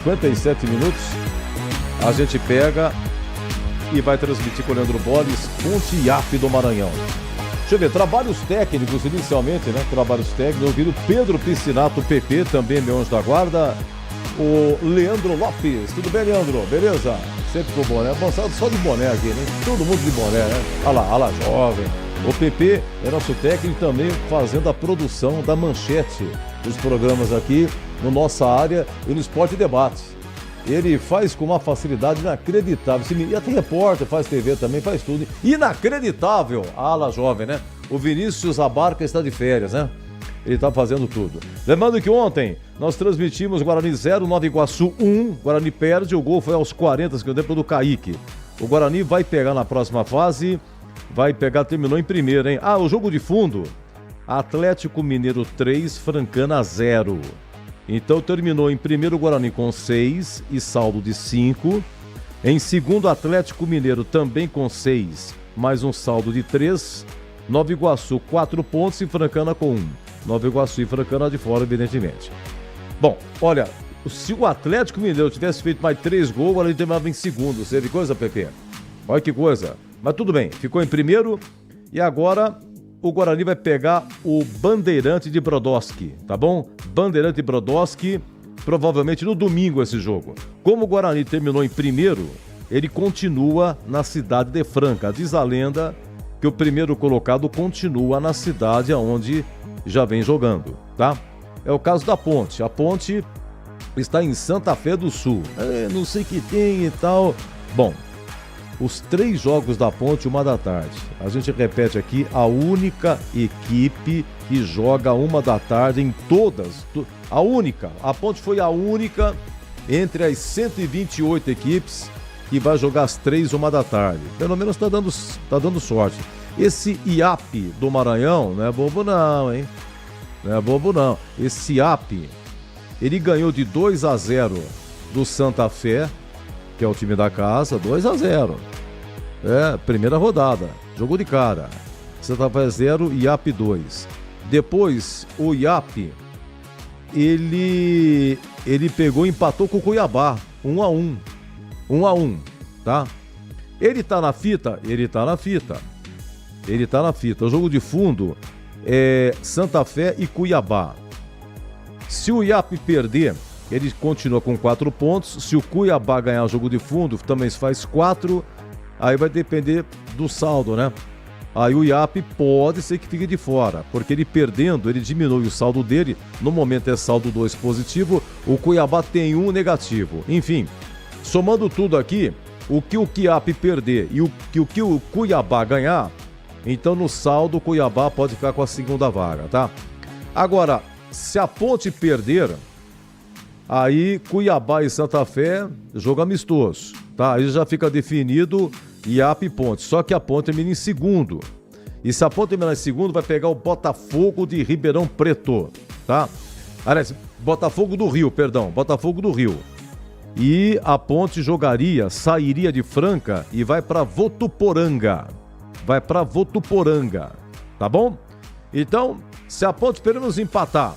57 minutos, a gente pega e vai transmitir com o Leandro Boles, Ponte IAP do Maranhão. Deixa eu ver, trabalhos técnicos inicialmente, né? Trabalhos técnicos, ouvindo Pedro Piscinato, PP, também meu anjo da guarda. O Leandro Lopes, tudo bem, Leandro? Beleza? Sempre com boné, avançado só de boné aqui, né? Todo mundo de boné, né? Olha lá, jovem. O PP é nosso técnico também fazendo a produção da manchete dos programas aqui no nossa área e no Esporte Debate. Ele faz com uma facilidade inacreditável. E até repórter, faz TV também, faz tudo. Inacreditável! Ala jovem, né? O Vinícius Abarca está de férias, né? Ele está fazendo tudo. Lembrando que ontem nós transmitimos Guarani 0, Nova Iguaçu 1. Guarani perde, o gol foi aos 40, que é o tempo do Kaique. O Guarani vai pegar na próxima fase, terminou em primeiro, hein? O jogo de fundo, Atlético Mineiro 3, Francana 0. Então terminou em primeiro o Guarani com 6 e saldo de 5. Em segundo, Atlético Mineiro também com 6, mais um saldo de 3. Nova Iguaçu 4 pontos e Francana com 1. Nova Iguaçu e Francana de fora, evidentemente. Bom, olha, se o Atlético Mineiro tivesse feito mais 3 gols, o Guarani terminava em segundo. Você vê que coisa, Pepe? Olha que coisa. Mas tudo bem, ficou em primeiro e agora o Guarani vai pegar o Bandeirante de Brodowski, tá bom? Bandeirante de Brodowski, provavelmente no domingo esse jogo. Como o Guarani terminou em primeiro, ele continua na cidade de Franca. Diz a lenda que o primeiro colocado continua na cidade onde já vem jogando, tá? É o caso da Ponte. A Ponte está em Santa Fé do Sul. Não sei o que tem e tal. Bom, os 3 jogos da Ponte, 1h. A gente repete aqui, a única equipe que joga 1h em todas. A Ponte foi a única entre as 128 equipes que vai jogar as 3 1h. Pelo menos tá dando sorte. Esse IAP do Maranhão não é bobo não, hein? Não é bobo não. Esse IAP, ele ganhou de 2-0 do Santa Fé, que é o time da casa, 2-0. Primeira rodada, jogo de cara. Santa Fé 0, IAP 2. Depois, o IAP, ele pegou e empatou com o Cuiabá, 1-1. 1-1, tá? Ele tá na fita? Ele tá na fita. O jogo de fundo é Santa Fé e Cuiabá. Se o IAP perder, ele continua com 4 pontos. Se o Cuiabá ganhar o jogo de fundo, também faz 4. Aí vai depender do saldo, né? Aí o IAP pode ser que fique de fora, porque ele perdendo, ele diminui o saldo dele. No momento é saldo 2 positivo, o Cuiabá tem 1 negativo. Enfim, somando tudo aqui, o que o IAP perder e o que o Cuiabá ganhar, então no saldo o Cuiabá pode ficar com a segunda vaga, tá? Agora, se a Ponte perder, aí Cuiabá e Santa Fé, jogo amistoso, tá? Aí já fica definido IAP e Ponte, só que a Ponte termina em segundo. E se a Ponte terminar em segundo, vai pegar o Botafogo de Ribeirão Preto, tá? Aliás, Botafogo do Rio. E a Ponte sairia de Franca e vai para Votuporanga. Tá bom? Então, se a Ponte pelo menos empatar,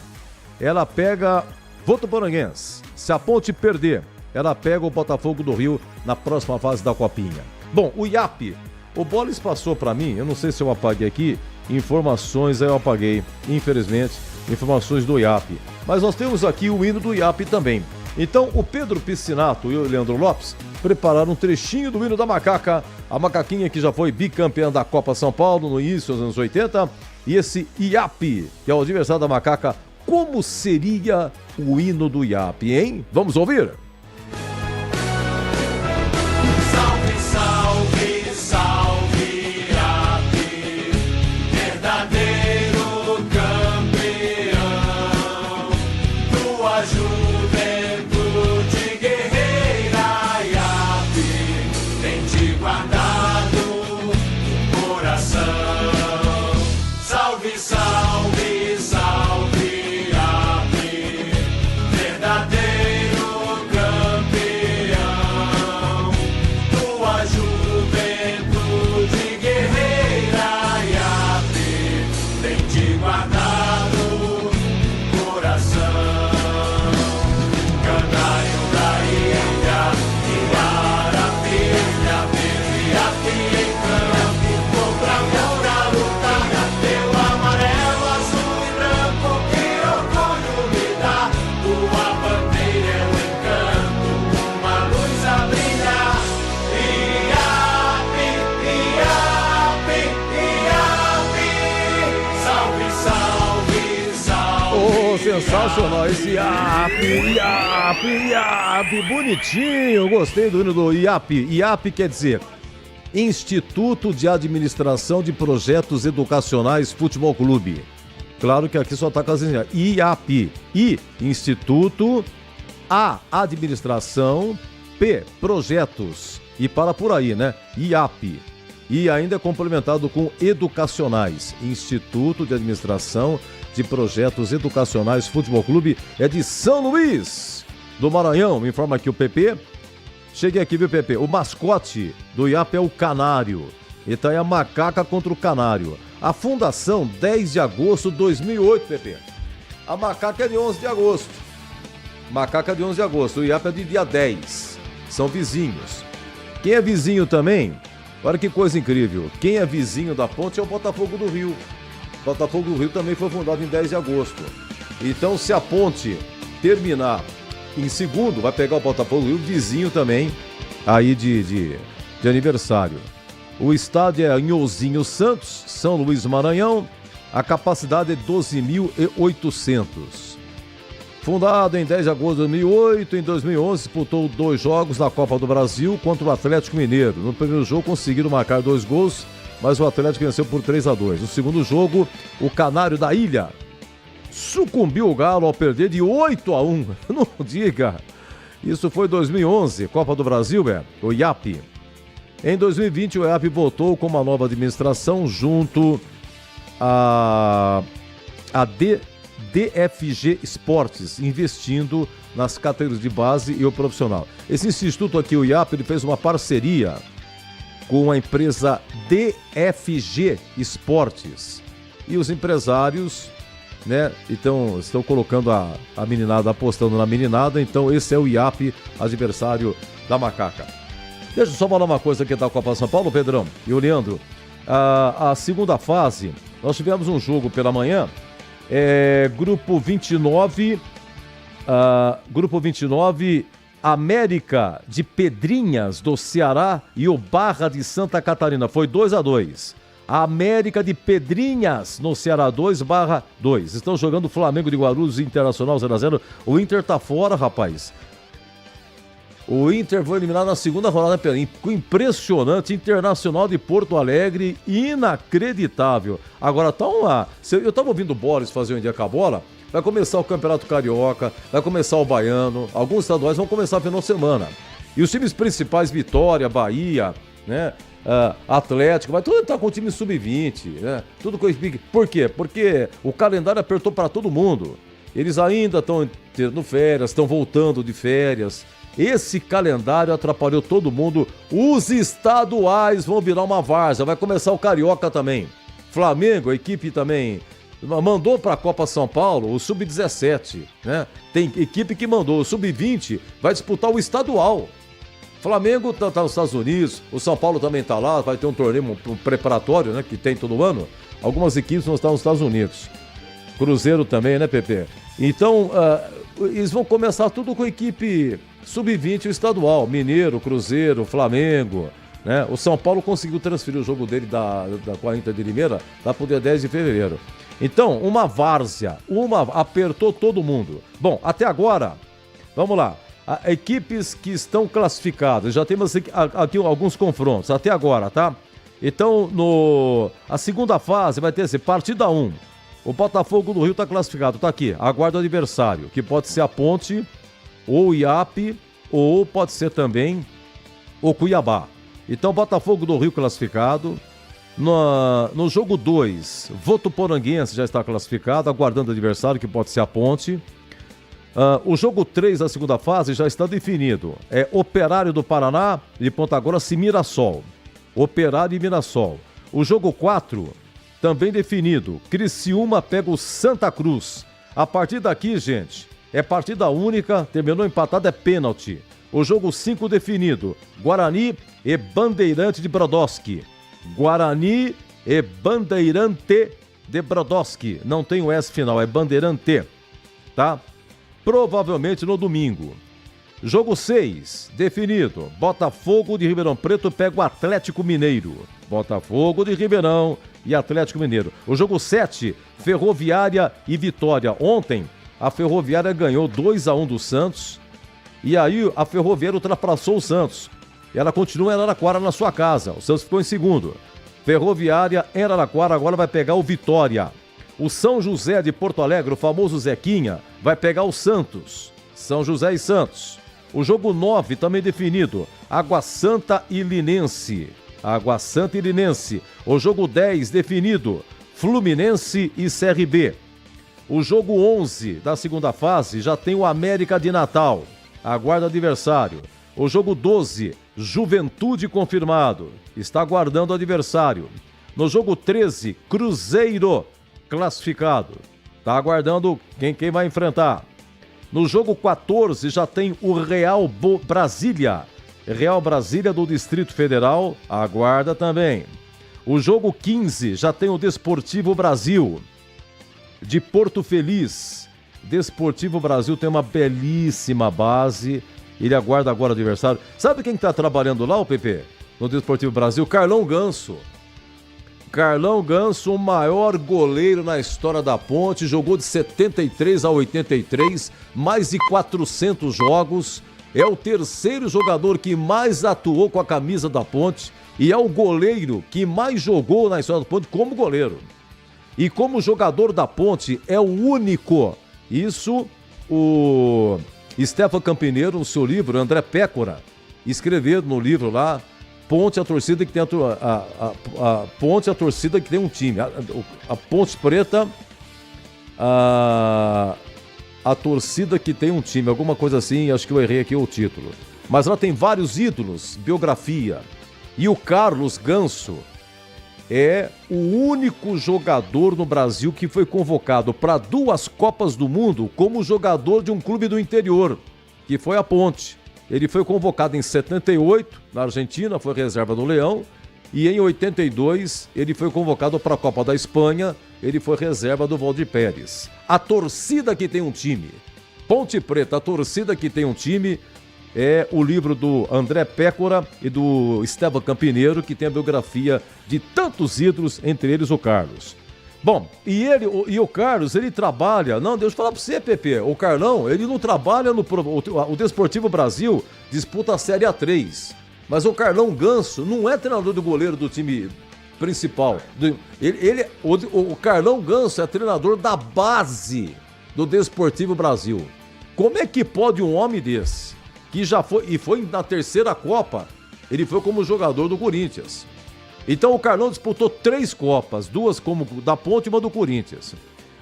ela pega Votuporanguense. Se a Ponte perder, ela pega o Botafogo do Rio na próxima fase da Copinha. Bom, o IAP, o Boles passou para mim, eu não sei se eu apaguei aqui, informações aí eu apaguei, infelizmente, informações do IAP. Mas nós temos aqui o hino do IAP também. Então, o Pedro Piscinato e o Leandro Lopes prepararam um trechinho do hino da Macaca, a macaquinha que já foi bicampeã da Copa São Paulo no início dos anos 80, e esse IAP, que é o adversário da Macaca. Como seria o hino do IAP, hein? Vamos ouvir? Salve, salve, salve, IAP, verdadeiro campeão, tua juventude guerreira, IAP, tem te guardado no coração. Salve, salve, salve, verdadeiro campeão. sensacional esse IAP, bonitinho, gostei do hino do IAP. IAP quer dizer Instituto de Administração de Projetos Educacionais Futebol Clube. Claro que aqui só está com as IAP, I, Instituto, A, Administração, P, Projetos, e para por aí, né? IAP. E ainda é complementado com educacionais. Instituto de Administração de Projetos Educacionais Futebol Clube é de São Luís do Maranhão. Me informa aqui o PP. Cheguei aqui, viu, PP? O mascote do IAP é o canário. Então é a macaca contra o canário. A fundação, 10 de agosto de 2008, PP. A macaca é de 11 de agosto. Macaca de 11 de agosto. O IAP é de dia 10. São vizinhos. Quem é vizinho também... Olha que coisa incrível. Quem é vizinho da ponte é o Botafogo do Rio. O Botafogo do Rio também foi fundado em 10 de agosto. Então, se a ponte terminar em segundo, vai pegar o Botafogo do Rio, vizinho também, aí de aniversário. O estádio é Nhozinho Santos, São Luís, Maranhão. A capacidade é 12.800. Fundado em 10 de agosto de 2008, em 2011 disputou 2 jogos na Copa do Brasil contra o Atlético Mineiro. No primeiro jogo conseguiram marcar 2 gols, mas o Atlético venceu por 3-2. No segundo jogo, o Canário da Ilha sucumbiu o Galo ao perder de 8-1. Não diga! Isso foi 2011, Copa do Brasil, o IAP. Em 2020, o IAP voltou com uma nova administração junto a DFG Esportes, investindo nas categorias de base e o profissional. Esse instituto aqui, o IAP, ele fez uma parceria com a empresa DFG Esportes. E os empresários, né, então, estão colocando a meninada, apostando na meninada. Então esse é o IAP, adversário da macaca. Deixa eu só falar uma coisa aqui da Copa São Paulo, Pedrão e o Leandro. A segunda fase, nós tivemos um jogo pela manhã. Grupo 29, América de Pedrinhas do Ceará e o Barra de Santa Catarina, foi 2-2. América de Pedrinhas no Ceará 2, Barra 2. Estão jogando o Flamengo de Guarulhos e Internacional 0-0. O Inter tá fora, rapaz. O Inter foi eliminado na segunda rodada, impressionante. Internacional de Porto Alegre, inacreditável. Agora tá eu tava ouvindo o Boris fazer um dia com a bola. Vai começar o Campeonato Carioca, vai começar o Baiano, alguns estaduais vão começar no final de semana. E os times principais, Vitória, Bahia, né, Atlético, vai tudo estar com o time sub-20, né? Tudo com... Por quê? Porque o calendário apertou para todo mundo. Eles ainda estão tendo férias, estão voltando de férias. Esse calendário atrapalhou todo mundo. Os estaduais vão virar uma várzea. Vai começar o Carioca também. Flamengo, a equipe também mandou para a Copa São Paulo o Sub-17, né? Tem equipe que mandou. O Sub-20 vai disputar o estadual. Flamengo tá nos Estados Unidos. O São Paulo também tá lá. Vai ter um torneio um preparatório, né? Que tem todo ano. Algumas equipes vão estar nos Estados Unidos. Cruzeiro também, né, Pepe? Então, eles vão começar tudo com a equipe Sub-20 estadual, Mineiro, Cruzeiro, Flamengo, né? O São Paulo conseguiu transferir o jogo dele com a Inter de Limeira lá pro dia 10 de fevereiro. Então, uma várzea, apertou todo mundo. Bom, até agora, vamos lá, equipes que estão classificadas, já temos aqui alguns confrontos, até agora, tá? Então, a segunda fase vai ter partida 1. O Botafogo do Rio está classificado, tá aqui, aguarda o adversário, que pode ser a Ponte, ou o IAP, ou pode ser também o Cuiabá. Então, Botafogo do Rio classificado. No jogo 2, Votuporanguense já está classificado, aguardando o adversário, que pode ser a Ponte. O jogo 3 da segunda fase já está definido. É Operário do Paraná e Ponta Grossa e Mirassol. Operário e Mirassol. O jogo 4, também definido. Criciúma pega o Santa Cruz. A partir daqui, gente, é partida única, terminou empatado, é pênalti. O jogo 5 definido, Guarani e Bandeirante de Brodowski. Guarani e Bandeirante de Brodowski. Não tem o S final, é Bandeirante, tá? Provavelmente no domingo. Jogo 6, definido, Botafogo de Ribeirão Preto pega o Atlético Mineiro. Botafogo de Ribeirão e Atlético Mineiro. O jogo 7, Ferroviária e Vitória. Ontem, a Ferroviária ganhou 2-1 do Santos, e aí a Ferroviária ultrapassou o Santos. Ela continua em Araraquara na sua casa, o Santos ficou em segundo. Ferroviária em Araraquara agora vai pegar o Vitória. O São José de Porto Alegre, o famoso Zequinha, vai pegar o Santos. São José e Santos. O jogo 9 também definido, Água Santa e Linense. Água Santa e Linense. O jogo 10 definido, Fluminense e CRB. O jogo 11 da segunda fase já tem o América de Natal. Aguarda adversário. O jogo 12, Juventude confirmado. Está aguardando o adversário. No jogo 13, Cruzeiro classificado. Está aguardando quem vai enfrentar. No jogo 14 já tem o Real Brasília. Real Brasília do Distrito Federal. Aguarda também. O jogo 15 já tem o Desportivo Brasil de Porto Feliz. Desportivo Brasil tem uma belíssima base. Ele aguarda agora o adversário. Sabe quem está trabalhando lá, o PP? No Desportivo Brasil? Carlão Ganso. Carlão Ganso, o maior goleiro na história da Ponte. Jogou de 73 a 83, mais de 400 jogos. É o terceiro jogador que mais atuou com a camisa da Ponte. E é o goleiro que mais jogou na história da Ponte como goleiro. E como jogador da Ponte é o único. Isso o Stefan Campineiro, no seu livro, André Pécora, escreveu no livro lá, Ponte, a torcida que tem a Ponte, a torcida que tem um time. A Ponte Preta, a torcida que tem um time, alguma coisa assim, acho que eu errei aqui o título. Mas ela tem vários ídolos, biografia. E o Carlos Ganso é o único jogador no Brasil que foi convocado para 2 Copas do Mundo como jogador de um clube do interior, que foi a Ponte. Ele foi convocado em 78, na Argentina, foi reserva do Leão, e em 82 ele foi convocado para a Copa da Espanha, ele foi reserva do Valdir Pérez. A torcida que tem um time, Ponte Preta, a torcida que tem um time, é o livro do André Pécora e do Esteban Campineiro, que tem a biografia de tantos ídolos, entre eles o Carlos. Bom, e o Carlos, ele trabalha... Não, deixa eu falar pra você, Pepe. O Carlão, ele não trabalha no... O Desportivo Brasil disputa a Série A3. Mas o Carlão Ganso não é treinador do goleiro do time principal. O Carlão Ganso é treinador da base do Desportivo Brasil. Como é que pode um homem desse, que já foi... E foi na terceira Copa, ele foi como jogador do Corinthians. Então o Carlão disputou 3 Copas, 2 como da Ponte e uma do Corinthians.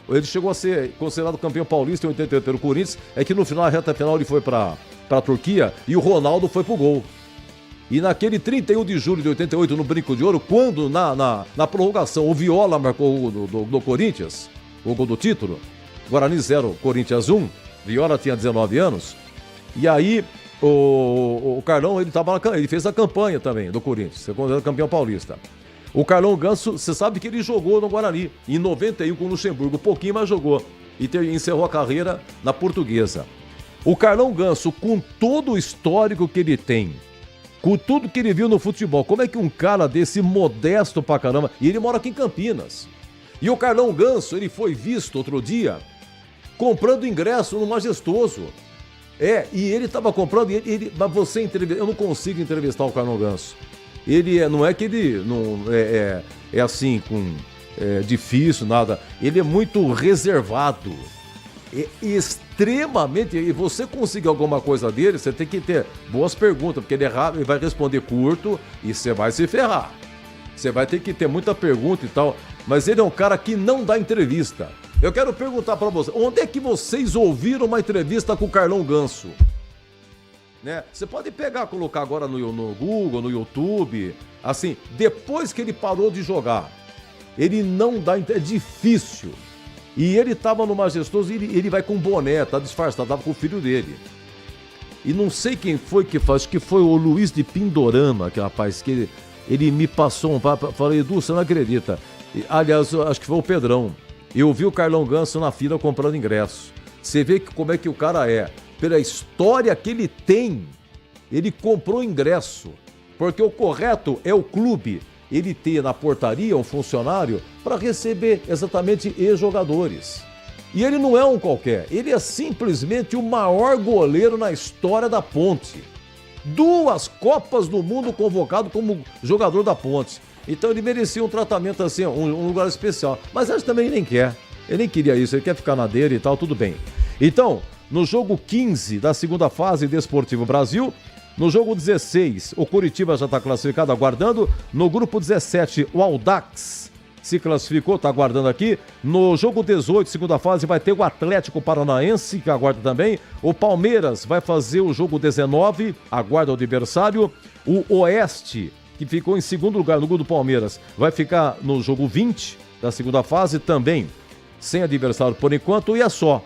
Ele chegou a ser considerado campeão paulista em 88 pelo Corinthians, é que no final, a reta final, ele foi para a Turquia e o Ronaldo foi pro gol. E naquele 31 de julho de 88, no Brinco de Ouro, quando na prorrogação o Viola marcou o gol do Corinthians, o gol do título, Guarani 0, Corinthians 1, Viola tinha 19 anos, e aí... O Carlão, ele fez a campanha também do Corinthians, segundo campeão paulista. O Carlão Ganso, você sabe que ele jogou no Guarani, em 91 com o Luxemburgo, pouquinho, mas jogou. E encerrou a carreira na Portuguesa. O Carlão Ganso, com todo o histórico que ele tem, com tudo que ele viu no futebol, como é que um cara desse modesto pra caramba, e ele mora aqui em Campinas. E o Carlão Ganso, ele foi visto outro dia comprando ingresso no Majestoso. E ele estava comprando, mas você eu não consigo entrevistar o Carlão Ganso. Ele não é que ele não é assim, difícil, nada. Ele é muito reservado. É extremamente. E você conseguir alguma coisa dele, você tem que ter boas perguntas, porque ele vai responder curto e você vai se ferrar. Você vai ter que ter muita pergunta e tal. Mas ele é um cara que não dá entrevista. Eu quero perguntar para você, onde é que vocês ouviram uma entrevista com o Carlão Ganso? Né? Você pode colocar agora no Google, no YouTube, assim, depois que ele parou de jogar, ele não dá, é difícil. E ele estava no Majestoso, ele vai com boné, tá disfarçado, estava com o filho dele. E não sei quem foi que faz, acho que foi o Luiz de Pindorama, que rapaz, que ele me passou falei, Edu, você não acredita. Aliás, acho que foi o Pedrão. Eu vi o Carlão Ganso na fila comprando ingresso. Você vê como é que o cara é. Pela história que ele tem, ele comprou ingresso. Porque o correto é o clube, ele ter na portaria um funcionário para receber exatamente ex-jogadores. E ele não é um qualquer, ele é simplesmente o maior goleiro na história da Ponte. 2 Copas do Mundo convocado como jogador da Ponte. Então ele merecia um tratamento assim, um lugar especial. Mas acho que também ele nem quer. Ele nem queria isso, ele quer ficar na dele e tal, tudo bem. Então, no jogo 15 da segunda fase Desportivo Brasil, no jogo 16, o Coritiba já está classificado, aguardando. No grupo 17, o Audax se classificou, está aguardando aqui. No jogo 18, segunda fase, vai ter o Atlético Paranaense, que aguarda também. O Palmeiras vai fazer o jogo 19, aguarda o adversário. O Oeste, que ficou em segundo lugar no grupo do Palmeiras, vai ficar no jogo 20 da segunda fase também, sem adversário por enquanto. E é só,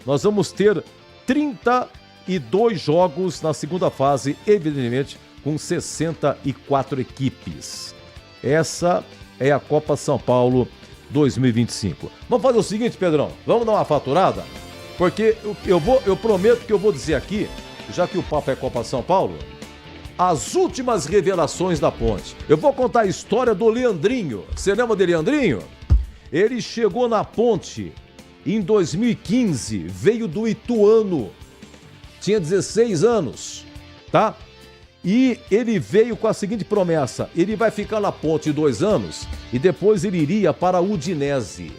nós vamos ter 32 jogos na segunda fase, evidentemente com 64 equipes. Essa é a Copa São Paulo 2025. Vamos fazer o seguinte, Pedrão, vamos dar uma faturada? Porque eu prometo que eu vou dizer aqui, já que o papo é Copa São Paulo, as últimas revelações da Ponte. Eu vou contar a história do Leandrinho. Você lembra de Leandrinho? Ele chegou na Ponte em 2015, veio do Ituano, tinha 16 anos, tá? E ele veio com a seguinte promessa: ele vai ficar na Ponte 2 anos e depois ele iria para a Udinese.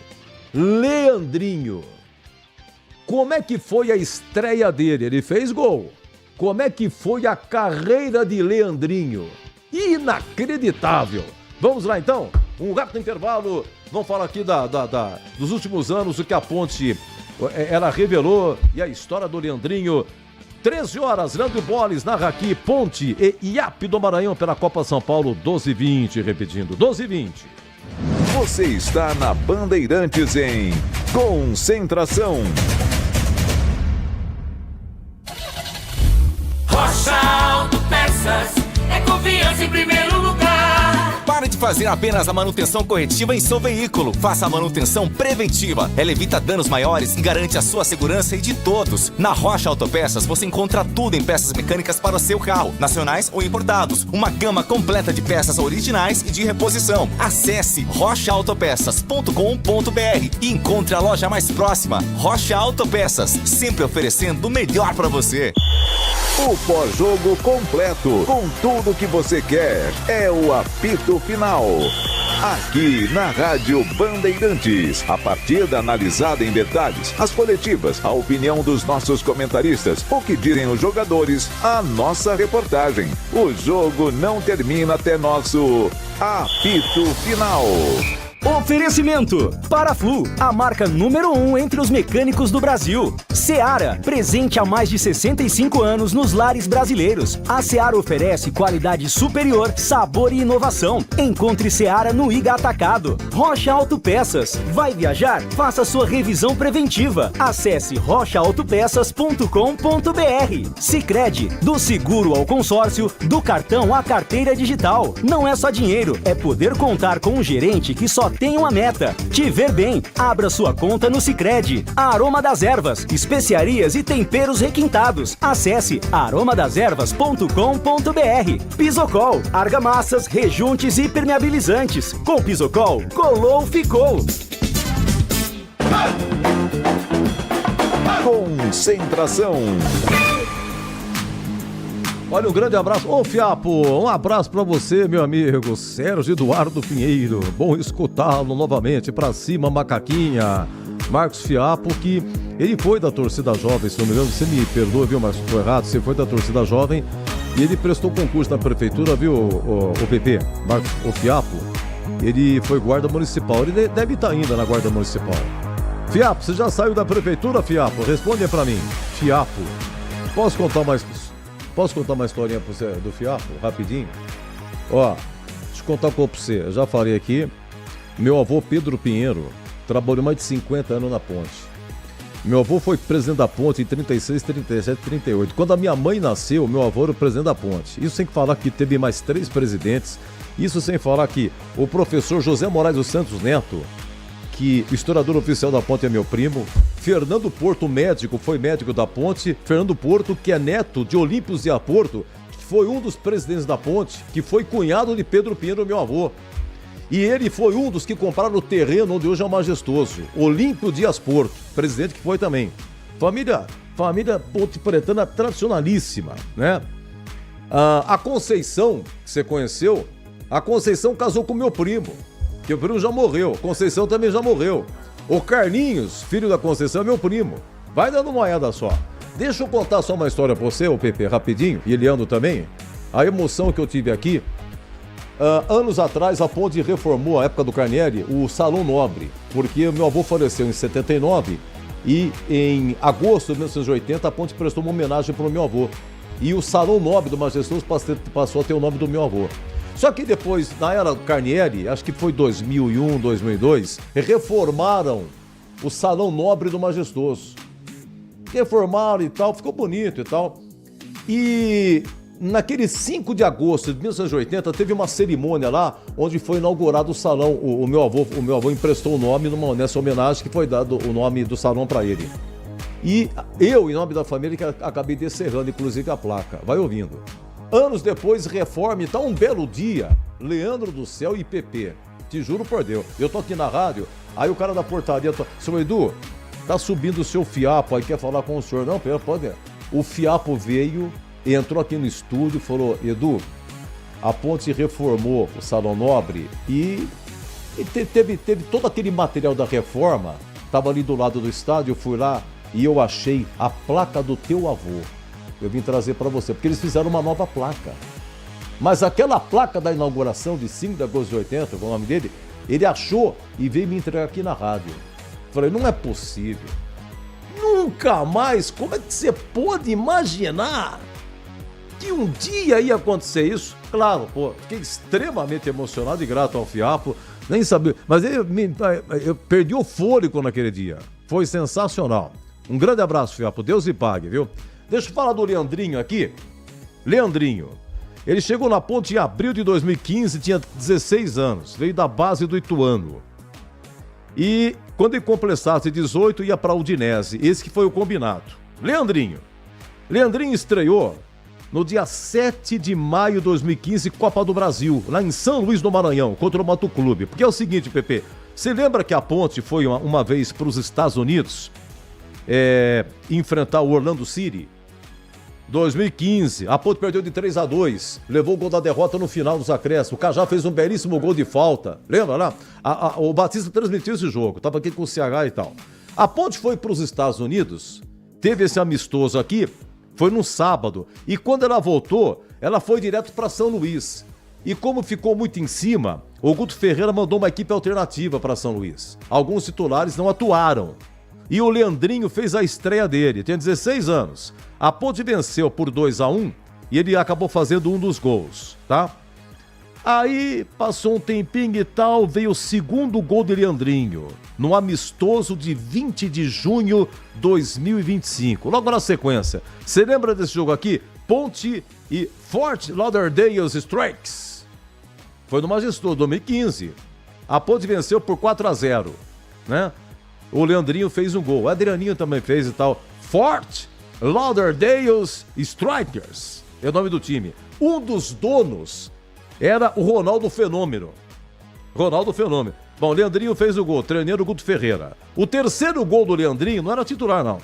Leandrinho, como é que foi a estreia dele? Ele fez gol. Como é que foi a carreira de Leandrinho? Inacreditável! Vamos lá então, um rápido intervalo. Vamos falar aqui dos últimos anos, o que a Ponte ela revelou e a história do Leandrinho. 13 horas, Leandro Boles narra aqui Ponte e IAP do Maranhão pela Copa São Paulo 12h20, repetindo, 12h20. Você está na Bandeirantes em Concentração. Rocha Autopeças é confiança em primeiro lugar. Pare de fazer apenas a manutenção corretiva em seu veículo. Faça a manutenção preventiva. Ela evita danos maiores e garante a sua segurança e de todos. Na Rocha Autopeças você encontra tudo em peças mecânicas para o seu carro, nacionais ou importados. Uma gama completa de peças originais e de reposição. Acesse rochaautopeças.com.br e encontre a loja mais próxima. Rocha Autopeças, sempre oferecendo o melhor para você. O pós-jogo completo, com tudo que você quer, é o apito final. Aqui na Rádio Bandeirantes, a partida analisada em detalhes, as coletivas, a opinião dos nossos comentaristas, o que dizem os jogadores, a nossa reportagem. O jogo não termina até nosso apito final. Oferecimento Paraflu, a marca número 1 entre os mecânicos do Brasil. Seara, presente há mais de 65 anos nos lares brasileiros. A Seara oferece qualidade superior, sabor e inovação. Encontre Seara no Iga Atacado. Rocha Autopeças, vai viajar? Faça sua revisão preventiva. Acesse rochaautopeças.com.br. Sicredi, do seguro ao consórcio, do cartão à carteira digital. Não é só dinheiro, é poder contar com um gerente que só tem uma meta: te ver bem. Abra sua conta no Sicredi. Aroma das Ervas, especiarias e temperos requintados. Acesse aromadeservas.com.br. Pisocol, argamassas, rejuntes e permeabilizantes. Com Pisocol, colou, ficou. Concentração. Olha, um grande abraço. Ô, Fiapo, um abraço pra você, meu amigo Sérgio Eduardo Pinheiro. Bom escutá-lo novamente. Pra cima, macaquinha. Marcos Fiapo, que ele foi da torcida jovem, se não me engano, você me perdoa, viu, Marcos, estou errado, você foi da torcida jovem e ele prestou concurso na prefeitura, viu, o PP, Marcos, o Fiapo, ele foi guarda municipal, ele deve estar ainda na guarda municipal. Fiapo, você já saiu da prefeitura, Fiapo? Responde pra mim. Fiapo, posso contar uma historinha pra você do Fiapo, rapidinho? Ó, deixa eu contar um pouco pra você, eu já falei aqui, meu avô Pedro Pinheiro trabalhou mais de 50 anos na Ponte. Meu avô foi presidente da Ponte em 36, 37, 38. Quando a minha mãe nasceu, meu avô era o presidente da Ponte. Isso sem falar que teve mais 3 presidentes. Isso sem falar que o professor José Moraes dos Santos Neto, que o historiador oficial da Ponte é meu primo. Fernando Porto, médico, foi médico da Ponte. Fernando Porto, que é neto de Olímpio Zia Porto, que foi um dos presidentes da Ponte, que foi cunhado de Pedro Pinheiro, meu avô. E ele foi um dos que compraram o terreno onde hoje é o Majestoso. Olímpio Dias Porto, presidente que foi também. Família pontepretana tradicionalíssima, né? A Conceição, que você conheceu, a Conceição casou com meu primo, que o primo já morreu. Conceição também já morreu. O Carlinhos, filho da Conceição, é meu primo. Vai dando uma olhada só. Deixa eu contar só uma história pra você, ô Pepe, rapidinho, e Leandro também. A emoção que eu tive aqui. Anos atrás, a Ponte reformou, a época do Carnieri, o Salão Nobre, porque meu avô faleceu em 79 e em agosto de 1980 a Ponte prestou uma homenagem para o meu avô. E o Salão Nobre do Majestoso passou a ter o nome do meu avô. Só que depois, na era do Carnieri, acho que foi 2001, 2002, reformaram o Salão Nobre do Majestoso. Reformaram e tal, ficou bonito e tal. E naquele 5 de agosto de 1980, teve uma cerimônia lá, onde foi inaugurado o salão. O meu avô emprestou o nome nessa homenagem, que foi dado o nome do salão para ele. E eu, em nome da família, que acabei descerrando, inclusive, a placa. Vai ouvindo. Anos depois, reforma e tal, um belo dia, Leandro do Céu e PP. Te juro por Deus. Eu tô aqui na rádio, aí o cara da portaria, seu Edu, tá subindo o seu fiapo aí, quer falar com o senhor? Não, pode. O fiapo veio, entrou aqui no estúdio e falou: Edu, a Ponte reformou o Salão Nobre e teve todo aquele material da reforma, tava ali do lado do estádio, eu fui lá e eu achei a placa do teu avô. Eu vim trazer para você, porque eles fizeram uma nova placa. Mas aquela placa da inauguração de 5 de agosto de 80, com o nome dele, ele achou e veio me entregar aqui na rádio. Falei, não é possível. Nunca mais, como é que você pode imaginar que um dia ia acontecer isso? Claro, fiquei extremamente emocionado e grato ao fiapo, nem sabia, mas eu perdi o fôlego naquele dia. Foi sensacional. Um grande abraço, fiapo, Deus lhe pague, viu? Deixa eu falar do Leandrinho aqui. Leandrinho, ele chegou na Ponte em abril de 2015, tinha 16 anos, veio da base do Ituano. E quando ele completasse 18, ia para a Udinese, esse que foi o combinado. Leandrinho estreou no dia 7 de maio de 2015, Copa do Brasil, lá em São Luís do Maranhão, contra o Moto Clube. Porque é o seguinte, Pepe, você lembra que a Ponte foi uma vez para os Estados Unidos enfrentar o Orlando City? 2015, a Ponte perdeu de 3-2, levou o gol da derrota no final dos acréscimos. O Cajá fez um belíssimo gol de falta, lembra lá? O Batista transmitiu esse jogo, tava aqui com o CH e tal. A Ponte foi para os Estados Unidos, teve esse amistoso aqui, foi no sábado, e quando ela voltou, ela foi direto para São Luís. E como ficou muito em cima, o Guto Ferreira mandou uma equipe alternativa para São Luís. Alguns titulares não atuaram. E o Leandrinho fez a estreia dele, tem 16 anos. A Ponte venceu por 2-1 e ele acabou fazendo um dos gols, tá? Aí passou um tempinho e tal, veio o segundo gol de Leandrinho, no amistoso de 20 de junho de 2025. Logo na sequência, você lembra desse jogo aqui? Ponte e Fort Lauderdale Strikers. Foi no Majestoso, 2015. A Ponte venceu por 4-0, né? O Leandrinho fez um gol, o Adrianinho também fez e tal. Fort Lauderdale Strikers é o nome do time. Um dos donos era o Ronaldo Fenômeno. Bom, o Leandrinho fez o gol, treinando o Guto Ferreira. O terceiro gol do Leandrinho não era titular, não.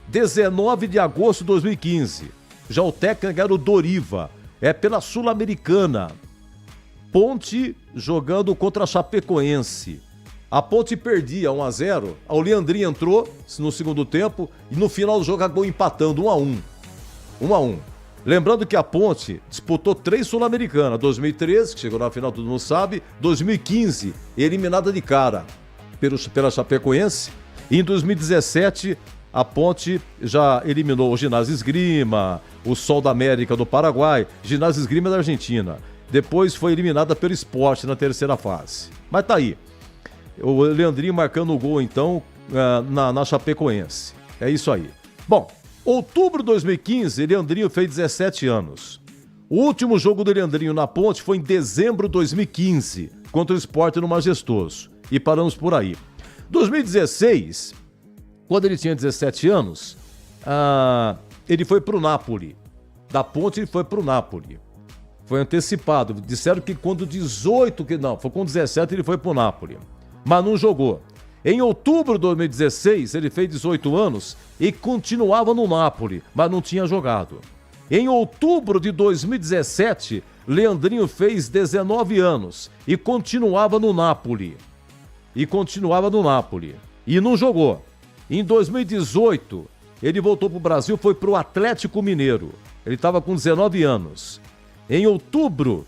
19 de agosto de 2015. Já o técnico era o Doriva. É pela Sul-Americana. Ponte jogando contra a Chapecoense. A Ponte perdia 1-0, o Leandrinho entrou no segundo tempo e no final do jogo acabou empatando 1-1. Lembrando que a Ponte disputou 3 Sul-Americanas, 2013, que chegou na final, todo mundo sabe, 2015, eliminada de cara pela Chapecoense, e em 2017 a Ponte já eliminou o Ginásio Esgrima, o Sol da América do Paraguai, Ginásio Esgrima da Argentina. Depois foi eliminada pelo Sport na terceira fase. Mas tá aí. O Leandrinho marcando o gol, então, na Chapecoense. É isso aí. Bom, outubro de 2015, Leandrinho fez 17 anos. O último jogo do Leandrinho na Ponte foi em dezembro de 2015, contra o Sport no Majestoso. E paramos por aí. 2016, quando ele tinha 17 anos, ele foi pro Napoli. Da Ponte ele foi pro Napoli. Foi antecipado. Disseram que quando 18, foi com 17 ele foi pro Napoli. Mas não jogou. Em outubro de 2016, ele fez 18 anos e continuava no Napoli, mas não tinha jogado. Em outubro de 2017, Leandrinho fez 19 anos e continuava no Napoli. E não jogou. Em 2018, ele voltou pro Brasil, foi pro Atlético Mineiro. Ele estava com 19 anos. Em outubro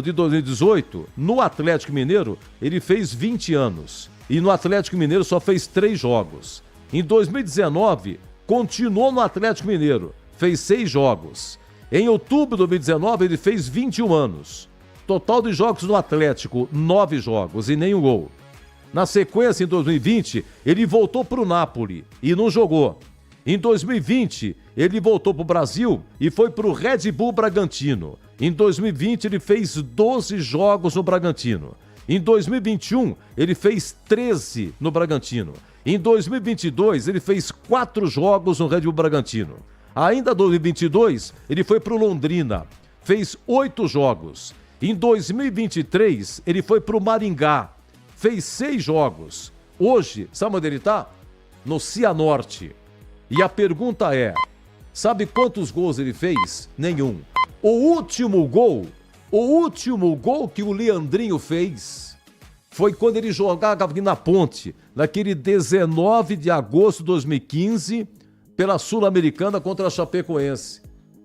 de 2018, no Atlético Mineiro, ele fez 20 anos. E no Atlético Mineiro só fez 3 jogos. Em 2019, continuou no Atlético Mineiro, fez 6 jogos. Em outubro de 2019, ele fez 21 anos. Total de jogos no Atlético, 9 jogos e nenhum gol. Na sequência, em 2020, ele voltou para o Napoli e não jogou. Em 2020, ele voltou para o Brasil e foi para o Red Bull Bragantino. Em 2020, ele fez 12 jogos no Bragantino. Em 2021, ele fez 13 no Bragantino. Em 2022, ele fez 4 jogos no Red Bull Bragantino. Ainda em 2022, ele foi para o Londrina, fez 8 jogos. Em 2023, ele foi para o Maringá, fez 6 jogos. Hoje, sabe onde ele está? No Cianorte. E a pergunta é, sabe quantos gols ele fez? Nenhum. O último gol que o Leandrinho fez foi quando ele jogava aqui na Ponte, naquele 19 de agosto de 2015, pela Sul-Americana contra a Chapecoense.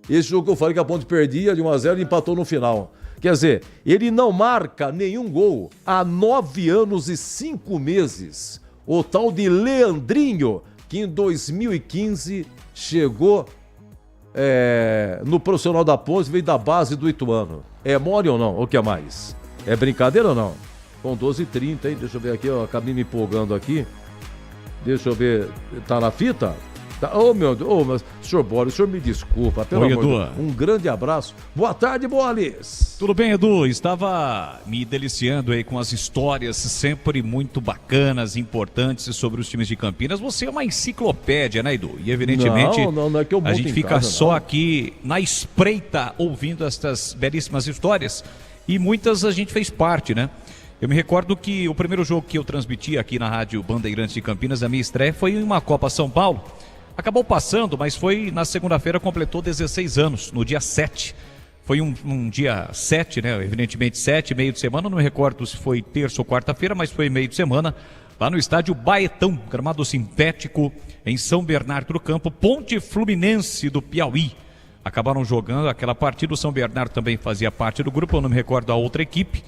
Esse jogo que eu falei que a Ponte perdia de 1-0 e empatou no final. Quer dizer, ele não marca nenhum gol há 9 anos e 5 meses. O tal de Leandrinho, que em 2015 chegou no profissional da Ponte, veio da base do Ituano. É mole ou não? O que é mais? É brincadeira ou não? Com 12h30, hein? Deixa eu ver aqui, eu acabei me empolgando aqui. Deixa eu ver, tá na fita? Tá. Oh, meu Deus, mas, senhor Boris, o senhor me desculpa, pelo amor de Deus. Um grande abraço. Boa tarde, Boris. Tudo bem, Edu? Estava me deliciando aí com as histórias sempre muito bacanas, importantes sobre os times de Campinas. Você é uma enciclopédia, né, Edu? E evidentemente não é que eu monto a gente fica casa, só aqui na espreita ouvindo estas belíssimas histórias e muitas a gente fez parte, né? Eu me recordo que o primeiro jogo que eu transmiti aqui na Rádio Bandeirantes de Campinas, a minha estreia, foi em uma Copa São Paulo. Acabou passando, mas foi na segunda-feira, completou 16 anos, no dia 7. Foi um dia 7, né? Evidentemente 7, meio de semana, não me recordo se foi terça ou quarta-feira, mas foi meio de semana, lá no estádio Baetão, gramado sintético, em São Bernardo do Campo, Ponte Fluminense do Piauí. Acabaram jogando aquela partida, o São Bernardo também fazia parte do grupo, eu não me recordo a outra equipe.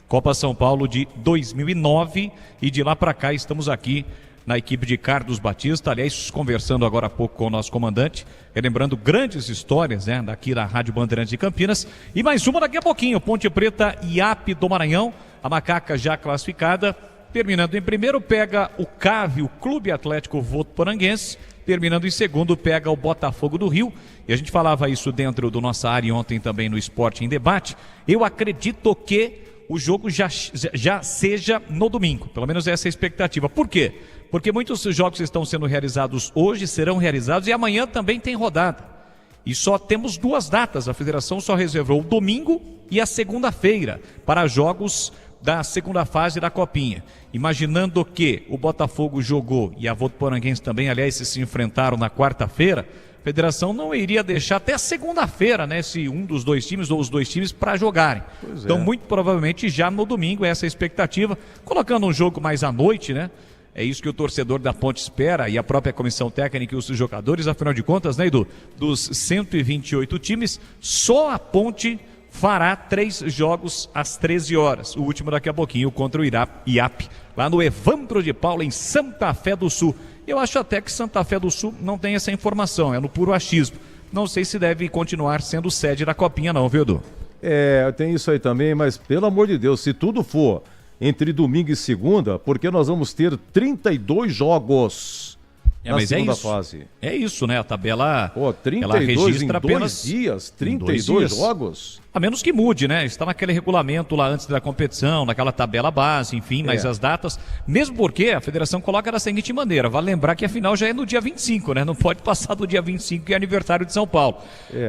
Copa São Paulo de 2009 e de lá para cá estamos aqui na equipe de Carlos Batista, aliás, conversando agora há pouco com o nosso comandante, relembrando grandes histórias, né, daqui da Rádio Bandeirantes de Campinas, e mais uma daqui a pouquinho, Ponte Preta e IAP do Maranhão, a macaca já classificada, terminando em primeiro pega o CAV, o Clube Atlético Votuporanguense, terminando em segundo pega o Botafogo do Rio, e a gente falava isso dentro do nossa área ontem também no Esporte em Debate. Eu acredito que o jogo já seja no domingo, pelo menos essa é a expectativa. Por quê? Porque muitos jogos estão sendo realizados hoje, serão realizados, e amanhã também tem rodada. E só temos 2 datas, a federação só reservou o domingo e a segunda-feira para jogos da segunda fase da Copinha. Imaginando que o Botafogo jogou e a Votuporanguense também, aliás, se enfrentaram na quarta-feira, a federação não iria deixar até segunda-feira, né, se um dos 2 times ou os 2 times para jogarem. Então, muito provavelmente já no domingo, essa é a expectativa, colocando um jogo mais à noite, né? É isso que o torcedor da Ponte espera e a própria comissão técnica e os jogadores, afinal de contas, né, Edu? Dos 128 times, só a Ponte fará 3 jogos às 13 horas. O último daqui a pouquinho contra o IAP, lá no Evandro de Paula, em Santa Fé do Sul. Eu acho até que Santa Fé do Sul não tem essa informação, é no puro achismo. Não sei se deve continuar sendo sede da Copinha não, viu, Edu? Tem isso aí também, mas pelo amor de Deus, se tudo for entre domingo e segunda, porque nós vamos ter 32 jogos. na segunda fase. É isso, né? A tabela, Pô, 32 ela registra em 2 apenas dias, 32 jogos. A menos que mude, né? Está naquele regulamento lá antes da competição, naquela tabela base, enfim, mas as datas, mesmo porque a federação coloca da seguinte maneira, vale lembrar que a final já é no dia 25, né? Não pode passar do dia 25, que é aniversário de São Paulo.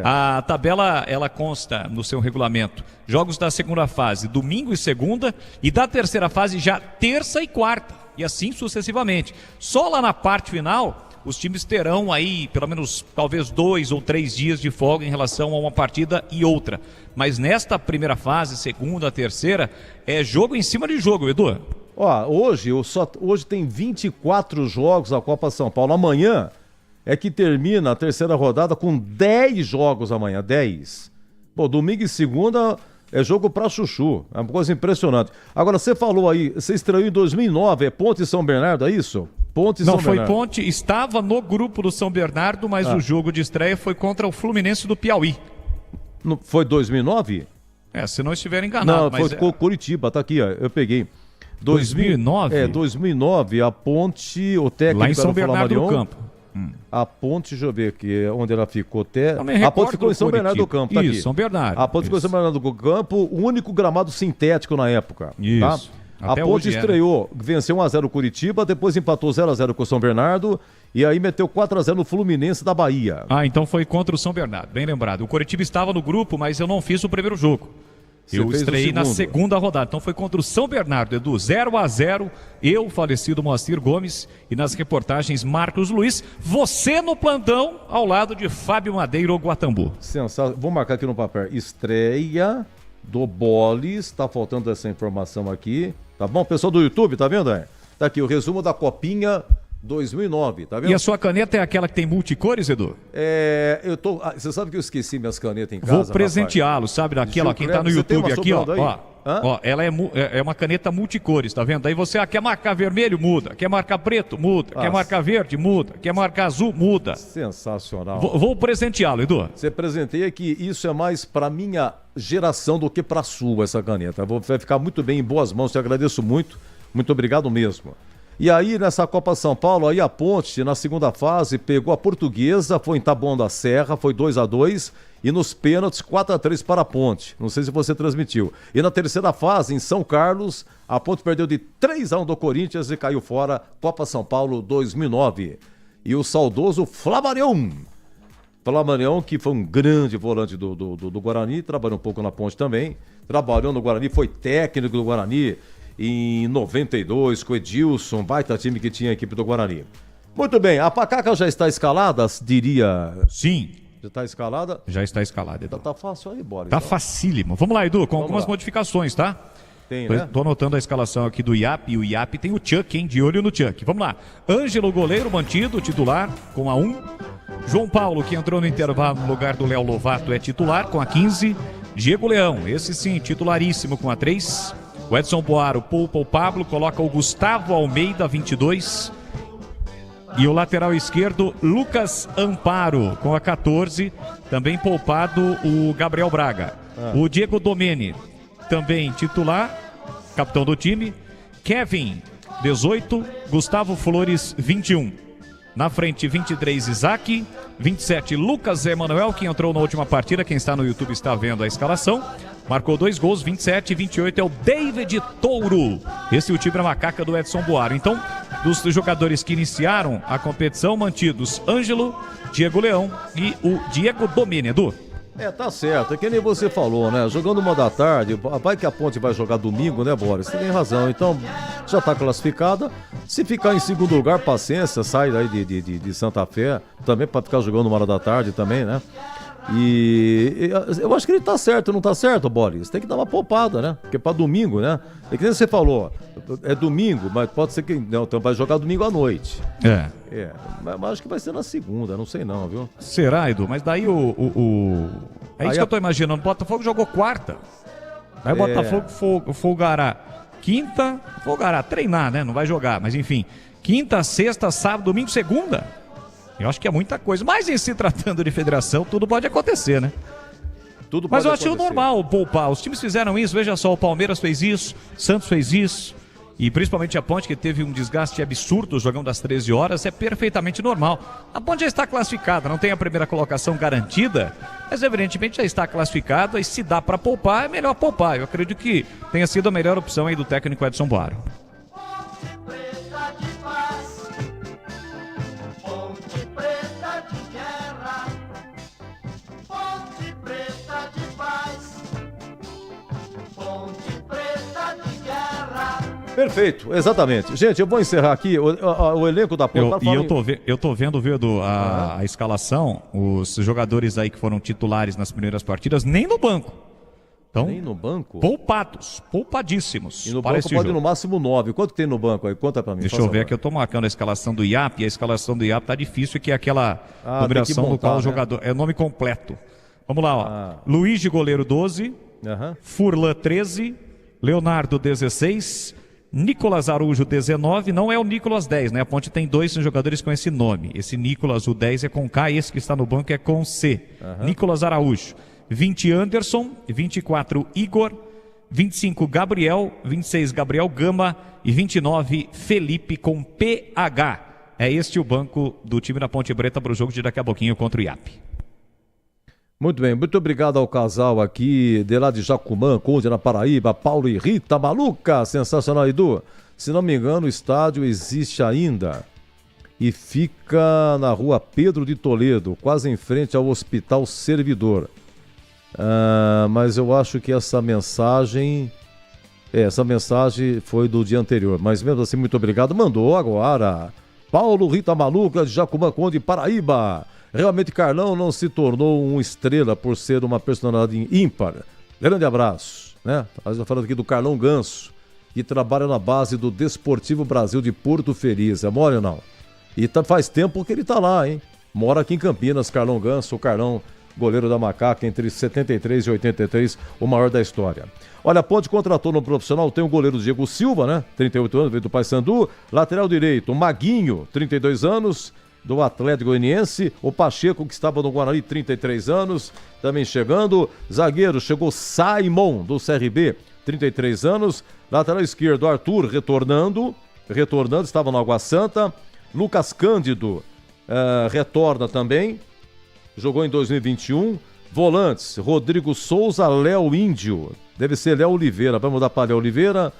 A tabela, ela consta no seu regulamento, jogos da segunda fase, domingo e segunda, e da terceira fase já terça e quarta, e assim sucessivamente. Só lá na parte final, os times terão aí pelo menos talvez 2 ou 3 dias de folga em relação a uma partida e outra. Mas nesta primeira fase, segunda, terceira, é jogo em cima de jogo, Edu. Ó, hoje tem 24 jogos a Copa São Paulo. Amanhã é que termina a terceira rodada com 10 jogos amanhã, 10. Pô, domingo e segunda é jogo pra chuchu, é uma coisa impressionante. Agora, você falou aí, você estreou em 2009, é Ponte e São Bernardo, é isso? Ponte e São Bernardo. Não, foi Ponte, estava no grupo do São Bernardo, mas o jogo de estreia foi contra o Fluminense do Piauí. Foi 2009? Se não estiver enganado. Não, mas foi Curitiba, tá aqui, ó, eu peguei. 2009? 2009, a Ponte, o técnico lá em São Bernardo do Campo. A Ponte, deixa eu ver aqui, onde ela ficou até... A Ponte ficou em São Bernardo do Campo, tá aqui. Isso, São Bernardo. A Ponte ficou em São Bernardo do Campo, o único gramado sintético na época. Isso. Tá? A Ponte estreou, venceu 1-0 o Curitiba, depois empatou 0-0 com o São Bernardo e aí meteu 4-0 no Fluminense da Bahia. Então foi contra o São Bernardo, bem lembrado. O Curitiba estava no grupo, mas eu não fiz o primeiro jogo. Eu estreiei na segunda rodada, então foi contra o São Bernardo, Edu, 0-0, eu, falecido Moacir Gomes, e nas reportagens Marcos Luiz, você no plantão, ao lado de Fábio Madeiro Guatambu. Sensacional, vou marcar aqui no papel, estreia do Boles, tá faltando essa informação aqui, tá bom? Pessoal do YouTube, tá vendo? Tá aqui o resumo da Copinha 2009, tá vendo? E a sua caneta é aquela que tem multicores, Edu? Você sabe que eu esqueci minhas canetas em casa? Vou presenteá-lo, sabe? Daquela, quem tá no YouTube aqui, ó. Ela é uma caneta multicores, tá vendo? Aí você quer marcar vermelho, muda. Quer marcar preto, muda. Quer marcar verde, muda. Quer marcar azul, muda. Sensacional. Vou presenteá-lo, Edu. Você presenteia que isso é mais pra minha geração do que pra sua, essa caneta. Vai ficar muito bem em boas mãos, te agradeço muito. Muito obrigado mesmo. E aí, nessa Copa São Paulo, aí a Ponte, na segunda fase, pegou a Portuguesa, foi em Taboão da Serra, foi 2-2, e nos pênaltis, 4-3 para a Ponte. Não sei se você transmitiu. E na terceira fase, em São Carlos, a Ponte perdeu de 3-1 do Corinthians e caiu fora, Copa São Paulo 2009. E o saudoso Flamarion, que foi um grande volante do Guarani, trabalhou um pouco na Ponte também, trabalhou no Guarani, foi técnico do Guarani, em 92, com o Edilson, baita time que tinha a equipe do Guarani. Muito bem, a Pacaca já está escalada, diria? Sim. Já está escalada? Já está escalada, Edu. Tá fácil aí, Boris. Tá facílimo. Vamos lá, Edu, com algumas modificações, tá? Tem, né? Tô anotando a escalação aqui do IAP, e o IAP tem o Chuck, hein? De olho no Chuck. Vamos lá. Ângelo, goleiro, mantido, titular, com a 1. João Paulo, que entrou no intervalo no lugar do Léo Lovato, é titular, com a 15. Diego Leão, esse sim, titularíssimo, com a 3. O Edson Boaro poupa o Pablo, coloca o Gustavo Almeida, 22. E o lateral esquerdo, Lucas Amparo, com a 14. Também poupado o Gabriel Braga. O Diego Domene, também titular, capitão do time. Kevin, 18. Gustavo Flores, 21. Na frente, 23, Isaac. 27, Lucas Emanuel, que entrou na última partida. Quem está no YouTube está vendo a escalação. Marcou 2 gols, 27 e 28 é o David Touro. Esse é o time da macaca do Edson Boaro. Então, dos jogadores que iniciaram a competição, mantidos Ângelo, Diego Leão e o Diego Domene, Edu. Tá certo, é que nem você falou, né? Jogando uma da tarde, vai que a Ponte vai jogar domingo, né, Boris? Você tem razão, então já tá classificada. Se ficar em segundo lugar, paciência, sai daí de Santa Fé, também para ficar jogando uma hora da tarde também, né? E eu acho que ele tá certo, não tá certo, Boris? Tem que dar uma poupada, né? Porque pra domingo, né? É que nem você falou, é domingo, mas pode ser que não, então vai jogar domingo à noite. Mas acho que vai ser na segunda, não sei não, viu? Será, Edu? Mas daí é isso que eu tô imaginando. O Botafogo jogou quarta. Aí o Botafogo folgará quinta, treinar, né? Não vai jogar, mas enfim. Quinta, sexta, sábado, domingo, segunda. Eu acho que é muita coisa. Mas em se tratando de federação, tudo pode acontecer, né? Tudo pode Mas eu acontecer. achei normal poupar. Os times fizeram isso. Veja só, o Palmeiras fez isso, Santos fez isso. E principalmente a Ponte, que teve um desgaste absurdo jogando às 13 horas, é perfeitamente normal. A Ponte já está classificada, não tem a primeira colocação garantida, mas evidentemente já está classificada e se dá para poupar, é melhor poupar. Eu acredito que tenha sido a melhor opção aí do técnico Edson Boaro. Perfeito, exatamente. Gente, eu vou encerrar aqui o elenco da Ponte. Eu tô vendo, a escalação, os jogadores aí que foram titulares nas primeiras partidas, nem no banco. Então, nem no banco? Poupadíssimos. E no banco pode ir no máximo 9. Quanto tem no banco aí? Conta pra mim. Deixa eu ver aqui, eu tô marcando a escalação do IAP, e a escalação do IAP tá difícil, que é aquela numeração no qual o jogador... É nome completo. Vamos lá, ó. Luiz de goleiro 12, Furlan 13, Leonardo 16... Nicolas Araújo 19, não é o Nicolas 10, né? A Ponte tem 2 jogadores com esse nome. Esse Nicolas, o 10 é com K, esse que está no banco é com C. Nicolas Araújo. 20 Anderson, 24 Igor, 25 Gabriel, 26 Gabriel Gama e 29 Felipe com PH. É este o banco do time da Ponte Preta para o jogo de daqui a pouquinho contra o IAP. Muito bem, muito obrigado ao casal aqui de lá de Jacumã, Conde, na Paraíba, Paulo e Rita Maluca, sensacional, Edu. Se não me engano, o estádio existe ainda e fica na rua Pedro de Toledo, quase em frente ao Hospital Servidor. Mas eu acho que essa mensagem foi do dia anterior, mas mesmo assim, muito obrigado. Mandou agora, Paulo Rita Maluca de Jacumã, Conde, Paraíba. Realmente Carlão não se tornou uma estrela por ser uma personalidade ímpar. Grande abraço, né? Estamos falando aqui do Carlão Ganso, que trabalha na base do Desportivo Brasil de Porto Feliz. É mole ou não? E faz tempo que ele tá lá, hein? Mora aqui em Campinas, Carlão Ganso, o Carlão, goleiro da Macaca, entre 73 e 83, o maior da história. Olha, a Ponte contratou no profissional, tem o goleiro Diego Silva, né? 38 anos, veio do Paysandu. Lateral direito, Maguinho, 32 anos, do Atlético Goianiense. O Pacheco, que estava no Guarani, 33 anos, também chegando. Zagueiro, chegou Simon, do CRB, 33 anos. Lateral esquerdo, Arthur, retornando, estava no Água Santa. Lucas Cândido retorna também, jogou em 2021. Volantes, Rodrigo Souza, Léo Índio, deve ser Léo Oliveira, vai mudar para Léo Oliveira.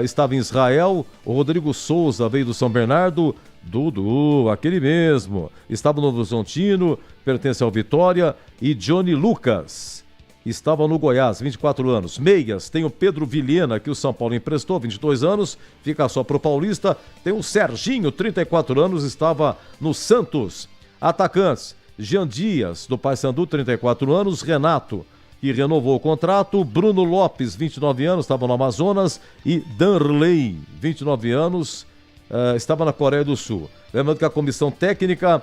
Estava em Israel. O Rodrigo Souza veio do São Bernardo. Dudu, aquele mesmo, estava no Horizontino, pertence ao Vitória. E Johnny Lucas estava no Goiás, 24 anos. Meias, tem o Pedro Vilhena, que o São Paulo emprestou, 22 anos, fica só pro Paulista. Tem o Serginho, 34 anos, estava no Santos. Atacantes, Jean Dias, do Paysandu, 34 anos. Renato, que renovou o contrato. Bruno Lopes, 29 anos, estava no Amazonas. E Danley, 29 anos, estava na Coreia do Sul. Lembrando que a comissão técnica,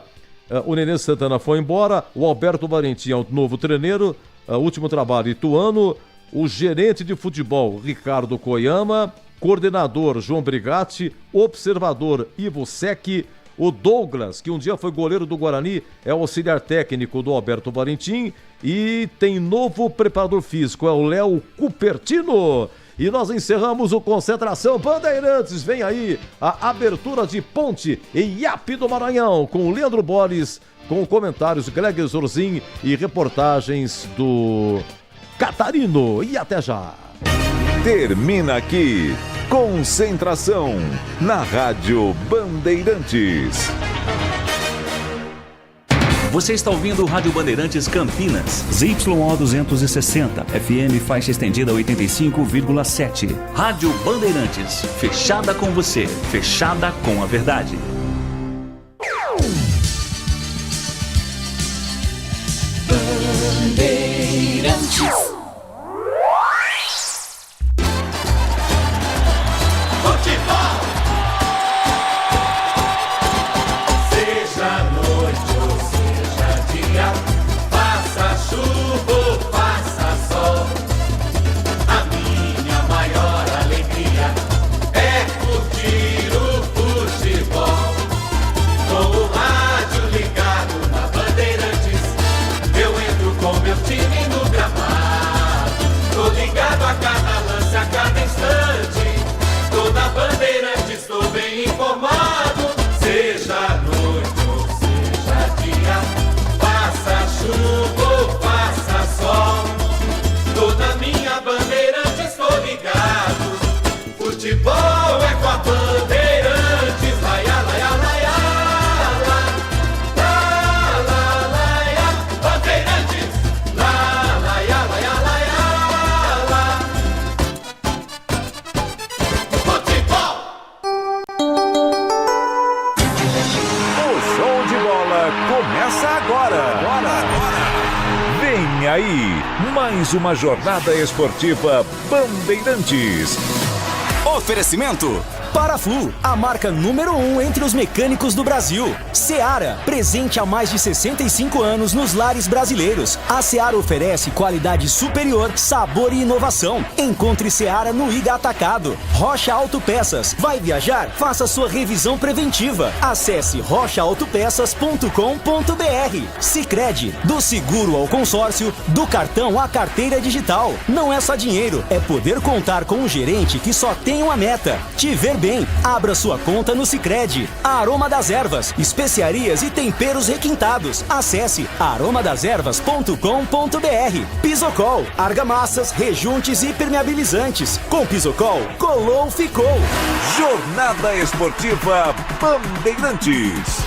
o Nenê Santana foi embora, o Alberto Valentim é o novo treneiro, último trabalho Ituano, o gerente de futebol Ricardo Koyama, coordenador João Brigatti, observador Ivo Sec, o Douglas, que um dia foi goleiro do Guarani, é o auxiliar técnico do Alberto Valentim, e tem novo preparador físico, é o Léo Cupertino. E nós encerramos o Concentração Bandeirantes. Vem aí a abertura de Ponte em IAP do Maranhão, com o Leandro Borges, com comentários Greg Zorzin e reportagens do Catarino. E até já. Termina aqui Concentração na Rádio Bandeirantes. Você está ouvindo o Rádio Bandeirantes Campinas, ZYO 260, FM faixa estendida 85,7. Rádio Bandeirantes, fechada com você, fechada com a verdade. Bandeirantes. Com o rádio ligado na Bandeirantes, eu entro com meu time. futebol é com a Bandeirantes. Laia, laia, laia, la, la, laia, Bandeirantes. La, laia, laia, laia, la. Futebol. O show de bola começa agora. Vem aí, mais uma jornada esportiva Bandeirantes. Oferecimento. Paraflu, a marca número 1 entre os mecânicos do Brasil. Seara, presente há mais de 65 anos nos lares brasileiros. A Seara oferece qualidade superior, sabor e inovação. Encontre Seara no Ida Atacado. Rocha Autopeças. Vai viajar? Faça sua revisão preventiva. Acesse rochaautopeças.com.br. Sicredi, do seguro ao consórcio, do cartão à carteira digital. Não é só dinheiro, é poder contar com um gerente que só tem uma meta: te ver bem. Abra sua conta no Sicredi. Aroma das Ervas, especiarias e temperos requintados. Acesse aromadeservas.com.br. Pisocol, argamassas, rejuntes e permeabilizantes. Com Pisocol, colou, ficou. Jornada esportiva Bandeirantes.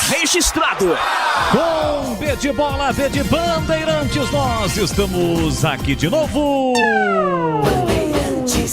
Registrado. Com B de bola, B de Bandeirantes, nós estamos aqui de novo.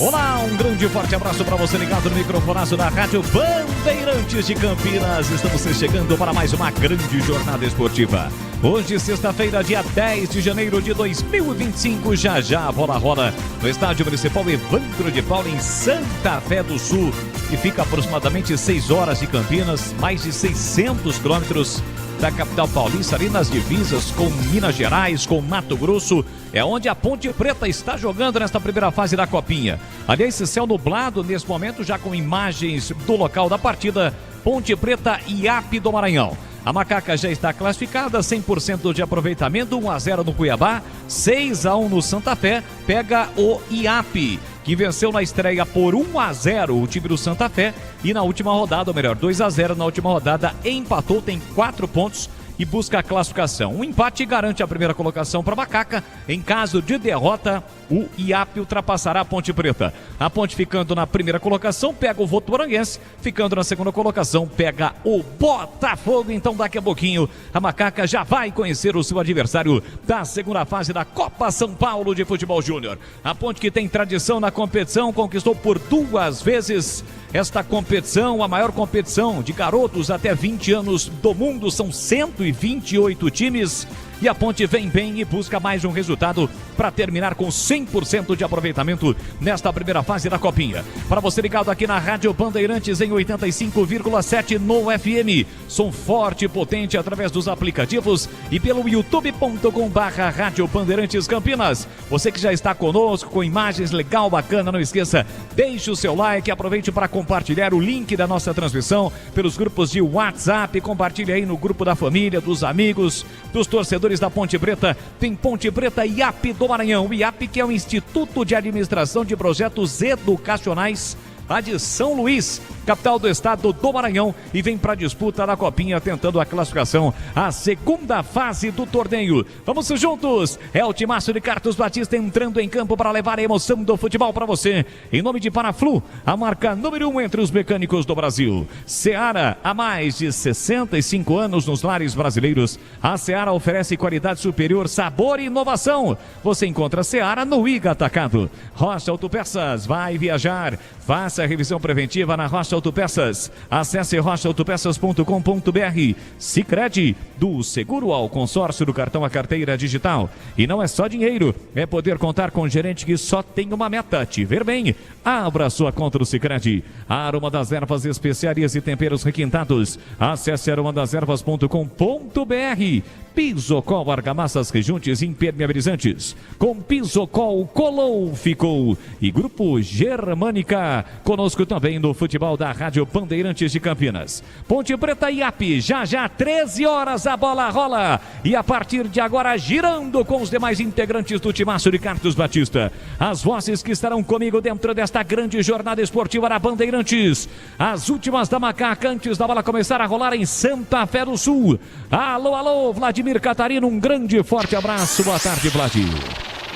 Olá, um grande e forte abraço para você ligado no microfonaço da Rádio Bandeirantes de Campinas. Estamos chegando para mais uma grande jornada esportiva. Hoje, sexta-feira, dia 10 de janeiro de 2025, já a bola rola no Estádio Municipal Evandro de Paula, em Santa Fé do Sul, que fica aproximadamente 6 horas de Campinas, mais de 600 quilômetros da capital paulista, ali nas divisas com Minas Gerais, com Mato Grosso. É onde a Ponte Preta está jogando nesta primeira fase da Copinha. Aliás, esse céu nublado nesse momento, já com imagens do local da partida, Ponte Preta e IAP do Maranhão. A Macaca já está classificada, 100% de aproveitamento, 1-0 no Cuiabá, 6-1 no Santa Fé, pega o IAP, que venceu na estreia por 1-0 o time do Santa Fé, e na última rodada, ou melhor, 2-0 na última rodada, empatou, tem 4 pontos e busca a classificação. Um empate garante a primeira colocação para a Macaca. Em caso de derrota, o IAP ultrapassará a Ponte Preta. A Ponte, ficando na primeira colocação, pega o Votuporanguense. Ficando na segunda colocação, pega o Botafogo. Então, daqui a pouquinho, a Macaca já vai conhecer o seu adversário da segunda fase da Copa São Paulo de Futebol Júnior. A Ponte, que tem tradição na competição, conquistou por 2 vezes esta competição, a maior competição de garotos até 20 anos do mundo. São 128 times. E a Ponte vem bem e busca mais um resultado para terminar com 100% de aproveitamento nesta primeira fase da Copinha. Para você ligado aqui na Rádio Bandeirantes em 85,7 no FM. Som forte e potente através dos aplicativos e pelo youtube.com/Rádio Bandeirantes Campinas. Você que já está conosco com imagens legal, bacana, não esqueça, deixe o seu like, aproveite para compartilhar o link da nossa transmissão pelos grupos de WhatsApp, compartilhe aí no grupo da família, dos amigos, dos torcedores da Ponte Preta. Tem Ponte Preta e IAP do Maranhão. O IAP, que é o Instituto de Administração de Projetos Educacionais lá de São Luís. capital do estado do Maranhão, e vem para a disputa da Copinha, tentando a classificação à segunda fase do torneio. Vamos juntos, é o timaço de Carlos Batista entrando em campo para levar a emoção do futebol para você. Em nome de Paraflu, a marca número 1 entre os mecânicos do Brasil. Seara, há mais de 65 anos nos lares brasileiros. A Seara oferece qualidade superior, sabor e inovação. Você encontra Seara no Iga Atacado. Rocha Autopeças, vai viajar. Faça a revisão preventiva na Rocha Autopeças. Acesse rochaautopeças.com.br. Sicredi, do seguro ao consórcio, do cartão à carteira digital. E não é só dinheiro, é poder contar com um gerente que só tem uma meta: te ver bem. Abra sua conta do Sicredi. Aroma das Ervas, especiarias e temperos requintados. Acesse aromadeservas.com.br. Pisocol, argamassas, rejuntes e impermeabilizantes. Com Pisocol, colou, ficou. E Grupo Germânica, conosco também no futebol da Rádio Bandeirantes de Campinas. Ponte Preta e IAP, já 13 horas a bola rola. E a partir de agora, girando com os demais integrantes do timaço de Carlos Batista. As vozes que estarão comigo dentro desta grande jornada esportiva da Bandeirantes. As últimas da Macaca antes da bola começar a rolar em Santa Fé do Sul. Alô, Vladimir Catarino, um grande e forte abraço. Boa tarde, Vladimir.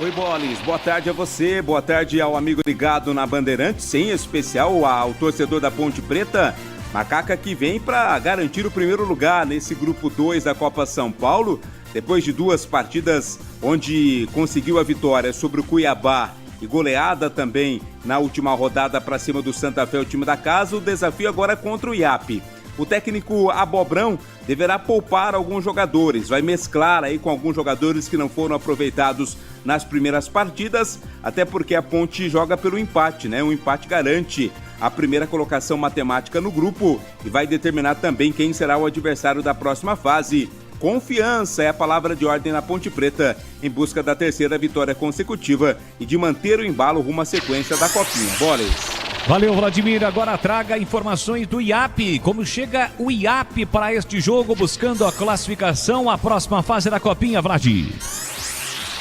Oi, Bolis, boa tarde a você, boa tarde ao amigo ligado na Bandeirantes, em especial ao torcedor da Ponte Preta. Macaca que vem para garantir o primeiro lugar nesse grupo 2 da Copa São Paulo, depois de 2 partidas onde conseguiu a vitória sobre o Cuiabá e goleada também na última rodada para cima do Santa Fé, o time da casa. O desafio agora é contra o IAP. O técnico Abobrão deverá poupar alguns jogadores, vai mesclar aí com alguns jogadores que não foram aproveitados nas primeiras partidas, até porque a Ponte joga pelo empate, né? O empate garante a primeira colocação matemática no grupo e vai determinar também quem será o adversário da próxima fase. Confiança é a palavra de ordem na Ponte Preta, em busca da 3ª vitória consecutiva e de manter o embalo rumo à sequência da Copinha. Boris. Valeu, Vladimir. Agora traga informações do IAP. Como chega o IAP para este jogo, buscando a classificação à próxima fase da Copinha, Vladimir?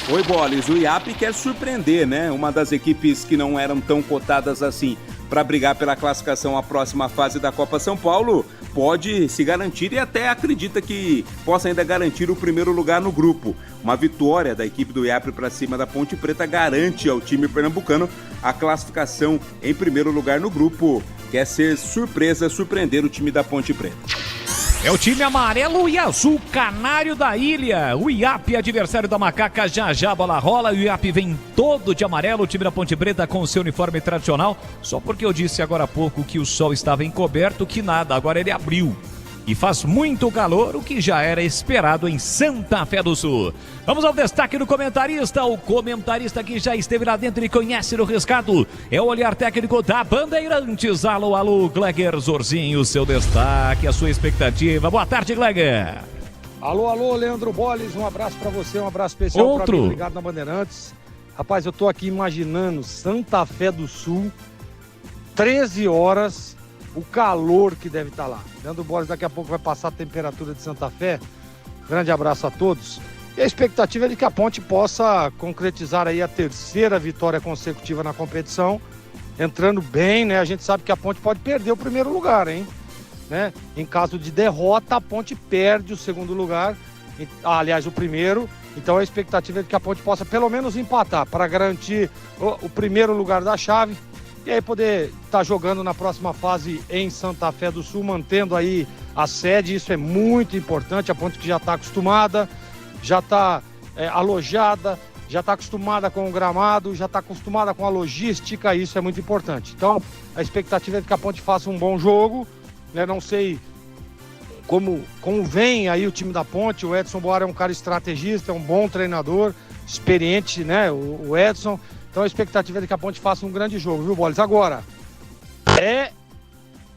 Oi, Bolis. O IAP quer surpreender, né? Uma das equipes que não eram tão cotadas assim para brigar pela classificação à próxima fase da Copa São Paulo, pode se garantir e até acredita que possa ainda garantir o primeiro lugar no grupo. Uma vitória da equipe do IAP para cima da Ponte Preta garante ao time pernambucano a classificação em primeiro lugar no grupo. Quer ser surpresa, surpreender o time da Ponte Preta. É o time amarelo e azul, canário da ilha. O IAP, adversário da Macaca, já a bola rola. O IAP vem todo de amarelo, o time da Ponte Preta com o seu uniforme tradicional. Só porque eu disse agora há pouco que o sol estava encoberto, que nada, agora ele abriu. E faz muito calor, o que já era esperado em Santa Fé do Sul. Vamos ao destaque do comentarista. O comentarista que já esteve lá dentro e conhece o rescate. É o olhar técnico da Bandeirantes. Alô, Gleger Zorzinho, seu destaque, a sua expectativa. Boa tarde, Gleger. Alô, Leandro Bolis, um abraço pra você, um abraço especial para mim, ligado na Bandeirantes. Rapaz, eu tô aqui imaginando Santa Fé do Sul, 13 horas... o calor que deve estar lá. Leandro Bolis daqui a pouco vai passar a temperatura de Santa Fé. Grande abraço a todos. E a expectativa é de que a Ponte possa concretizar aí a 3ª vitória consecutiva na competição, entrando bem, né? A gente sabe que a Ponte pode perder o primeiro lugar, hein? Né? Em caso de derrota, a Ponte perde o segundo lugar, aliás, o primeiro. Então a expectativa é de que a Ponte possa pelo menos empatar para garantir o primeiro lugar da chave. E aí poder estar jogando na próxima fase em Santa Fé do Sul, mantendo aí a sede. Isso é muito importante. A Ponte que já está acostumada, já está alojada, já está acostumada com o gramado, já está acostumada com a logística. Isso é muito importante. Então a expectativa é de que a Ponte faça um bom jogo, né? Não sei como vem aí o time da Ponte. O Edson Boara é um cara estrategista, é um bom treinador, experiente, né? O Edson. Então a expectativa é de que a Ponte faça um grande jogo, viu, Bolis? Agora,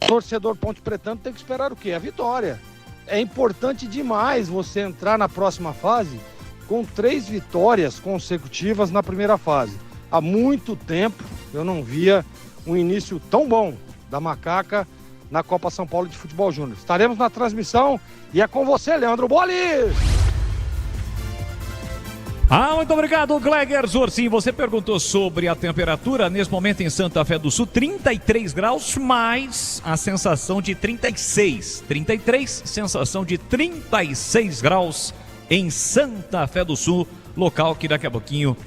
torcedor Ponte Pretano tem que esperar o quê? A vitória. É importante demais você entrar na próxima fase com 3 vitórias consecutivas na primeira fase. Há muito tempo eu não via um início tão bom da Macaca na Copa São Paulo de Futebol Júnior. Estaremos na transmissão e é com você, Leandro Bolis! Muito obrigado, Gleger Zorcin. Você perguntou sobre a temperatura. Nesse momento em Santa Fé do Sul, 33 graus, mais a sensação de 36. 33, sensação de 36 graus em Santa Fé do Sul, local que daqui a pouquinho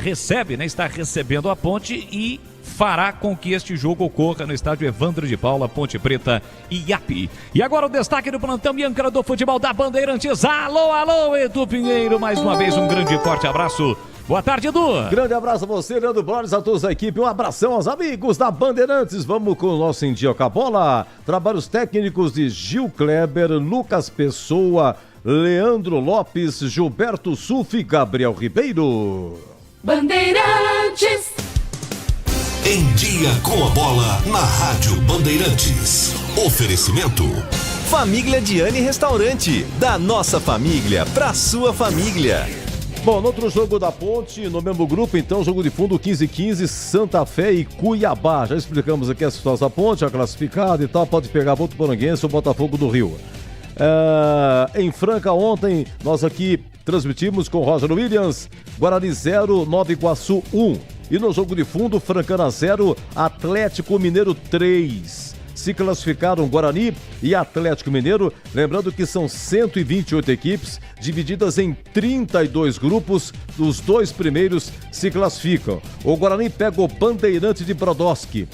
recebe, né? Está recebendo a Ponte e fará com que este jogo ocorra no estádio Evandro de Paula, Ponte Preta e Iapi. E agora o destaque do plantão e âncora do futebol da Bandeirantes. Alô, Edu Pinheiro, mais uma vez um grande e forte abraço. Boa tarde, Edu. Grande abraço a você, Leandro Borges, a todos da equipe. Um abração aos amigos da Bandeirantes. Vamos com o nosso Em Dia com a Bola. Trabalhos técnicos de Gil Kleber, Lucas Pessoa, Leandro Lopes, Gilberto Suf e Gabriel Ribeiro. Bandeirantes. Em Dia com a Bola, na Rádio Bandeirantes. Oferecimento. Família Diani Restaurante. Da nossa família pra sua família. Bom, no outro jogo da Ponte, no mesmo grupo, então, jogo de fundo 15-15, Santa Fé e Cuiabá. Já explicamos aqui a situação da Ponte, a classificada e tal. Pode pegar Votuporanguense ou Botafogo do Rio. Em Franca, ontem, nós aqui transmitimos com Roger Williams, Guarani 0, Nova Iguaçu 1. E no jogo de fundo, Francana 0, Atlético Mineiro 3. Se classificaram Guarani e Atlético Mineiro, lembrando que são 128 equipes, divididas em 32 grupos, os 2 primeiros se classificam. O Guarani pega o Bandeirante de Brodowski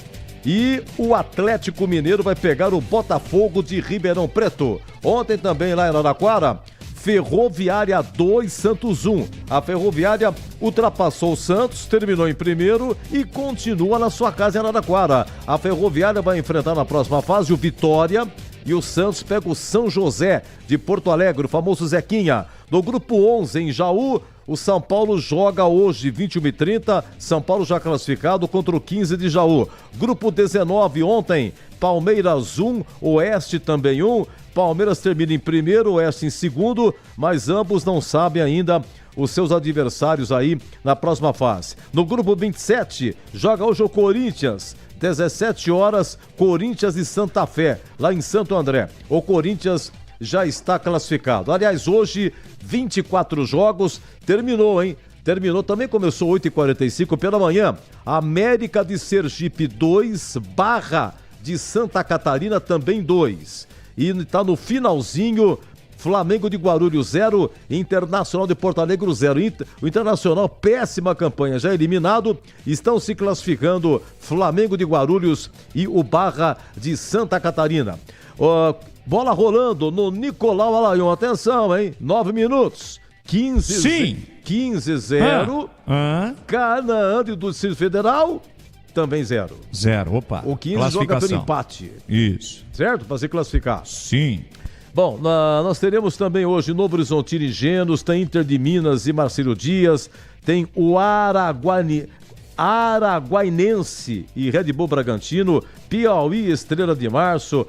e o Atlético Mineiro vai pegar o Botafogo de Ribeirão Preto. Ontem também lá em Araraquara, Ferroviária 2, Santos 1. A Ferroviária ultrapassou o Santos, terminou em primeiro e continua na sua casa em Araraquara. A Ferroviária vai enfrentar na próxima fase o Vitória e o Santos pega o São José de Porto Alegre, o famoso Zequinha. No grupo 11, em Jaú, o São Paulo joga hoje, 21h30, São Paulo já classificado contra o 15 de Jaú. Grupo 19, ontem, Palmeiras 1, Oeste também 1. Palmeiras termina em primeiro, Oeste em segundo, mas ambos não sabem ainda os seus adversários aí na próxima fase. No grupo 27, joga hoje o Corinthians, 17 horas, Corinthians e Santa Fé, lá em Santo André. O Corinthians já está classificado. Aliás, hoje, 24 jogos, terminou, hein? Terminou, também começou 8h45 pela manhã. América de Sergipe 2, Barra de Santa Catarina também 2. E está no finalzinho, Flamengo de Guarulhos 0, Internacional de Porto Alegre 0. O Internacional, péssima campanha, já eliminado. Estão se classificando Flamengo de Guarulhos e o Barra de Santa Catarina. Bola rolando no Nicolau Alaion. Atenção, hein? 9 minutos. 15-0. Canaã do Distrito Federal. Também 0. 0, opa. O 15 joga pelo empate. Isso. Certo? Para se classificar. Sim. Bom, nós teremos também hoje Novo Horizontino e Genos, tem Inter de Minas e Marcelo Dias, tem o Araguainense e Red Bull Bragantino, Piauí, Estrela de Março,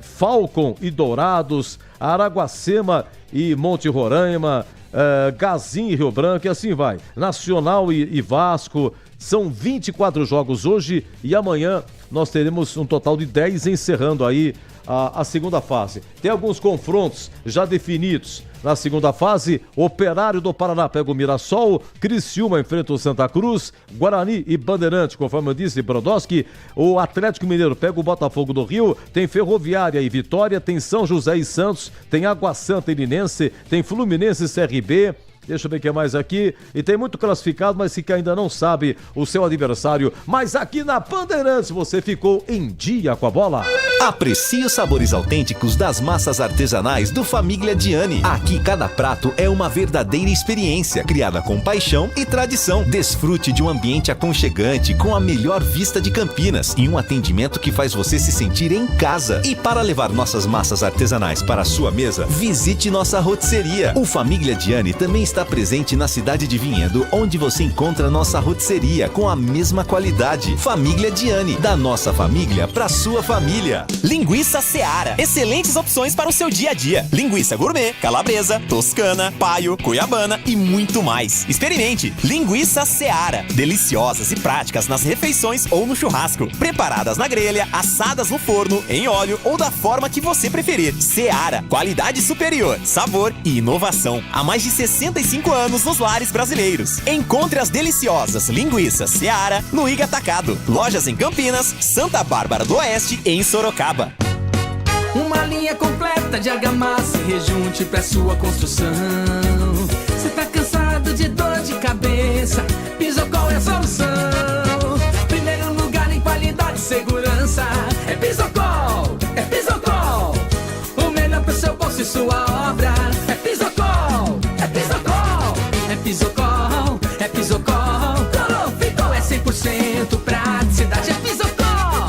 Falcon e Dourados, Araguacema e Monte Roraima, Gazin e Rio Branco, e assim vai. Nacional e Vasco. São 24 jogos hoje e amanhã nós teremos um total de 10, encerrando aí a segunda fase. Tem alguns confrontos já definidos. Na segunda fase, Operário do Paraná pega o Mirassol, Criciúma enfrenta o Santa Cruz, Guarani e Bandeirante, conforme eu disse, Brodowski. O Atlético Mineiro pega o Botafogo do Rio, tem Ferroviária e Vitória, tem São José e Santos, tem Água Santa e Linense, tem Fluminense e CRB. Deixa eu ver o que é mais aqui. E tem muito classificado, mas que ainda não sabe o seu adversário. Mas aqui na Bandeirantes você ficou em dia com a bola. Aprecie os sabores autênticos das massas artesanais do Família Diani. Aqui cada prato é uma verdadeira experiência, criada com paixão e tradição. Desfrute de um ambiente aconchegante com a melhor vista de Campinas e um atendimento que faz você se sentir em casa. E para levar nossas massas artesanais para a sua mesa, visite nossa rotisseria. O Família Diani também está presente na cidade de Vinhedo, onde você encontra nossa rotisseria com a mesma qualidade. Família Diani, da nossa família para sua família. Linguiça Seara, excelentes opções para o seu dia a dia. Linguiça gourmet, calabresa, toscana, paio, cuiabana e muito mais. Experimente Linguiça Seara, deliciosas e práticas nas refeições ou no churrasco, preparadas na grelha, assadas no forno, em óleo ou da forma que você preferir. Seara, qualidade superior, sabor e inovação. Há mais de 65 65 anos nos lares brasileiros. Encontre as deliciosas linguiças Seara no IG Atacado. Lojas em Campinas, Santa Bárbara do Oeste e em Sorocaba. Uma linha completa de argamassa e rejunte pra sua construção. Você tá cansado de dor de cabeça? Pisocol é a solução. Primeiro lugar em qualidade e segurança. É Pisocol, é Pisocol. O melhor pro seu bolso e sua obra. É Pisocol, é Pisocol. É Pisocol, é Pisocol. Cloroficol é 100% praticidade. É Pisocol.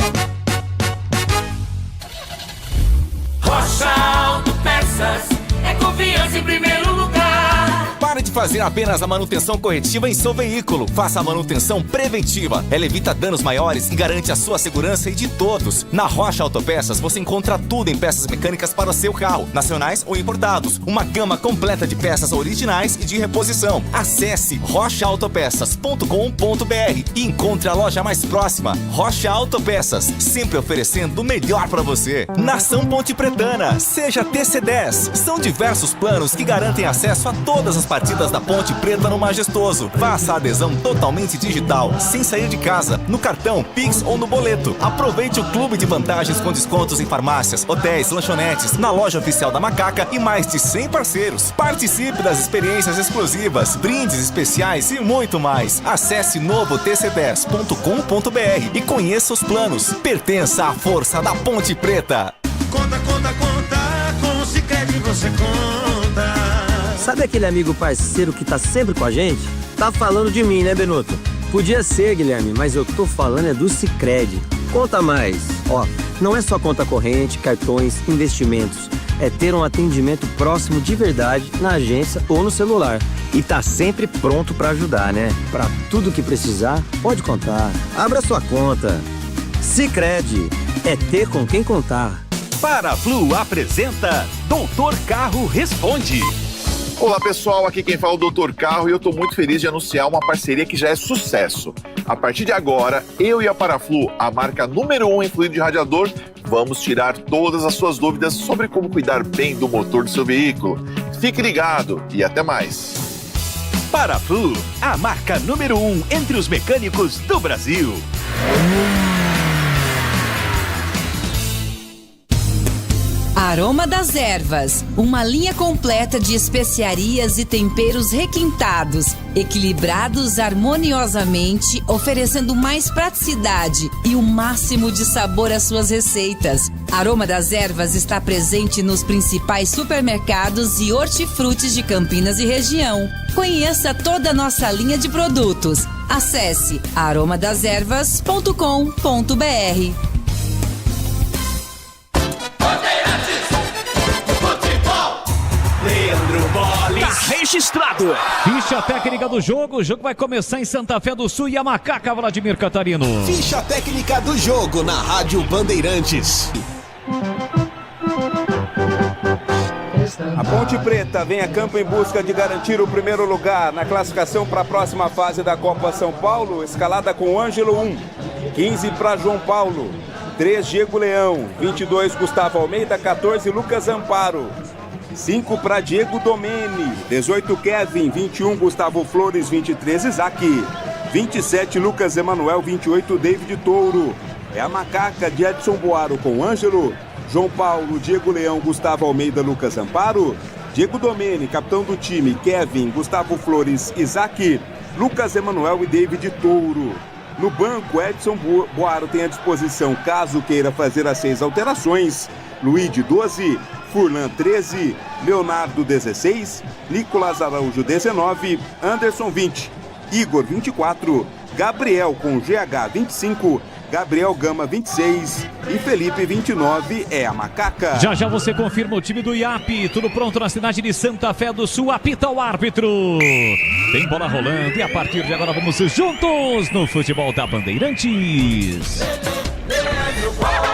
Rocha Autopeças é confiança em primeiro lugar. Pare de fazer apenas a manutenção corretiva em seu veículo. Faça a manutenção preventiva. Ela evita danos maiores e garante a sua segurança e de todos. Na Rocha Autopeças você encontra tudo em peças mecânicas para o seu carro, nacionais ou importados. Uma gama completa de peças originais e de reposição. Acesse rochaautopeças.com.br e encontre a loja mais próxima. Rocha Autopeças, sempre oferecendo o melhor para você. Nação Ponte Pretana, seja TC10. São diversos planos que garantem acesso a todas as partidas da Ponte Preta no Majestoso. Faça a adesão totalmente digital, sem sair de casa, no cartão, Pix ou no boleto. Aproveite o clube de vantagens com descontos em farmácias, hotéis, lanchonetes, na loja oficial da Macaca e mais de 100 parceiros. Participe das experiências exclusivas, brindes especiais e muito mais. Acesse novotc10.com.br e conheça os planos. Pertença à força da Ponte Preta. Conta, conta, conta, com o Sicredi você conta. Sabe aquele amigo parceiro que tá sempre com a gente? Tá falando de mim, né, Benuto? Podia ser, Guilherme, mas eu tô falando é do Sicredi. Conta mais. Ó, não é só conta corrente, cartões, investimentos. É ter um atendimento próximo de verdade na agência ou no celular. E tá sempre pronto pra ajudar, né? Pra tudo que precisar, pode contar. Abra sua conta. Sicredi. É ter com quem contar. Paraflu apresenta Doutor Carro Responde. Olá pessoal, aqui quem fala é o Dr. Carro e eu estou muito feliz de anunciar uma parceria que já é sucesso. A partir de agora, eu e a Paraflu, a marca número 1 em fluido de radiador, vamos tirar todas as suas dúvidas sobre como cuidar bem do motor do seu veículo. Fique ligado e até mais. Paraflu, a marca número 1 entre os mecânicos do Brasil. Aroma das Ervas, uma linha completa de especiarias e temperos requintados, equilibrados harmoniosamente, oferecendo mais praticidade e o máximo de sabor às suas receitas. Aroma das Ervas está presente nos principais supermercados e hortifrutis de Campinas e região. Conheça toda a nossa linha de produtos. Acesse aromadeservas.com.br. Tá registrado. Ficha técnica do jogo. O jogo vai começar em Santa Fé do Sul e a Macaca, Vladimir Catarino. Ficha técnica do jogo na Rádio Bandeirantes. A Ponte Preta vem a campo em busca de garantir o primeiro lugar na classificação para a próxima fase da Copa São Paulo, escalada com Ângelo 1, 15 para João Paulo, 3 Diego Leão, 22 Gustavo Almeida, 14 Lucas Amparo, 5 para Diego Domene, 18 Kevin, 21 Gustavo Flores, 23 Isaac, 27 Lucas Emanuel, 28 David Touro. É a Macaca de Edson Boaro com Ângelo, João Paulo, Diego Leão, Gustavo Almeida, Lucas Amparo, Diego Domene, capitão do time, Kevin, Gustavo Flores, Isaac, Lucas Emanuel e David Touro. No banco, Edson Boaro tem à disposição, caso queira fazer as 6 alterações, Luíde 12, Furlan 13, Leonardo 16, Nicolas Araújo 19, Anderson 20, Igor 24, Gabriel com GH 25, Gabriel Gama 26 e Felipe 29 é a Macaca. Já já você confirma o time do IAP, tudo pronto na cidade de Santa Fé do Sul, apita o árbitro. Tem bola rolando e a partir de agora vamos juntos no futebol da Bandeirantes.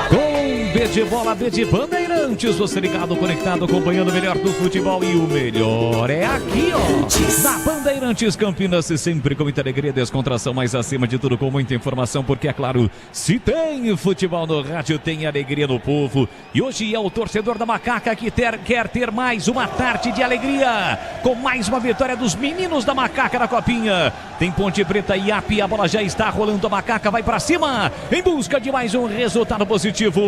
Com B de bola, B de Bandeirantes. Bandeirantes, você ligado, conectado, acompanhando o melhor do futebol e o melhor é aqui, ó, na Bandeirantes Campinas, sempre com muita alegria, descontração, mas acima de tudo com muita informação, porque é claro, se tem futebol no rádio, tem alegria no povo. E hoje é o torcedor da Macaca que quer ter mais uma tarde de alegria, com mais uma vitória dos meninos da Macaca na Copinha. Tem Ponte Preta e IAP, a bola já está rolando, a Macaca vai pra cima, em busca de mais um resultado positivo.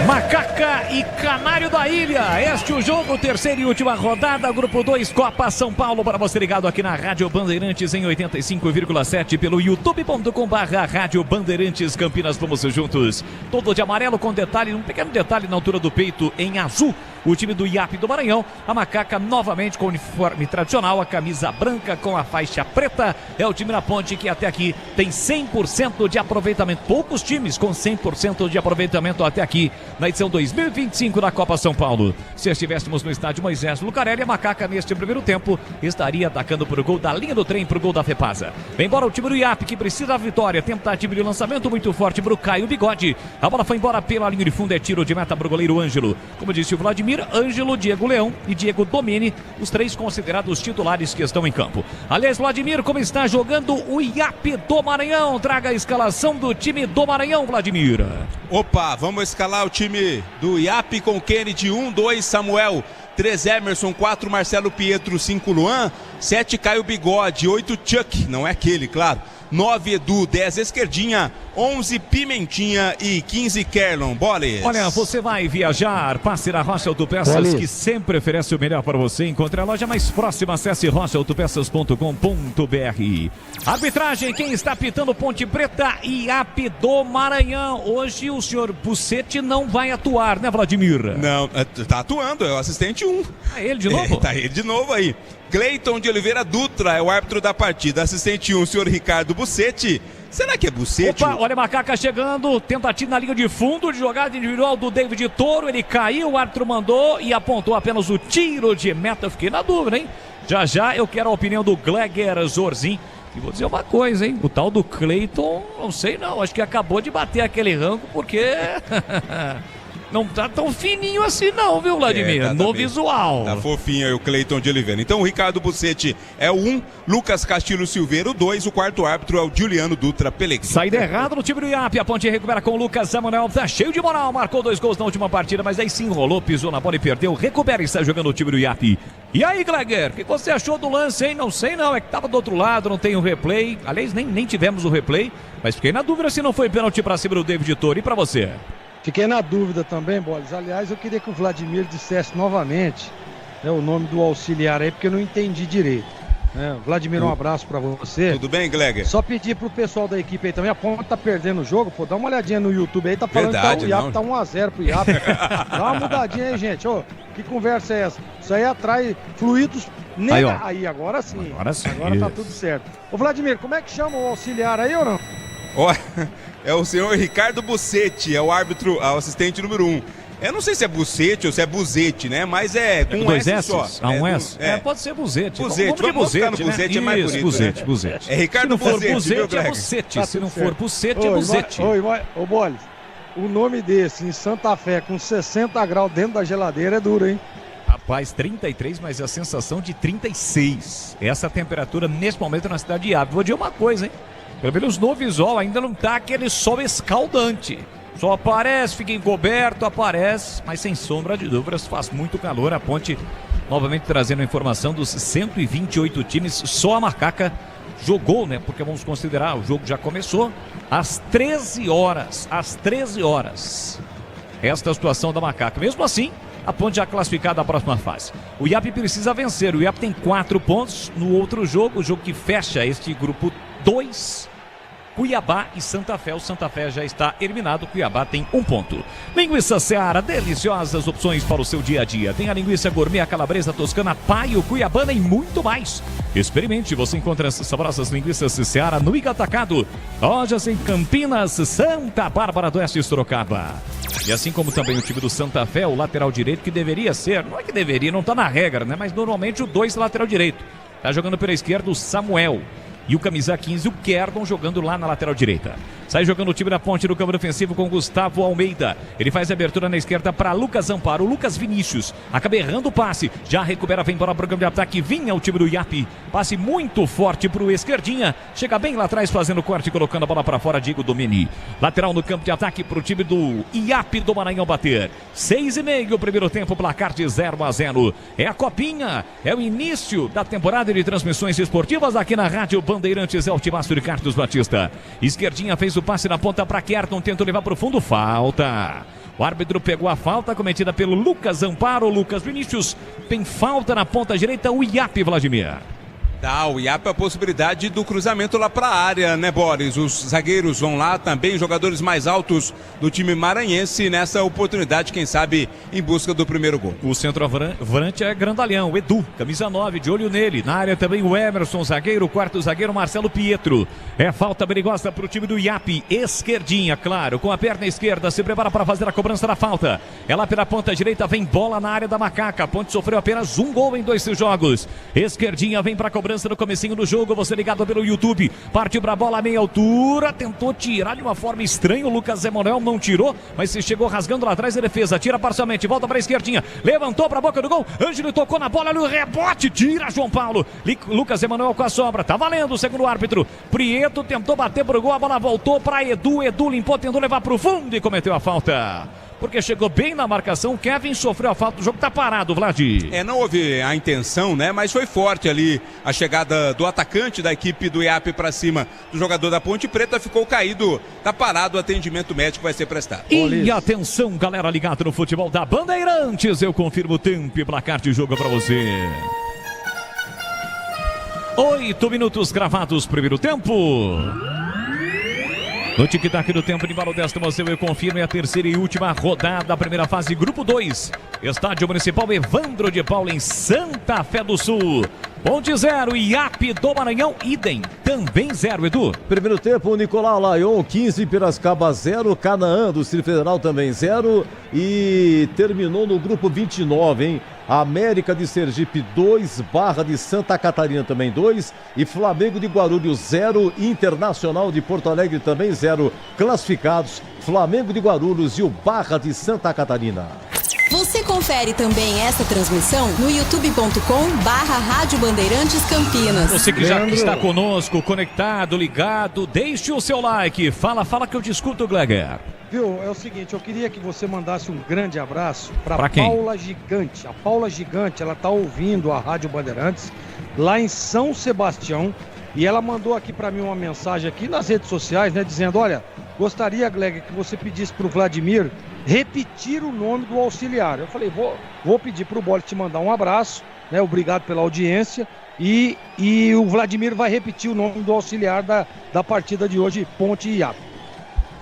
Macaca e Canário da Ilha, este o jogo, terceira e última rodada, Grupo 2, Copa São Paulo, para você ligado aqui na Rádio Bandeirantes em 85,7 pelo youtube.com/Rádio Bandeirantes Campinas. Vamos juntos, todo de amarelo com detalhe, um pequeno detalhe na altura do peito em azul, o time do IAP do Maranhão. A Macaca novamente com o uniforme tradicional, a camisa branca com a faixa preta, é o time da Ponte que até aqui tem 100% de aproveitamento, poucos times com 100% de aproveitamento até aqui na edição 2025 da Copa São Paulo. Se estivéssemos no estádio Moisés Lucarelli, a Macaca neste primeiro tempo estaria atacando para o gol da linha do trem, para o gol da Fepasa. Vem embora o time do IAP que precisa da vitória, tentativa de lançamento muito forte para o Caio Bigode, a bola foi embora pela linha de fundo, é tiro de meta para o goleiro Ângelo. Como disse o Vladimir, Ângelo, Diego Leão e Diego Domini, os três considerados titulares que estão em campo. Aliás, Vladimir, como está jogando o IAP do Maranhão? Traga a escalação do time do Maranhão, Vladimir. Opa, vamos escalar o time do IAP com Kennedy, 1, 2, Samuel, 3, Emerson, 4, Marcelo Pietro, 5, Luan, 7, Caio Bigode, 8, Chuck, não é aquele, claro, 9, Edu, 10, Esquerdinha, 11, Pimentinha e 15, Kerlon. Boles. Olha, você vai viajar, passe na Rocha Autopeças, que sempre oferece o melhor para você. Encontre a loja mais próxima, acesse rochaautopeças.com.br. Arbitragem, quem está pitando? Ponte Preta e IAP do Maranhão. Hoje o senhor Bucetti não vai atuar, né, Vladimir? Não, tá atuando, é o assistente 1. Ah, ele de novo? Tá ele de novo aí. Cleiton de Oliveira Dutra é o árbitro da partida. Assistente 1, o senhor Ricardo Bucetti. Será que é Bucetti? Opa, olha a Macaca chegando, tentativa na linha de fundo, de jogada individual do David Toro, ele caiu, o árbitro mandou e apontou apenas o tiro de meta. Eu fiquei na dúvida, hein? Já eu quero a opinião do Gleger Zorzin. E vou dizer uma coisa, hein? O tal do Cleiton, não sei não, acho que acabou de bater aquele rango porque... Não tá tão fininho assim não, viu, Vladimir? Tá no bem. visual. Tá fofinho aí o Cleiton de Oliveira. Então o Ricardo Bucetti é o 1, Lucas Castilho Silveira o 2, o quarto árbitro é o Juliano Dutra Pellegrini. Saída errada no time do IAP, a Ponte recupera com o Lucas Samuel, tá cheio de moral, marcou 2 gols na última partida, mas aí se enrolou, pisou na bola e perdeu, recupera e está jogando o time do IAP. E aí, Gleger, o que você achou do lance, hein? Não sei não, é que tava do outro lado, não tem o replay, aliás nem tivemos o replay, mas fiquei na dúvida se não foi pênalti pra cima do David Toro. E pra você? Fiquei na dúvida também, Boles. Aliás, eu queria que o Vladimir dissesse novamente, né, o nome do auxiliar aí, porque eu não entendi direito. Vladimir, um abraço pra você. Tudo bem, Gleger? Só pedir pro pessoal da equipe aí também, a Ponte tá perdendo o jogo, pô, dá uma olhadinha no YouTube aí, tá falando verdade, que o IAP tá 1-0 pro IAP. Dá uma mudadinha aí, gente. Ô, que conversa é essa? Isso aí atrai fluidos. Aí, agora sim. Agora tá tudo certo. Ô, Vladimir, como é que chama o auxiliar aí ou não? É o senhor Ricardo Bucetti, é o árbitro, o assistente número 1. Eu não sei se é Bucetti ou se é Buzetti, né? Mas é com um S só. Um S? Pode ser Buzetti. Buzetti, vamos ficar no Buzetti, né? É mais bonito. Buzetti. É Ricardo Buzetti, Buzetti é Bucetti. Se não for Bucetti, é Buzetti. Ô, Boles, o nome desse em Santa Fé com 60 graus dentro da geladeira é duro, hein? Rapaz, 33, mas a sensação de 36. Essa temperatura nesse momento na cidade de IAP. Vou dizer uma coisa, hein? Pelo menos no visual ainda não tá aquele sol escaldante. Só aparece, fica encoberto, aparece, mas sem sombra de dúvidas faz muito calor. A Ponte novamente trazendo a informação dos 128 times, só a Macaca jogou, né? Porque vamos considerar, o jogo já começou às 13 horas. Esta é a situação da Macaca. Mesmo assim, a Ponte já classificada à próxima fase. O IAP precisa vencer, o IAP tem 4 pontos no outro jogo, o jogo que fecha este grupo 2, Cuiabá e Santa Fé. O Santa Fé já está eliminado, o Cuiabá tem 1 ponto. Linguiça Seara, deliciosas opções para o seu dia a dia. Tem a linguiça gourmet, a calabresa, toscana, paio, cuiabana e muito mais. Experimente, você encontra essas saborosas linguiças Seara no Igatacado. Lojas em Campinas, Santa Bárbara do Oeste e Sorocaba. E assim como também o time do Santa Fé, o lateral direito que deveria ser, não é que deveria, não está na regra, né? Mas normalmente o 2 lateral direito. Tá jogando pela esquerda o Samuel. E o camisa 15, o Kerdon, jogando lá na lateral direita. Sai jogando o time da ponte do campo ofensivo com Gustavo Almeida. Ele faz a abertura na esquerda para Lucas Amparo. Lucas Vinícius acaba errando o passe. Já recupera, vem para o programa de ataque. Vinha o time do Iapi. Passe muito forte para o esquerdinha. Chega bem lá atrás fazendo corte, colocando a bola para fora. Diego Domini. Lateral no campo de ataque para o time do Iapi do Maranhão bater. 6,5 o primeiro tempo, placar de 0-0. É a copinha. É o início da temporada de transmissões esportivas aqui na Rádio Bandeirantes. É o timaço de Carlos Batista. Esquerdinha fez o passe na ponta para Kerdon, tentou levar para o fundo, falta. O árbitro pegou a falta cometida pelo Lucas Amparo. Lucas Vinícius tem falta na ponta direita, o Iapi, Vladimir. Dá o Iapi a possibilidade do cruzamento lá para a área, né, Boris? Os zagueiros vão lá também, jogadores mais altos do time maranhense, nessa oportunidade, quem sabe, em busca do primeiro gol. O centroavante é grandalhão, Edu, camisa 9, de olho nele. Na área também o Emerson, zagueiro, quarto zagueiro, Marcelo Pietro. É falta perigosa para o time do Iapi. Esquerdinha, claro, com a perna esquerda, se prepara para fazer a cobrança da falta. É lá pela ponta direita, vem bola na área da Macaca. A Ponte sofreu apenas um gol em 2 jogos. Esquerdinha vem para a cobrança no comecinho do jogo, você ligado pelo YouTube, partiu pra bola a meia altura, tentou tirar de uma forma estranha, o Lucas Emanuel não tirou, mas se chegou rasgando lá atrás a defesa, tira parcialmente, volta pra esquerdinha, levantou pra boca do gol, Ângelo tocou na bola, ali o rebote, tira João Paulo, Lucas Emanuel com a sobra, tá valendo, segundo o árbitro, Prieto tentou bater pro gol, a bola voltou pra Edu limpou, tentou levar pro fundo e cometeu a falta. Porque chegou bem na marcação, o Kevin sofreu a falta, o jogo tá parado, Vlad. Não houve a intenção, né? Mas foi forte ali a chegada do atacante da equipe do Iapi para cima do jogador da Ponte Preta, ficou caído, tá parado, o atendimento médico vai ser prestado. E atenção, galera ligada no futebol da Bandeirantes, eu confirmo o tempo e placar de jogo para você. 8 minutos gravados, primeiro tempo. No tic-tac do tempo de Balo desta emoção, eu confirmo, é a terceira e última rodada da primeira fase, grupo 2. Estádio Municipal Evandro de Paula, em Santa Fé do Sul. Ponte 0, Iapi do Maranhão, idem, também 0, Edu. Primeiro tempo, Nicolau Laion, 15, Piracicaba 0, Canaã do Distrito Federal também 0. E terminou no grupo 29, hein? América de Sergipe 2, Barra de Santa Catarina também 2 e Flamengo de Guarulhos 0, Internacional de Porto Alegre também 0. Classificados, Flamengo de Guarulhos e o Barra de Santa Catarina. Você confere também essa transmissão no youtube.com/Rádio Bandeirantes Campinas. Você que já está conosco, conectado, ligado, deixe o seu like. Fala que eu te escuto, Gleger. Viu, é o seguinte, eu queria que você mandasse um grande abraço para Paula Gigante. A Paula Gigante, ela tá ouvindo a Rádio Bandeirantes lá em São Sebastião e ela mandou aqui para mim uma mensagem aqui nas redes sociais, né, dizendo, olha, gostaria, Gleger, que você pedisse pro Vladimir repetir o nome do auxiliar. Eu falei, vou pedir pro Boris te mandar um abraço, né, obrigado pela audiência e o Vladimir vai repetir o nome do auxiliar da partida de hoje, Ponte e Iapi.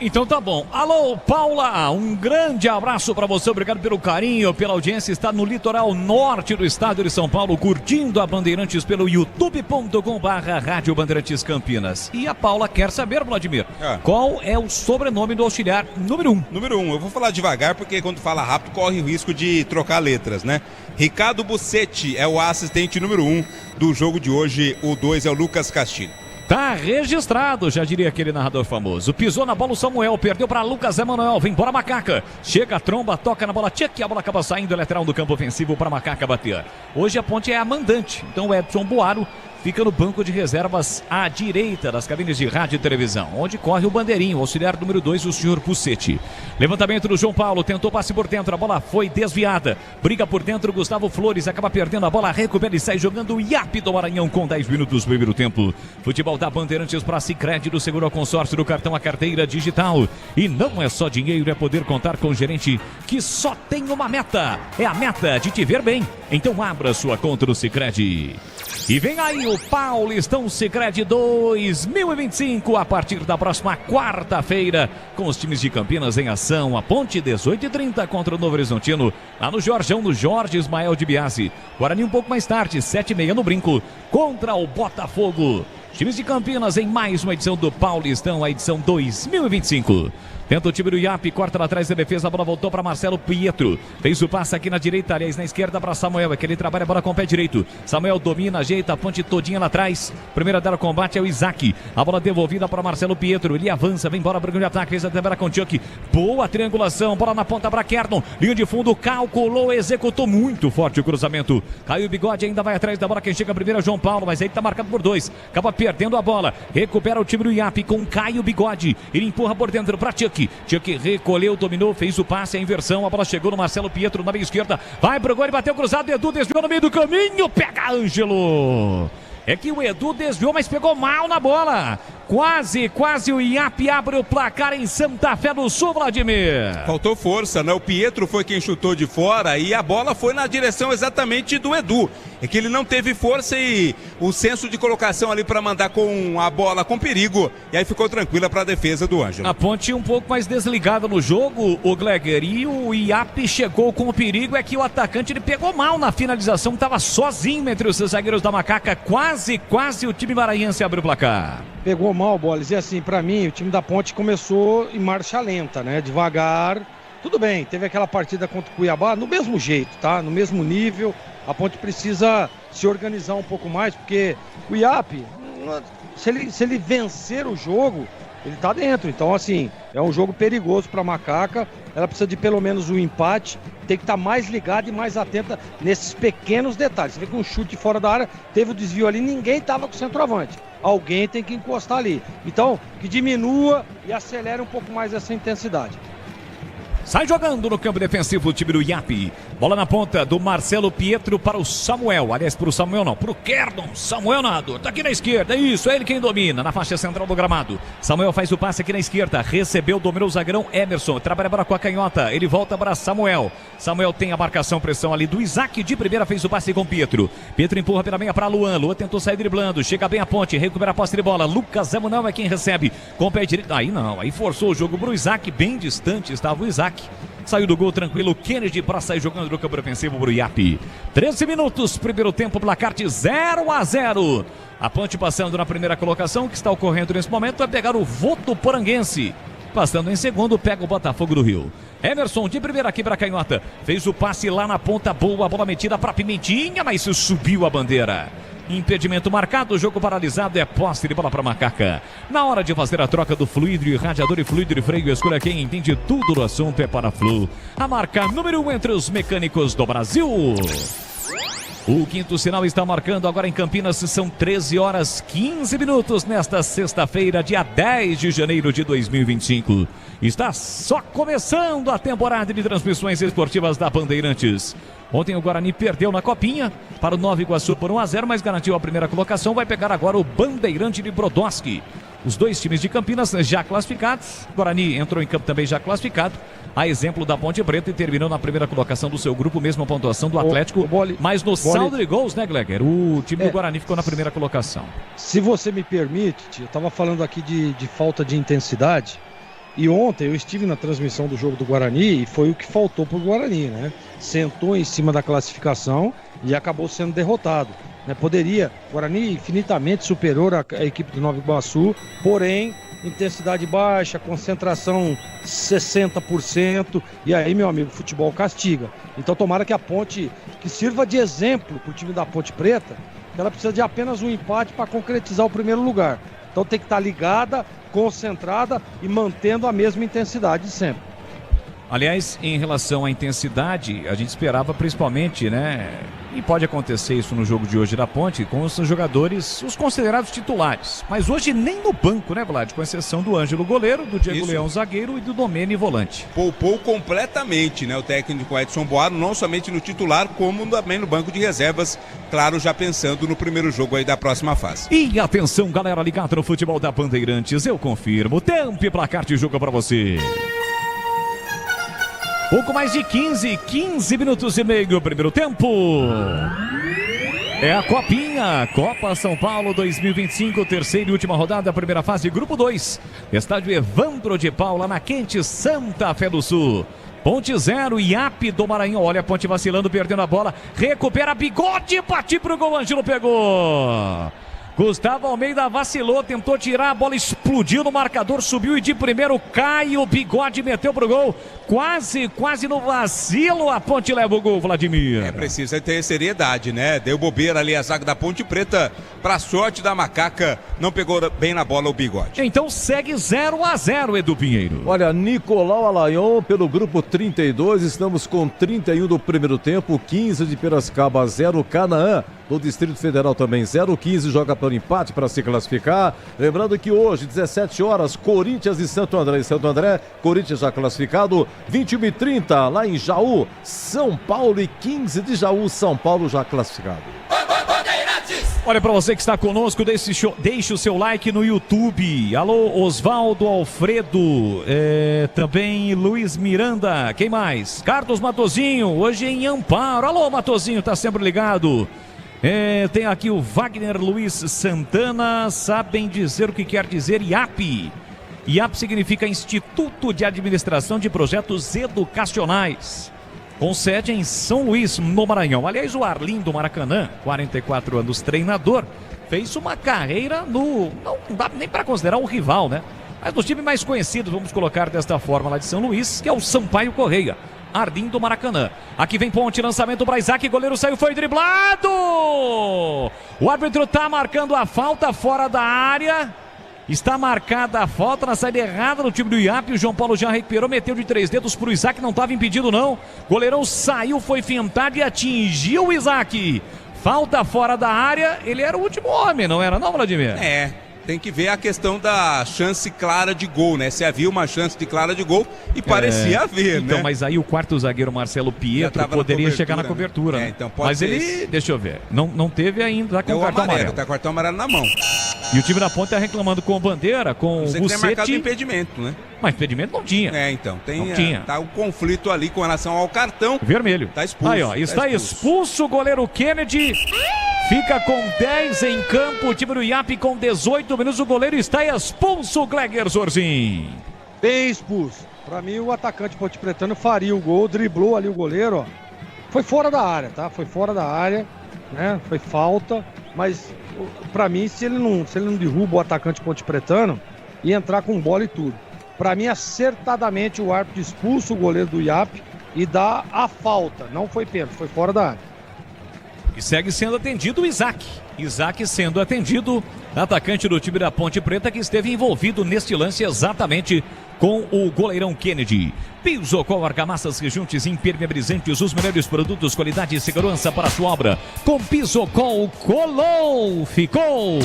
Então tá bom. Alô, Paula, um grande abraço pra você, obrigado pelo carinho, pela audiência. Está no litoral norte do estado de São Paulo, curtindo a Bandeirantes pelo youtube.com/Rádio Bandeirantes Campinas. E a Paula quer saber, Vladimir, qual é o sobrenome do auxiliar número 1? Número 1, eu vou falar devagar porque quando fala rápido corre o risco de trocar letras, né? Ricardo Bucetti é o assistente número 1 do jogo de hoje, o 2 é o Lucas Castilho. Tá registrado, já diria aquele narrador famoso. Pisou na bola o Samuel, perdeu para Lucas Emanuel, vem embora Macaca. Chega a tromba, toca na bola, tcheque, a bola acaba saindo, lateral do campo ofensivo para Macaca bater. Hoje a Ponte é a mandante, então o Edson Boaro fica no banco de reservas à direita das cabines de rádio e televisão, onde corre o bandeirinho, o auxiliar número 2, o senhor Pucetti. Levantamento do João Paulo, tentou passe por dentro, a bola foi desviada. Briga por dentro, Gustavo Flores acaba perdendo a bola, recupera e sai jogando o Iapi do Maranhão com 10 minutos do primeiro tempo. Futebol da Bandeirantes para Sicredi, do seguro ao consórcio do cartão a carteira digital. E não é só dinheiro, é poder contar com o gerente que só tem uma meta. É a meta de te ver bem. Então abra sua conta no Sicredi. E vem aí o Paulistão Sicredi 2025 a partir da próxima quarta-feira, com os times de Campinas em ação. A Ponte 18h30 contra o Novo Horizontino, lá no Jorjão, no Jorge Ismael de Biasi. Guarani um pouco mais tarde, 7h30 no Brinco, contra o Botafogo. Times de Campinas em mais uma edição do Paulistão, a edição 2025. Tenta o time do Iap, corta lá atrás da defesa, a bola voltou para Marcelo Pietro. Fez o passe aqui na direita, aliás, na esquerda para Samuel. É que ele trabalha a bola com o pé direito. Samuel domina, ajeita a ponte todinha lá atrás. Primeiro a dar o combate é o Isaac. A bola devolvida para Marcelo Pietro. Ele avança, vem embora, briga de ataque. Fez a tabela com o Chuck. Boa triangulação, bola na ponta para Kernon. Linha de fundo, calculou, executou muito forte o cruzamento. Caiu o Bigode, ainda vai atrás da bola. Quem chega primeiro é João Paulo, mas aí tá marcado por 2. Acaba perdendo a bola. Recupera o time do Iap com Caio Bigode. Ele empurra por dentro para Chuck. Chuck recolheu, dominou, fez o passe, a inversão. A bola chegou no Marcelo Pietro na meia esquerda. Vai pro gol, ele bateu cruzado. Edu desviou no meio do caminho. Pega Ângelo. É que o Edu desviou, mas pegou mal na bola. Quase o Iap abre o placar em Santa Fé do Sul, Vladimir. Faltou força, né? O Pietro foi quem chutou de fora e a bola foi na direção exatamente do Edu. É que ele não teve força e o senso de colocação ali para mandar com a bola com perigo. E aí ficou tranquila para a defesa do Ângelo. A ponte um pouco mais desligada no jogo, o Gleger. E o Iap chegou com o perigo, é que o atacante ele pegou mal na finalização, estava sozinho entre os zagueiros da Macaca. Quase o time maranhense abriu o placar. Pegou mal, Boles. E assim, pra mim, o time da Ponte começou em marcha lenta, né? Devagar. Tudo bem, teve aquela partida contra o Cuiabá no mesmo jeito, tá? No mesmo nível. A Ponte precisa se organizar um pouco mais, porque o Iap, se ele vencer o jogo, ele tá dentro. Então, assim, é um jogo perigoso pra Macaca. Ela precisa de pelo menos um empate. Tem que estar mais ligada e mais atenta nesses pequenos detalhes. Você vê que um chute fora da área, teve o desvio ali, ninguém tava com o centroavante. Alguém tem que encostar ali. Então, que diminua e acelere um pouco mais essa intensidade. Sai jogando no campo defensivo o time do Iap. Bola na ponta do Marcelo Pietro para o Samuel. Aliás, para o Samuel não, para o Kernon. Samuel nadador, tá aqui na esquerda, é isso, é ele quem domina na faixa central do gramado. Samuel faz o passe aqui na esquerda, recebeu, dominou o zagueirão Emerson. Trabalha para com a canhota, ele volta para Samuel. Samuel tem a marcação, pressão ali do Isaac. De primeira fez o passe com Pietro. Pietro empurra pela meia para Luan. Luan tentou sair driblando, chega bem a ponte, recupera a posse de bola. Lucas Emanuel é quem recebe com o pé direito. Aí não, aí forçou o jogo para o Isaac, bem distante estava o Isaac. Saiu do gol tranquilo, Kennedy para sair jogando no campo defensivo para o Iap. 13 minutos, primeiro tempo, placar de 0-0. A Ponte passando na primeira colocação, que está ocorrendo nesse momento, é pegar o Votuporanguense. Passando em segundo, pega o Botafogo do Rio. Emerson de primeira aqui para a canhota. Fez o passe lá na ponta boa, a bola metida para Pimentinha, mas subiu a bandeira. Impedimento marcado, jogo paralisado, é posse de bola para Macaca. Na hora de fazer a troca do fluido e radiador e fluido de freio, escolha quem entende tudo do assunto, é Paraflu. A marca número 1 entre os mecânicos do Brasil. O quinto sinal está marcando agora em Campinas, são 13 horas 15 minutos nesta sexta-feira, dia 10 de janeiro de 2025. Está só começando a temporada de transmissões esportivas da Bandeirantes. Ontem o Guarani perdeu na Copinha para o Nova Iguaçu por 1-0, mas garantiu a primeira colocação. Vai pegar agora o Bandeirante de Brodowski. Os dois times de Campinas já classificados. O Guarani entrou em campo também já classificado. A exemplo da Ponte Preta e terminou na primeira colocação do seu grupo, mesma pontuação do Atlético. Mas no saldo de gols, né, Gleger? O time do Guarani ficou na primeira colocação. Se você me permite, eu estava falando aqui de falta de intensidade. E ontem eu estive na transmissão do jogo do Guarani e foi o que faltou para o Guarani, né? Sentou em cima da classificação e acabou sendo derrotado. Né? Poderia, Guarani infinitamente superior à equipe do Nova Iguaçu, porém, intensidade baixa, concentração 60%, e aí, meu amigo, futebol castiga. Então tomara que a Ponte, que sirva de exemplo para o time da Ponte Preta, que ela precisa de apenas um empate para concretizar o primeiro lugar. Então tem que estar ligada, concentrada e mantendo a mesma intensidade sempre. Aliás, em relação à intensidade, a gente esperava principalmente, né? E pode acontecer isso no jogo de hoje da Ponte, com os jogadores, os considerados titulares. Mas hoje nem no banco, né, Vlad? Com exceção do Ângelo goleiro, do Diego Leão zagueiro e do Domene volante. Poupou completamente, né, o técnico Edson Boaro, não somente no titular, como também no banco de reservas. Claro, já pensando no primeiro jogo aí da próxima fase. E atenção, galera ligada no futebol da Bandeirantes, eu confirmo. Tempo e placar de jogo para você. Pouco mais de 15 minutos e meio, primeiro tempo. É a Copinha, Copa São Paulo 2025, terceira e última rodada, primeira fase, grupo 2. Estádio Evandro de Paula, na quente Santa Fé do Sul. Ponte 0, Iap do Maranhão. Olha a Ponte vacilando, perdendo a bola. Recupera Bigode, bate pro gol, Ângelo pegou. Gustavo Almeida vacilou, tentou tirar, a bola explodiu no marcador, subiu e de primeiro Caio Bigode meteu pro gol. Quase no vacilo, a Ponte leva o gol, Vladimir. Precisa ter seriedade, né? Deu bobeira ali a zaga da Ponte Preta, pra sorte da Macaca, não pegou bem na bola o Bigode. Então segue 0-0, Edu Pinheiro. Olha, Nicolau Alayon pelo grupo 32, estamos com 31 do primeiro tempo, 15 de Piracicaba, 0 Canaã. Do Distrito Federal também 0-15, joga pelo empate para se classificar. Lembrando que hoje, 17 horas, Corinthians e Santo André. Santo André, Corinthians já classificado. 21h30, lá em Jaú, São Paulo e 15 de Jaú, São Paulo já classificado. Olha, para você que está conosco, deixe o seu like no YouTube. Alô, Osvaldo Alfredo, também Luiz Miranda, quem mais? Carlos Matozinho, hoje em Amparo. Alô, Matozinho, tá sempre ligado. Tem aqui o Wagner Luiz Santana, sabem dizer o que quer dizer IAP. IAP significa Instituto de Administração de Projetos Educacionais, com sede em São Luís, no Maranhão. Aliás, o Arlindo Maracanã, 44 anos, treinador, fez uma carreira não dá nem para considerar um rival, né? Mas no time mais conhecido, vamos colocar desta forma lá de São Luís, que é o Sampaio Correia. Arlindo Maracanã. Aqui vem Ponte, lançamento para Isaac, goleiro saiu, foi driblado! O árbitro tá marcando a falta fora da área. Está marcada a falta na saída errada do time do IAP. O João Paulo já recuperou, meteu de 3 dedos pro Isaac, não estava impedido não. Goleirão saiu, foi fintado e atingiu o Isaac. Falta fora da área, ele era o último homem, não era não, Vladimir? Tem que ver a questão da chance clara de gol, né? Se havia uma chance de clara de gol e parecia haver, né? Então, mas aí o quarto zagueiro Marcelo Pietro poderia chegar na cobertura, né? Então pode mas ser ele, deixa eu ver, não teve ainda, tá com o cartão amarelo. Tá com o cartão amarelo na mão. E o time da Ponte tá reclamando com Bandeira, com o Bucetti. marcado impedimento, né? Mas impedimento não tinha. Então, tinha. Tá o conflito ali com relação ao cartão. Vermelho. Tá expulso. Aí, ó, está expulso o goleiro Kennedy. Fica com 10 em campo, o time do IAP com 18 minutos, o goleiro está expulso, Gleger Zorzin. Bem expulso. Pra mim, o atacante ponte-pretano faria o gol, driblou ali o goleiro, ó. Foi fora da área, tá? Foi fora da área, né? Foi falta, mas pra mim, se ele não derruba o atacante ponte-pretano, ia entrar com bola e tudo. Pra mim, acertadamente, o árbitro expulsa o goleiro do IAP e dá a falta. Não foi pênalti, foi fora da área. E segue sendo atendido o Isaac. Isaac sendo atendido, atacante do time da Ponte Preta, que esteve envolvido neste lance exatamente com o goleirão Kennedy. Pisocol, argamassas, rejuntes, impermeabilizantes, os melhores produtos, qualidade e segurança para a sua obra. Com Pisocol, colou, ficou.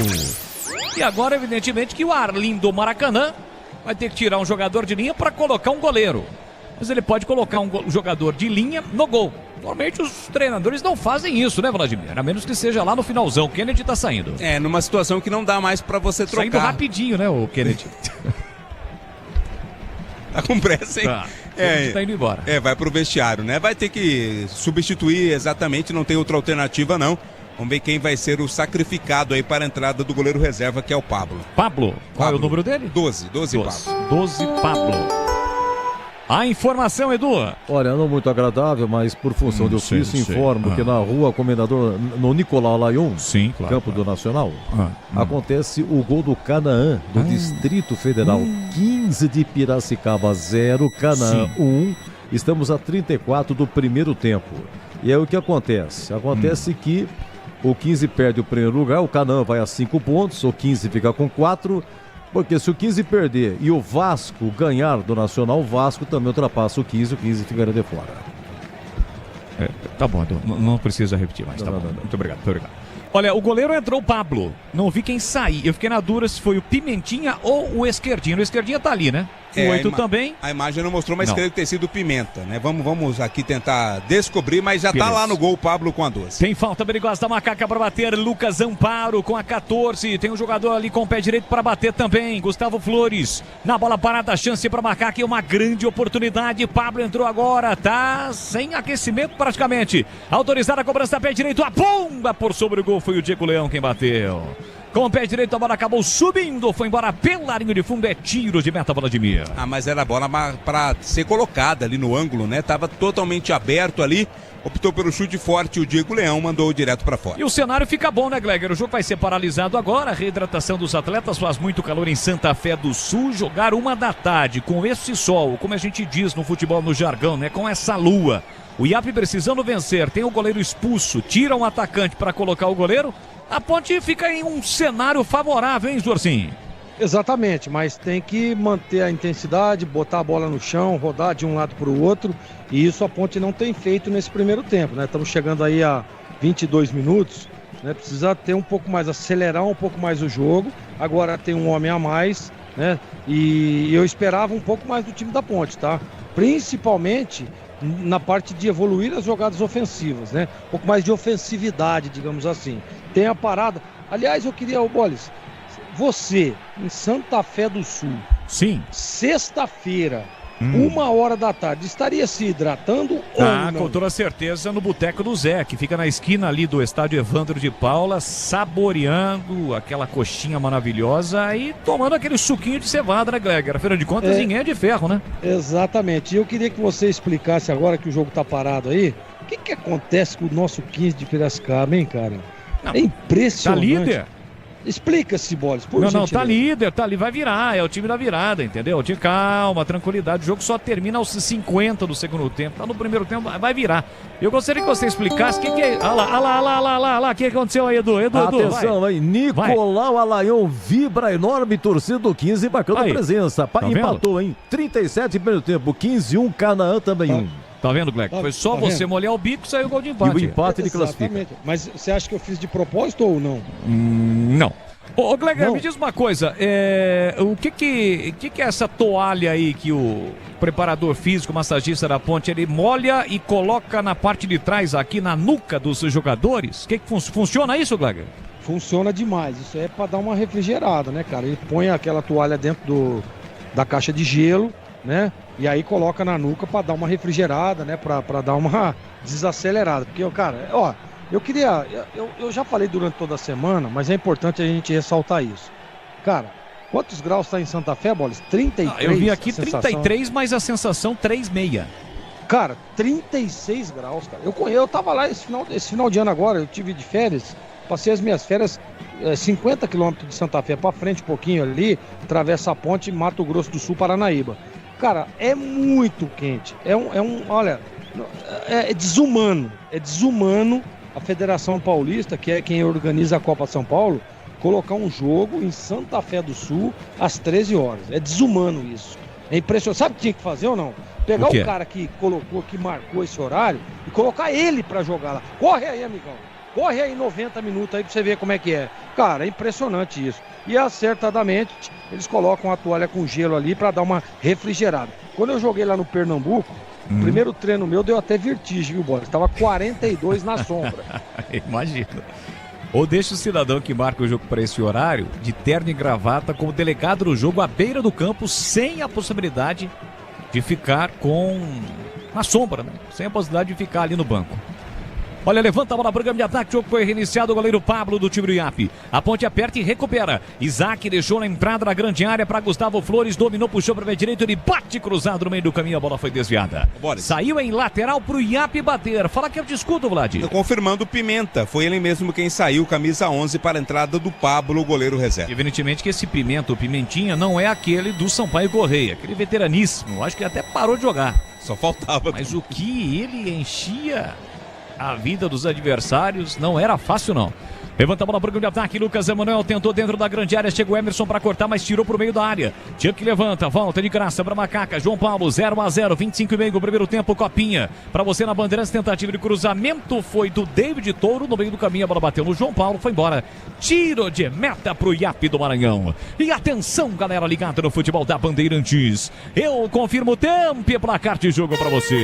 E agora, evidentemente, que o Arlindo Maracanã vai ter que tirar um jogador de linha para colocar um goleiro. Mas ele pode colocar um jogador de linha no gol. Normalmente os treinadores não fazem isso, né, Vladimir? A menos que seja lá no finalzão. O Kennedy tá saindo. Numa situação que não dá mais pra você trocar. Saindo rapidinho, né, o Kennedy? Tá com pressa, hein? Kennedy tá indo embora. Vai pro vestiário, né? Vai ter que substituir exatamente, não tem outra alternativa, não. Vamos ver quem vai ser o sacrificado aí para a entrada do goleiro reserva, que é o Pablo. Pablo? Qual é o número dele? 12 Pablo. 12 Pablo. A informação, Edu. Olha, não muito agradável, mas por função de ofício, informo que na rua Comendador, no Nicolau Alayon, campo do Nacional, acontece o gol do Canaã, do Distrito Federal. 15 de Piracicaba, 0, Canaã 1. Estamos a 34 do primeiro tempo. E aí o que acontece? Acontece que o 15 perde o primeiro lugar, o Canaã vai a 5 pontos, o 15 fica com 4. Porque se o 15 perder e o Vasco ganhar do Nacional, o Vasco também ultrapassa o 15 ficaria de fora. Tá bom, não precisa repetir mais. Tá bom. Muito obrigado. Olha, o goleiro entrou o Pablo. Não vi quem sair. Eu fiquei na dúvida se foi o Pimentinha ou o Esquerdinha. O Esquerdinha tá ali, né? O 8 também. A imagem não mostrou, mas creio que ter sido Pimenta, né? Vamos aqui tentar descobrir, mas já tá lá no gol o Pablo com a 12. Tem falta perigosa da Macaca para bater. Lucas Amparo com a 14. Tem um jogador ali com o pé direito para bater também. Gustavo Flores. Na bola parada, chance para Macaca e uma grande oportunidade. Pablo entrou agora, tá sem aquecimento praticamente. Autorizada a cobrança da pé direito. A bomba por sobre o gol. Foi o Diego Leão quem bateu. Com o pé direito, a bola acabou subindo, foi embora pela linha de fundo, é tiro de meta, Vladimir. Mas era bola para ser colocada ali no ângulo, né? Tava totalmente aberto ali, optou pelo chute forte, o Diego Leão mandou direto para fora. E o cenário fica bom, né, Gleger? O jogo vai ser paralisado agora, a reidratação dos atletas, faz muito calor em Santa Fé do Sul, jogar 1 da tarde, com esse sol, como a gente diz no futebol, no jargão, né? Com essa lua. O IAP precisando vencer, tem o goleiro expulso, tira um atacante para colocar o goleiro, a Ponte fica em um cenário favorável, hein, Zorzinho? Exatamente, mas tem que manter a intensidade, botar a bola no chão, rodar de um lado para o outro, e isso a Ponte não tem feito nesse primeiro tempo, né? Estamos chegando aí a 22 minutos, né? Precisa ter um pouco mais, acelerar um pouco mais o jogo, agora tem um homem a mais, né? E eu esperava um pouco mais do time da Ponte, tá? Principalmente na parte de evoluir as jogadas ofensivas, né? Um pouco mais de ofensividade, digamos assim. Tem a parada. Aliás, eu queria, Bolis, você, em Santa Fé do Sul, sim, sexta-feira, 1h da tarde, estaria se hidratando ou não? Com toda certeza no Boteco do Zé, que fica na esquina ali do estádio Evandro de Paula, saboreando aquela coxinha maravilhosa e tomando aquele suquinho de cevada, né, Gleger? Afinal de contas, ninguém é de ferro, né? Exatamente. E eu queria que você explicasse agora que o jogo tá parado aí, o que acontece com o nosso 15 de Piracicaba, hein, cara? Não, é impressionante. Tá líder. Explica-se, Bolis, por Não, gentileza. tá líder, tá ali, vai virar, é o time da virada, entendeu? De calma, tranquilidade, o jogo só termina aos 50 do segundo tempo, tá no primeiro tempo, vai virar. Eu gostaria que você explicasse o que é... Olha lá, o que aconteceu aí, Edu? Atenção vai. aí, Nicolau Alaion vibra a enorme torcida do 15, marcando a presença, empatou, hein? 37 primeiro tempo, 15-1, Canaã também 1. Tá vendo, Gleck? Foi só você molhar o bico e saiu o gol de empate. E o empate ele classifica. Mas você acha que eu fiz de propósito ou não? Não. Ô, Gleger, me diz uma coisa. O que é essa toalha aí que o preparador físico, massagista da Ponte, ele molha e coloca na parte de trás, aqui na nuca dos jogadores? Funciona isso, Gleger? Funciona demais. Isso é pra dar uma refrigerada, né, cara? Ele põe aquela toalha dentro da caixa de gelo, né? E aí coloca na nuca para dar uma refrigerada, né? Para dar uma desacelerada. Porque, cara, ó, eu já falei durante toda a semana, mas é importante a gente ressaltar isso. Cara, quantos graus está em Santa Fé, Bolis? 33. Eu vi aqui 33, mas a sensação 3,6. Cara, 36 graus, cara. Eu tava lá esse final de ano agora, eu tive de férias, passei as minhas férias 50 quilômetros de Santa Fé para frente um pouquinho ali, atravessa a ponte, Mato Grosso do Sul, Paranaíba. Cara, é muito quente. Olha, é desumano. É desumano a Federação Paulista, que é quem organiza a Copa São Paulo, colocar um jogo em Santa Fé do Sul às 13 horas. É desumano isso. É impressionante. Sabe o que tinha que fazer ou não? Pegar o cara que colocou, que marcou esse horário e colocar ele pra jogar lá. Corre aí, amigão. Corre aí 90 minutos aí pra você ver como é que é. Cara, é impressionante isso. E acertadamente, eles colocam a toalha com gelo ali pra dar uma refrigerada. Quando eu joguei lá no Pernambuco, o primeiro treino meu deu até vertigem, viu, Boris? Tava 42 na sombra. Imagina. Ou deixa o cidadão que marca o jogo para esse horário, de terno e gravata, como delegado do jogo à beira do campo, sem a possibilidade de ficar na sombra, né? Sem a possibilidade de ficar ali no banco. Olha, levanta a bola, programa de ataque, o jogo foi reiniciado, o goleiro Pablo do time do IAP. A Ponte aperta e recupera. Isaac deixou na entrada na grande área para Gustavo Flores, dominou, puxou para o pé direito, ele bate cruzado no meio do caminho, a bola foi desviada. Saiu em lateral para o IAP bater. Fala que eu te escuto, Vlad. Confirmando o Pimenta, foi ele mesmo quem saiu, camisa 11 para a entrada do Pablo, o goleiro reserva. Evidentemente que esse Pimenta, o Pimentinha, não é aquele do Sampaio Correia, aquele veteraníssimo, acho que até parou de jogar. Só faltava. Mas o que ele enchia a vida dos adversários não era fácil, não. Levanta a bola para o campo de ataque, Lucas Emanuel tentou dentro da grande área, chegou Emerson para cortar, mas tirou para o meio da área. Chuck levanta, volta de graça para Macaca, João Paulo, 0-0, 25,5 o primeiro tempo, Copinha. Para você na Bandeirantes, tentativa de cruzamento foi do David Touro, no meio do caminho a bola bateu no João Paulo, foi embora. Tiro de meta para o IAP do Maranhão. E atenção, galera ligada no futebol da Bandeirantes. Eu confirmo o tempo e placar de jogo para você.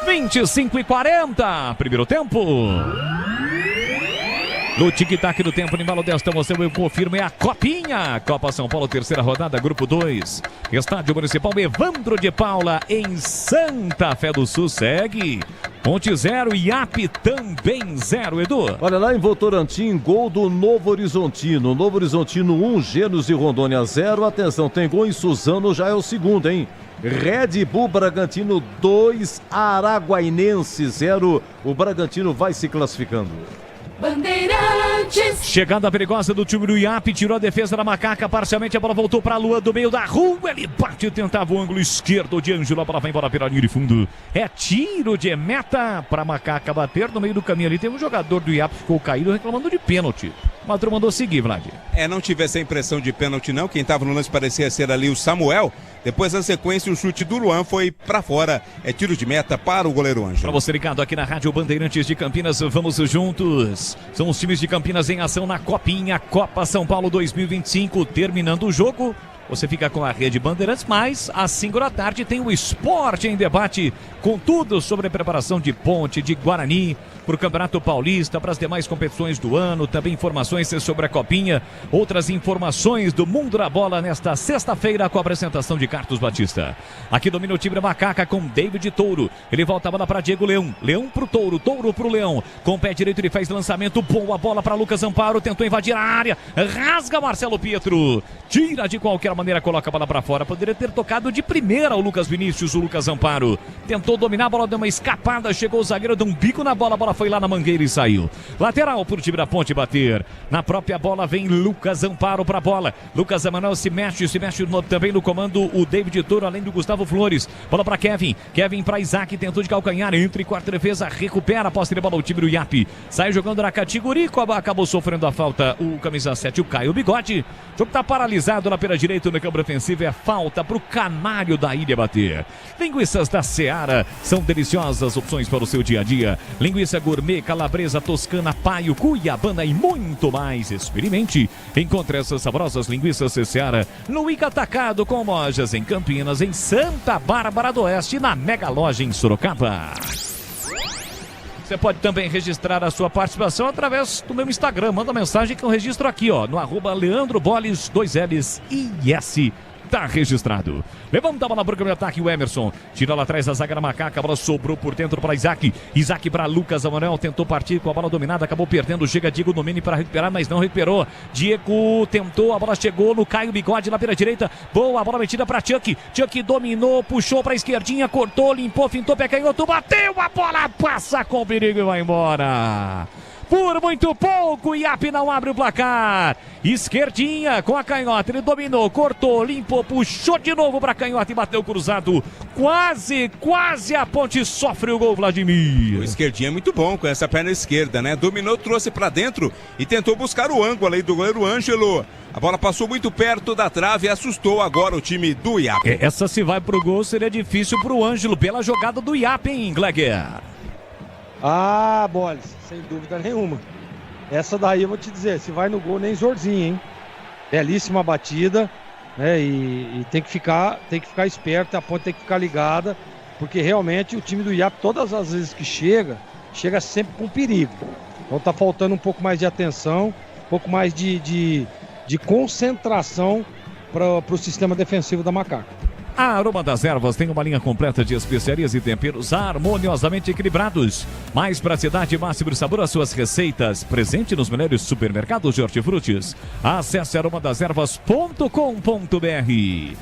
25:40, primeiro tempo. No tic-tac do tempo, no embalo desta moção, eu confirmo, é a Copinha. Copa São Paulo, terceira rodada, grupo 2. Estádio Municipal Evandro de Paula, em Santa Fé do Sul, segue Ponte 0, IAP também 0, Edu. Olha lá em Votorantim, gol do Novo Horizontino. Novo Horizontino 1, Gênios e Rondônia 0. Atenção, tem gol em Suzano, já é o segundo, hein? Red Bull Bragantino 2, Araguainense 0. O Bragantino vai se classificando. Bandeirantes. Chegada perigosa do time do IAP, tirou a defesa da Macaca, parcialmente a bola voltou para a Lua do meio da rua, ele bate, tentava o ângulo esquerdo de Ângelo, a bola vai embora pela linha de fundo, é tiro de meta para a Macaca bater no meio do caminho ali, tem um jogador do IAP que ficou caído reclamando de pênalti, o Madru mandou seguir, Vlad. Não tive essa impressão de pênalti não, quem estava no lance parecia ser ali o Samuel, depois na sequência o chute do Luan foi para fora, é tiro de meta para o goleiro Ângelo. Para você ligado aqui na Rádio Bandeirantes de Campinas, vamos juntos. São os times de Campinas em ação na Copinha, Copa São Paulo 2025. Terminando o jogo, você fica com a Rede Bandeirantes, mas às 5 da tarde tem o Esporte em Debate, com tudo sobre a preparação de Ponte, de Guarani, para o Campeonato Paulista, para as demais competições do ano, também informações sobre a Copinha, outras informações do mundo da bola nesta sexta-feira com a apresentação de Carlos Batista. Aqui domina o time da Macaca com David Touro, ele volta a bola para Diego Leão, Leão pro Touro, Touro pro Leão, com o pé direito ele faz lançamento, boa bola para Lucas Amparo, tentou invadir a área, rasga Marcelo Pietro, tira de qualquer maneira, coloca a bola para fora, poderia ter tocado de primeira o Lucas Vinícius, o Lucas Amparo, tentou dominar, a bola deu uma escapada, chegou o zagueiro, deu um bico na bola, a bola foi lá na mangueira e saiu. Lateral pro time da Ponte bater. Na própria bola vem Lucas Amparo pra bola. Lucas Emanuel se mexe também no comando o David Touro, além do Gustavo Flores. Bola pra Kevin. Kevin pra Isaac, tentou de calcanhar, entre quarta defesa, recupera a posse de bola o time do IAP. Sai jogando na categoria, acabou sofrendo a falta o camisa 7, o Caio Bigode. O jogo tá paralisado na pela direita no campo ofensivo, é falta pro Canário da Ilha bater. Linguiças da Seara, são deliciosas opções para o seu dia a dia. Linguiça gourmet, calabresa, toscana, paio, cuiabana e muito mais. Experimente. Encontre essas saborosas linguiças Seara no Ica Atacado, com lojas em Campinas, em Santa Bárbara do Oeste, na Mega Loja em Sorocaba. Você pode também registrar a sua participação através do meu Instagram. Manda mensagem que eu registro aqui, ó, no @LeandroBoles, 2Ls e S. Tá registrado. Levanta a bola pro ataque, o Emerson. Tira lá atrás a zaga da Macaca. A bola sobrou por dentro para Isaac. Isaac para Lucas Emanuel. Tentou partir com a bola dominada. Acabou perdendo. Chega Diego Domini para recuperar, mas não recuperou. Diego tentou. A bola chegou no Caio Bigode lá pela direita. Boa. A bola metida para Chuck. Chuck dominou. Puxou para a esquerdinha. Cortou. Limpou. Fintou. Pé canhoto. Bateu. A bola passa com perigo e vai embora. Por muito pouco, IAP não abre o placar. Esquerdinha com a canhota, ele dominou, cortou, limpou, puxou de novo para a canhota e bateu cruzado. Quase a Ponte sofre o gol, Vladimir. O esquerdinha é muito bom com essa perna esquerda, né? Dominou, trouxe para dentro e tentou buscar o ângulo aí do goleiro Ângelo. A bola passou muito perto da trave e assustou agora o time do IAP. Essa se vai pro gol seria difícil pro Ângelo pela jogada do IAP, hein, Gleger? Ah, Boles, sem dúvida nenhuma. Essa daí eu vou te dizer, se vai no gol nem Zorzinho, hein? Belíssima batida, né? E tem que ficar esperto, a Ponte tem que ficar ligada, porque realmente o time do IAP, todas as vezes que chega sempre com perigo. Então tá faltando um pouco mais de atenção, um pouco mais de concentração para o sistema defensivo da Macaca. A Aroma das Ervas tem uma linha completa de especiarias e temperos harmoniosamente equilibrados. Mais praticidade e máximo sabor às suas receitas. Presente nos melhores supermercados de hortifrutis. Acesse aromadeservas.com.br.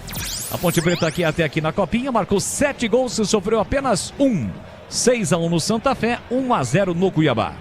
A Ponte Preta até aqui na Copinha marcou 7 gols e sofreu apenas 1. 6-1 no Santa Fé, 1-0 no Cuiabá.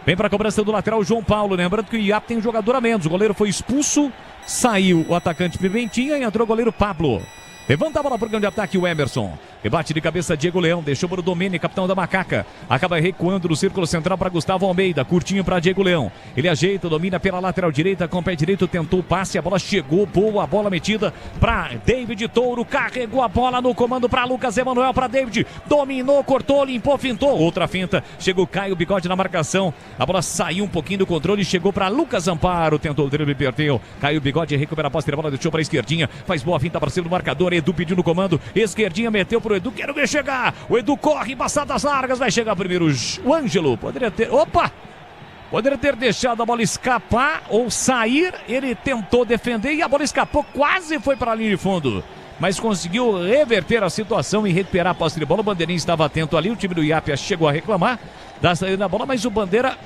Vem para a cobrança do lateral João Paulo. Lembrando que o IAP tem um jogador a menos. O goleiro foi expulso, saiu o atacante Pimentinha e entrou o goleiro Pablo. Levanta a bola para o grande ataque, o Emerson. Rebate de cabeça, Diego Leão. Deixou para o Domene, capitão da Macaca. Acaba recuando no círculo central para Gustavo Almeida. Curtinho para Diego Leão. Ele ajeita, domina pela lateral direita. Com o pé direito, tentou o passe. A bola chegou, boa. A bola metida para David Touro. Carregou a bola no comando para Lucas Emanuel. Para David. Dominou, cortou, limpou, fintou. Outra finta. Chegou Caio Bigode na marcação. A bola saiu um pouquinho do controle. Chegou para Lucas Amparo. Tentou o drible, perdeu. Caio Bigode recupera a posse da bola. Deixou para a esquerdinha. Faz boa finta para cima do marcador. Edu pediu no comando. Esquerdinha meteu pro Edu. Quero ver chegar. O Edu corre, passadas largas. Vai chegar primeiro o Ângelo. Poderia ter deixado a bola escapar ou sair. Ele tentou defender e a bola escapou. Quase foi para a linha de fundo. mas conseguiu reverter a situação e recuperar a posse de bola. O Bandeirinha estava atento ali, o time do Iap chegou a reclamar da saída da bola, mas o Bandeira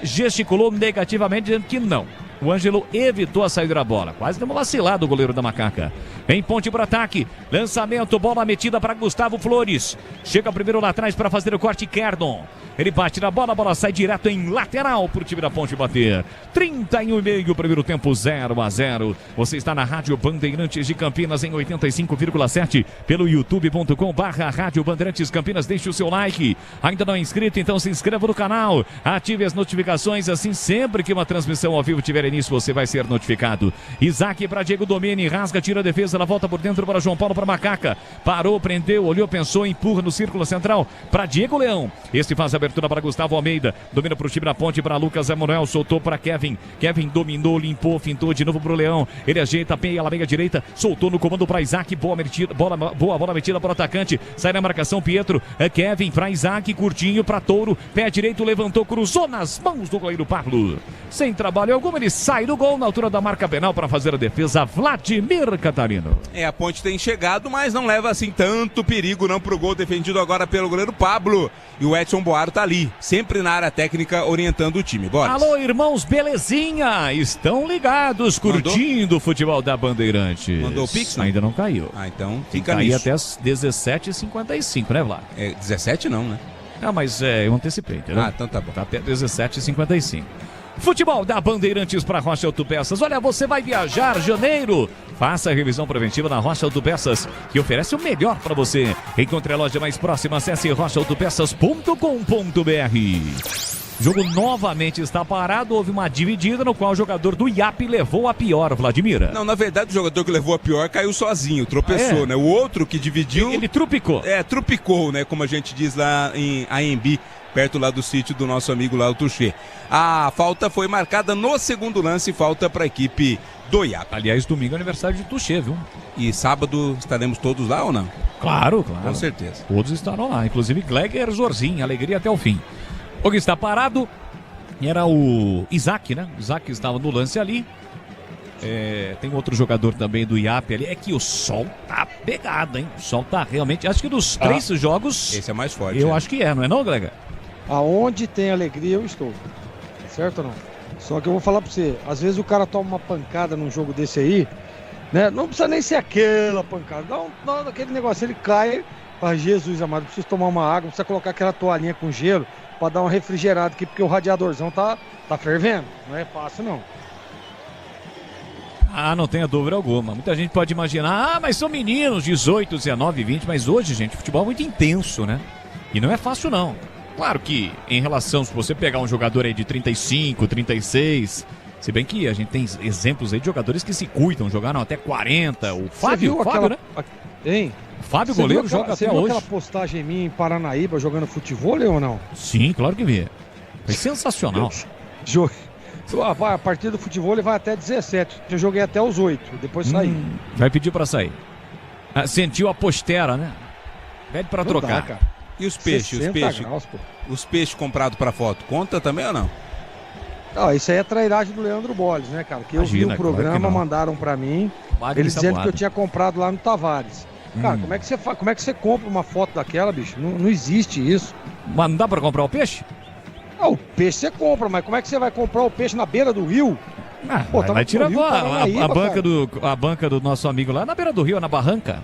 gesticulou negativamente, dizendo que não. O Ângelo evitou a saída da bola. Quase deu uma vacilada o goleiro da Macaca. Em ponte para ataque. Lançamento, bola metida para Gustavo Flores. Chega primeiro lá atrás para fazer o corte, Kerdon. Ele bate na bola, a bola sai direto em lateral para o time da Ponte bater. 31,5, primeiro tempo 0-0. Você está na Rádio Bandeirantes de Campinas em 85,7 pelo youtube.com/Rádio Bandeirantes Campinas. Deixe o seu like. Ainda não é inscrito, então se inscreva no canal. Ative as notificações, assim sempre que uma transmissão ao vivo tiver início, você vai ser notificado. Isaac para Diego Domini, rasga, tira a defesa, ela volta por dentro para João Paulo, para Macaca. Parou, prendeu, olhou, pensou, empurra no círculo central para Diego Leão. Este faz a abertura para Gustavo Almeida, domina para o time da Ponte, para Lucas Emanuel, soltou para Kevin. Kevin dominou, limpou, fintou de novo para o Leão. Ele ajeita, peia a meia direita, soltou no comando para Isaac, boa bola metida para o atacante, sai na marcação Pietro, Kevin para Isaac, curtinho para Touro, pé direito, levantou, cruzou nas mãos do goleiro Pablo. Sem trabalho algum, ele sai do gol na altura da marca penal para fazer a defesa, Vladimir Catarino. A Ponte tem chegado, mas não leva assim tanto perigo não pro gol, defendido agora pelo goleiro Pablo. E o Edson Boaro tá ali, sempre na área técnica, orientando o time. Bora. Alô, irmãos, belezinha? Estão ligados, curtindo o futebol da Bandeirantes. Mandou o Pix? Não? Ainda não caiu. Então fica fica nisso. nisso. Até as 17h55, né, Vlad? 17 não, né? Mas eu antecipei, entendeu? Então tá bom. Tá até 17h55. Futebol da Bandeirantes para Rocha Autopeças. Olha, você vai viajar janeiro. Faça a revisão preventiva na Rocha Autopeças, que oferece o melhor para você. Encontre a loja mais próxima, acesse rochaautopeças.com.br. O jogo novamente está parado, houve uma dividida no qual o jogador do Iap levou a pior, Vladimir. Não, na verdade o jogador que levou a pior caiu sozinho, tropeçou, né? O outro que dividiu... Ele trupicou. Trupicou, né? Como a gente diz lá em AMB, perto lá do sítio do nosso amigo lá, o Tuxê. A falta foi marcada no segundo lance, falta para a equipe do Iap. Aliás, domingo é aniversário de Tuxê, viu? E sábado estaremos todos lá ou não? Claro, claro. Com certeza. Todos estarão lá, inclusive Gleger Zorzinho, alegria até o fim. O que está parado era o Isaac, né? O Isaac estava no lance ali. Tem outro jogador também do Iap ali. É que o sol tá pegado, hein? O sol tá realmente... Acho que dos 3 jogos... Esse é mais forte. Eu acho que não é não, Gleger? Aonde tem alegria eu estou. Certo ou não? Só que eu vou falar pra você. Às vezes o cara toma uma pancada num jogo desse aí, né? Não precisa nem ser aquela pancada. Dá aquele negócio, ele cai... Ah, Jesus amado, preciso tomar uma água, precisa colocar aquela toalhinha com gelo para dar uma refrigerada aqui, porque o radiadorzão tá fervendo. Não é fácil, não. Não tenha dúvida alguma. Muita gente pode imaginar, mas são meninos, 18, 19, 20, mas hoje, gente, o futebol é muito intenso, né? E não é fácil, não. Claro que, em relação, se você pegar um jogador aí de 35, 36... Se bem que a gente tem exemplos aí de jogadores que se cuidam, jogaram até 40. O Fábio, né? Hein? O Fábio, goleiro, joga até hoje. Você viu aquela postagem minha em Paranaíba jogando futebol ou não? Sim, claro que vi. Foi sensacional. A partir do futebol ele vai até 17. Eu joguei até os 8, depois saí. Vai pedir pra sair. Sentiu a postera, né? Pede pra trocar. Dá, e os peixes? Os peixes comprados pra foto, conta também ou não? Isso aí é trairagem do Leandro Bolles, né, cara? Que eu vi o programa, claro mandaram pra mim, eles dizendo que eu tinha comprado lá no Tavares. Cara, como é que você compra uma foto daquela, bicho? Não existe isso. Mas não dá pra comprar o peixe? O peixe você compra, mas como é que você vai comprar o peixe na beira do rio? Vai tirar a banca do nosso amigo lá na beira do rio, na barranca.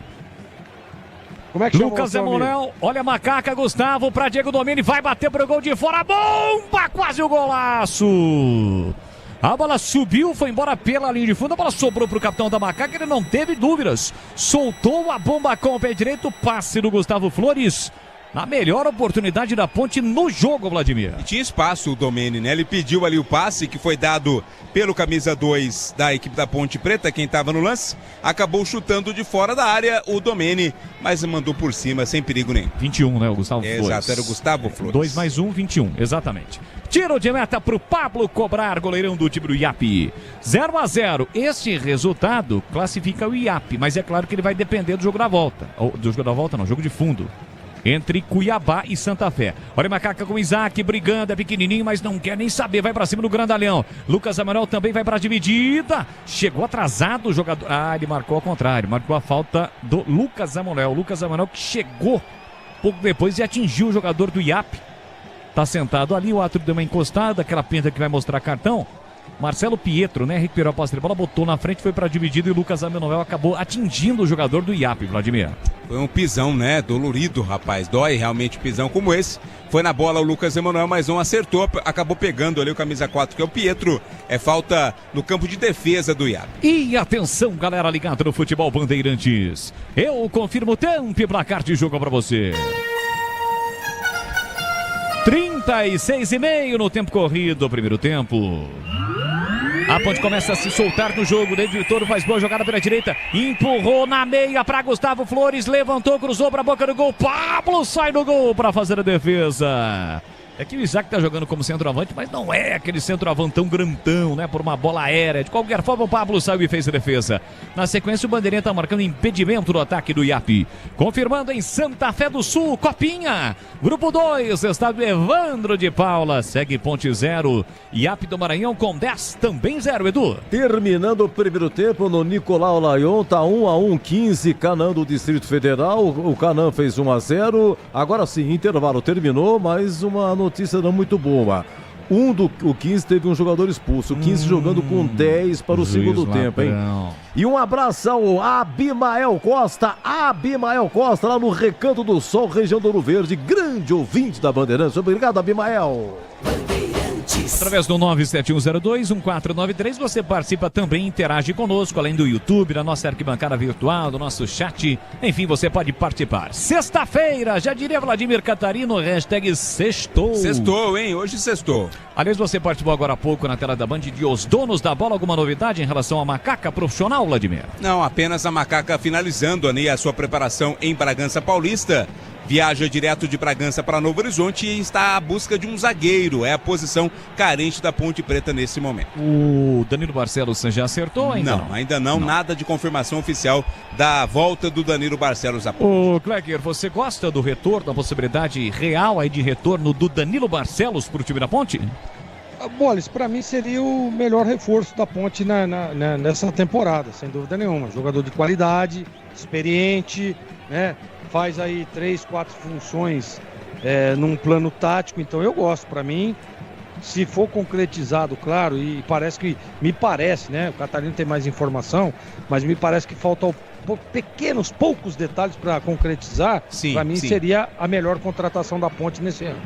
Como é que Lucas Emanuel, olha a Macaca, Gustavo para Diego Domini, vai bater pro gol de fora, bomba, quase o golaço. A bola subiu, foi embora pela linha de fundo, a bola sobrou pro capitão da Macaca, ele não teve dúvidas, soltou a bomba com o pé direito, passe do Gustavo Flores. Na melhor oportunidade da Ponte no jogo, Vladimir. E tinha espaço o Domene, né? Ele pediu ali o passe que foi dado pelo camisa 2 da equipe da Ponte Preta, quem estava no lance. Acabou chutando de fora da área o Domene, mas mandou por cima, sem perigo nenhum. 21, né? O Gustavo Flores. Exato, era o Gustavo Flores. 2 mais 1, 21, exatamente. Tiro de meta pro Pablo cobrar, goleirão do time do Iap. 0-0. Este resultado classifica o Iap, mas é claro que ele vai depender do jogo da volta. Do jogo da volta não, jogo de fundo. entre Cuiabá e Santa Fé. Olha a Macaca com o Isaac brigando, é pequenininho, mas não quer nem saber, vai pra cima do grandalhão. Lucas Emanuel também vai pra dividida, chegou atrasado o jogador, ele marcou ao contrário, marcou a falta do Lucas Emanuel. Lucas Emanuel que chegou pouco depois e atingiu o jogador do IAP. Tá sentado ali, o árbitro deu uma encostada, aquela pinta que vai mostrar cartão. Marcelo Pietro, né, recuperou a posse de bola, botou na frente, foi pra dividida e o Lucas Emanuel acabou atingindo o jogador do IAP, Vladimir. Foi um pisão, né, dolorido, rapaz, dói realmente pisão como esse. Foi na bola o Lucas Emanuel, mas não acertou, acabou pegando ali o camisa 4, que é o Pietro. É falta no campo de defesa do IAP. E atenção, galera ligada no Futebol Bandeirantes. Eu confirmo o tempo e placar de jogo pra você. 36,5 no tempo corrido, primeiro tempo. A Ponte começa a se soltar no jogo. David Vitor faz boa jogada pela direita. Empurrou na meia para Gustavo Flores. Levantou, cruzou para a boca do gol. Pablo sai do gol para fazer a defesa. É que o Isaac tá jogando como centroavante, mas não é aquele centroavantão grandão, né? Por uma bola aérea. De qualquer forma, o Pablo saiu e fez a defesa. Na sequência, o Bandeirinha tá marcando impedimento do ataque do IAP. Confirmando em Santa Fé do Sul, Copinha. Grupo 2, estádio Evandro de Paula. Segue Ponte 0. IAP do Maranhão com 10, também 0, Edu. Terminando o primeiro tempo no Nicolau Lyon, tá 1-1, 15, Canaã do Distrito Federal. O Canaã fez 1-0. Agora sim, intervalo terminou, mas uma notícia não muito boa. O 15 teve um jogador expulso, o 15 jogando com 10 para o segundo tempo, hein? E um abraço ao Abimael Costa, lá no Recanto do Sol, região do Ouro Verde, grande ouvinte da Bandeirantes. Obrigado, Abimael. Através do 97102-1493 você participa também, interage conosco, além do YouTube, da nossa arquibancada virtual, do nosso chat. Enfim, você pode participar. Sexta-feira, já diria Vladimir Catarino, hashtag sextou. Sextou, hein? Hoje sextou. Aliás, você participou agora há pouco na tela da Band de Os Donos da Bola. Alguma novidade em relação à Macaca profissional, Vladimir? Não, apenas a Macaca finalizando a sua preparação em Bragança Paulista. Viaja direto de Bragança para Novo Horizonte e está à busca de um zagueiro. É a posição carente da Ponte Preta nesse momento. O Danilo Barcelos já acertou ainda? Não, ainda não. Nada de confirmação oficial da volta do Danilo Barcelos à Ponte. Ô, Kleger, você gosta do retorno, da possibilidade real aí de retorno do Danilo Barcelos para o time da Ponte? Bolis, para mim seria o melhor reforço da Ponte nessa temporada, sem dúvida nenhuma. Jogador de qualidade, experiente, né? Faz aí 3, 4 funções num plano tático, então eu gosto. Para mim, se for concretizado, claro, e me parece, né? O Catarino tem mais informação, mas me parece que faltam poucos detalhes para concretizar. Para mim seria a melhor contratação da Ponte nesse ano.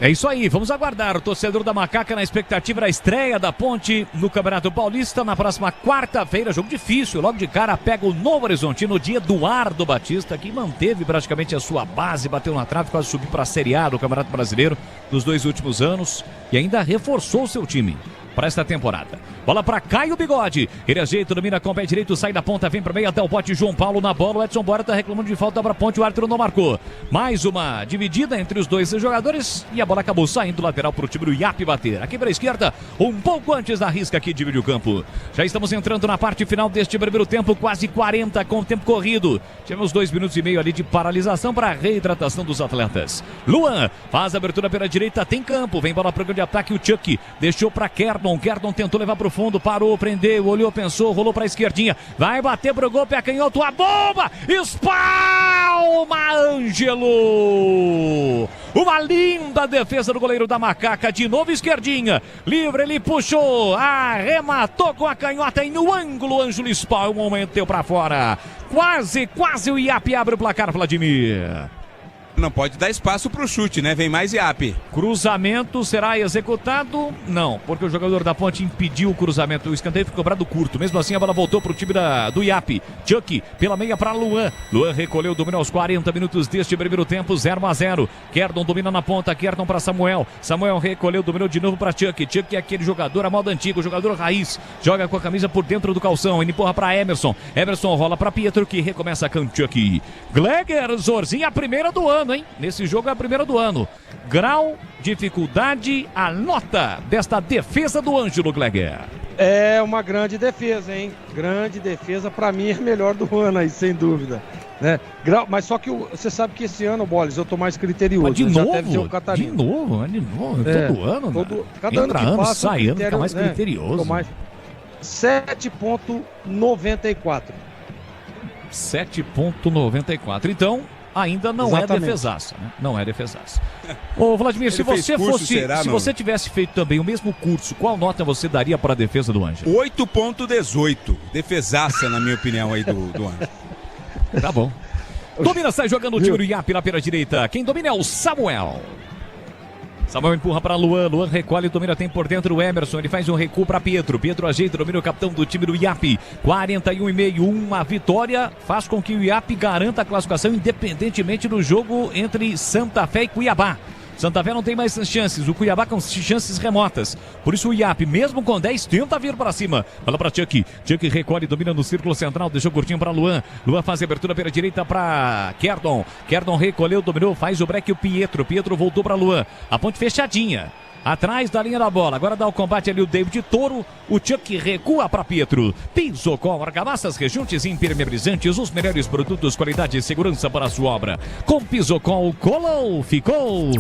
É isso aí, vamos aguardar o torcedor da Macaca na expectativa da estreia da Ponte no Campeonato Paulista na próxima quarta-feira, jogo difícil, logo de cara pega o Novo Horizontino, dia Eduardo Batista, que manteve praticamente a sua base, bateu na trave, quase subiu para a Série A do Campeonato Brasileiro dos 2 últimos anos e ainda reforçou o seu time para esta temporada. Bola para Caio Bigode, ele ajeita, domina com o pé direito, sai da ponta, vem para meio até o bote, João Paulo na bola, o Edson Bora tá reclamando de falta para Ponte, o árbitro não marcou. Mais uma dividida entre os dois jogadores e a bola acabou saindo lateral para o time do IAP bater. Aqui para a esquerda, um pouco antes da risca que divide o campo. Já estamos entrando na parte final deste primeiro tempo, quase 40 com o tempo corrido. Tivemos 2 minutos e meio ali de paralisação para a reidratação dos atletas. Luan faz a abertura pela direita, tem campo, vem bola para o grande ataque, o Chuck deixou para Kerton tentou levar para o fundo, parou, prendeu, olhou, pensou, rolou para a esquerdinha, vai bater pro gol, pé canhoto, a bomba, espalma Ângelo, uma linda defesa do goleiro da Macaca, de novo esquerdinha, livre, ele puxou, arrematou com a canhota e no ângulo, Ângelo espalma, um momento deu para fora, quase o IAP abre o placar, Vladimir. Não pode dar espaço para o chute, né? Vem mais IAP. Cruzamento será executado? Não, porque o jogador da Ponte impediu o cruzamento. O escanteio ficou cobrado curto. Mesmo assim, a bola voltou para o time do IAP. Chuck, pela meia para Luan. Luan recolheu, domina aos 40 minutos deste primeiro tempo, 0-0. Kerton domina na ponta, Kerton para Samuel. Samuel recolheu, dominou de novo para Chuck. Chuck é aquele jogador, a moda antiga, o jogador raiz. Joga com a camisa por dentro do calção. Ele empurra para Emerson. Emerson rola para Pietro, que recomeça com Chuck. Gleger, Zorzinho, a primeira do ano, hein? Nesse jogo é a primeira do ano. Grau, dificuldade, a nota desta defesa do Ângelo, Gleger. É uma grande defesa, hein? Grande defesa, para mim é a melhor do ano aí, sem dúvida. né? Mas só que você sabe que esse ano, Boles, eu tô mais criterioso. Mas de já novo? deve ser o Catarina. De novo? Todo ano, né? Cada ano que passa, sai ano, fica mais criterioso. 7,94. 7,94. Então, ainda não Exatamente. é defesaça, né? Não é defesaça. Ô, Vladimir, se você tivesse feito também o mesmo curso, qual nota você daria para a defesa do Ângelo? 8,18. Defesaça, na minha opinião, aí do Ângelo. Tá bom. Domina, sai jogando o time do Iap lá pela direita. Quem domina é o Samuel. Samuel empurra para Luan. Luan recolhe, domina, tem por dentro o Emerson. Ele faz um recuo para Pietro. Pietro ajeita, domina o capitão do time do Iap. 41,5. Uma vitória faz com que o Iap garanta a classificação independentemente do jogo entre Santa Fé e Cuiabá. Santa Fé não tem mais chances, o Cuiabá com chances remotas. Por isso o Iap, mesmo com 10, tenta vir para cima. Bola para Chuck. Chuck recolhe, domina no círculo central, deixou curtinho para Luan. Luan faz a abertura pela direita para Kerdon. Kerdon recolheu, dominou, faz o break o Pietro. Pietro voltou para Luan. A ponte fechadinha. Atrás da linha da bola, agora dá o combate ali o David Toro, o Chuck recua para Pietro. Pisocol, argamassas, rejuntes e impermeabilizantes, os melhores produtos, qualidade e segurança para a sua obra. Com Pisocol, colou, ficou.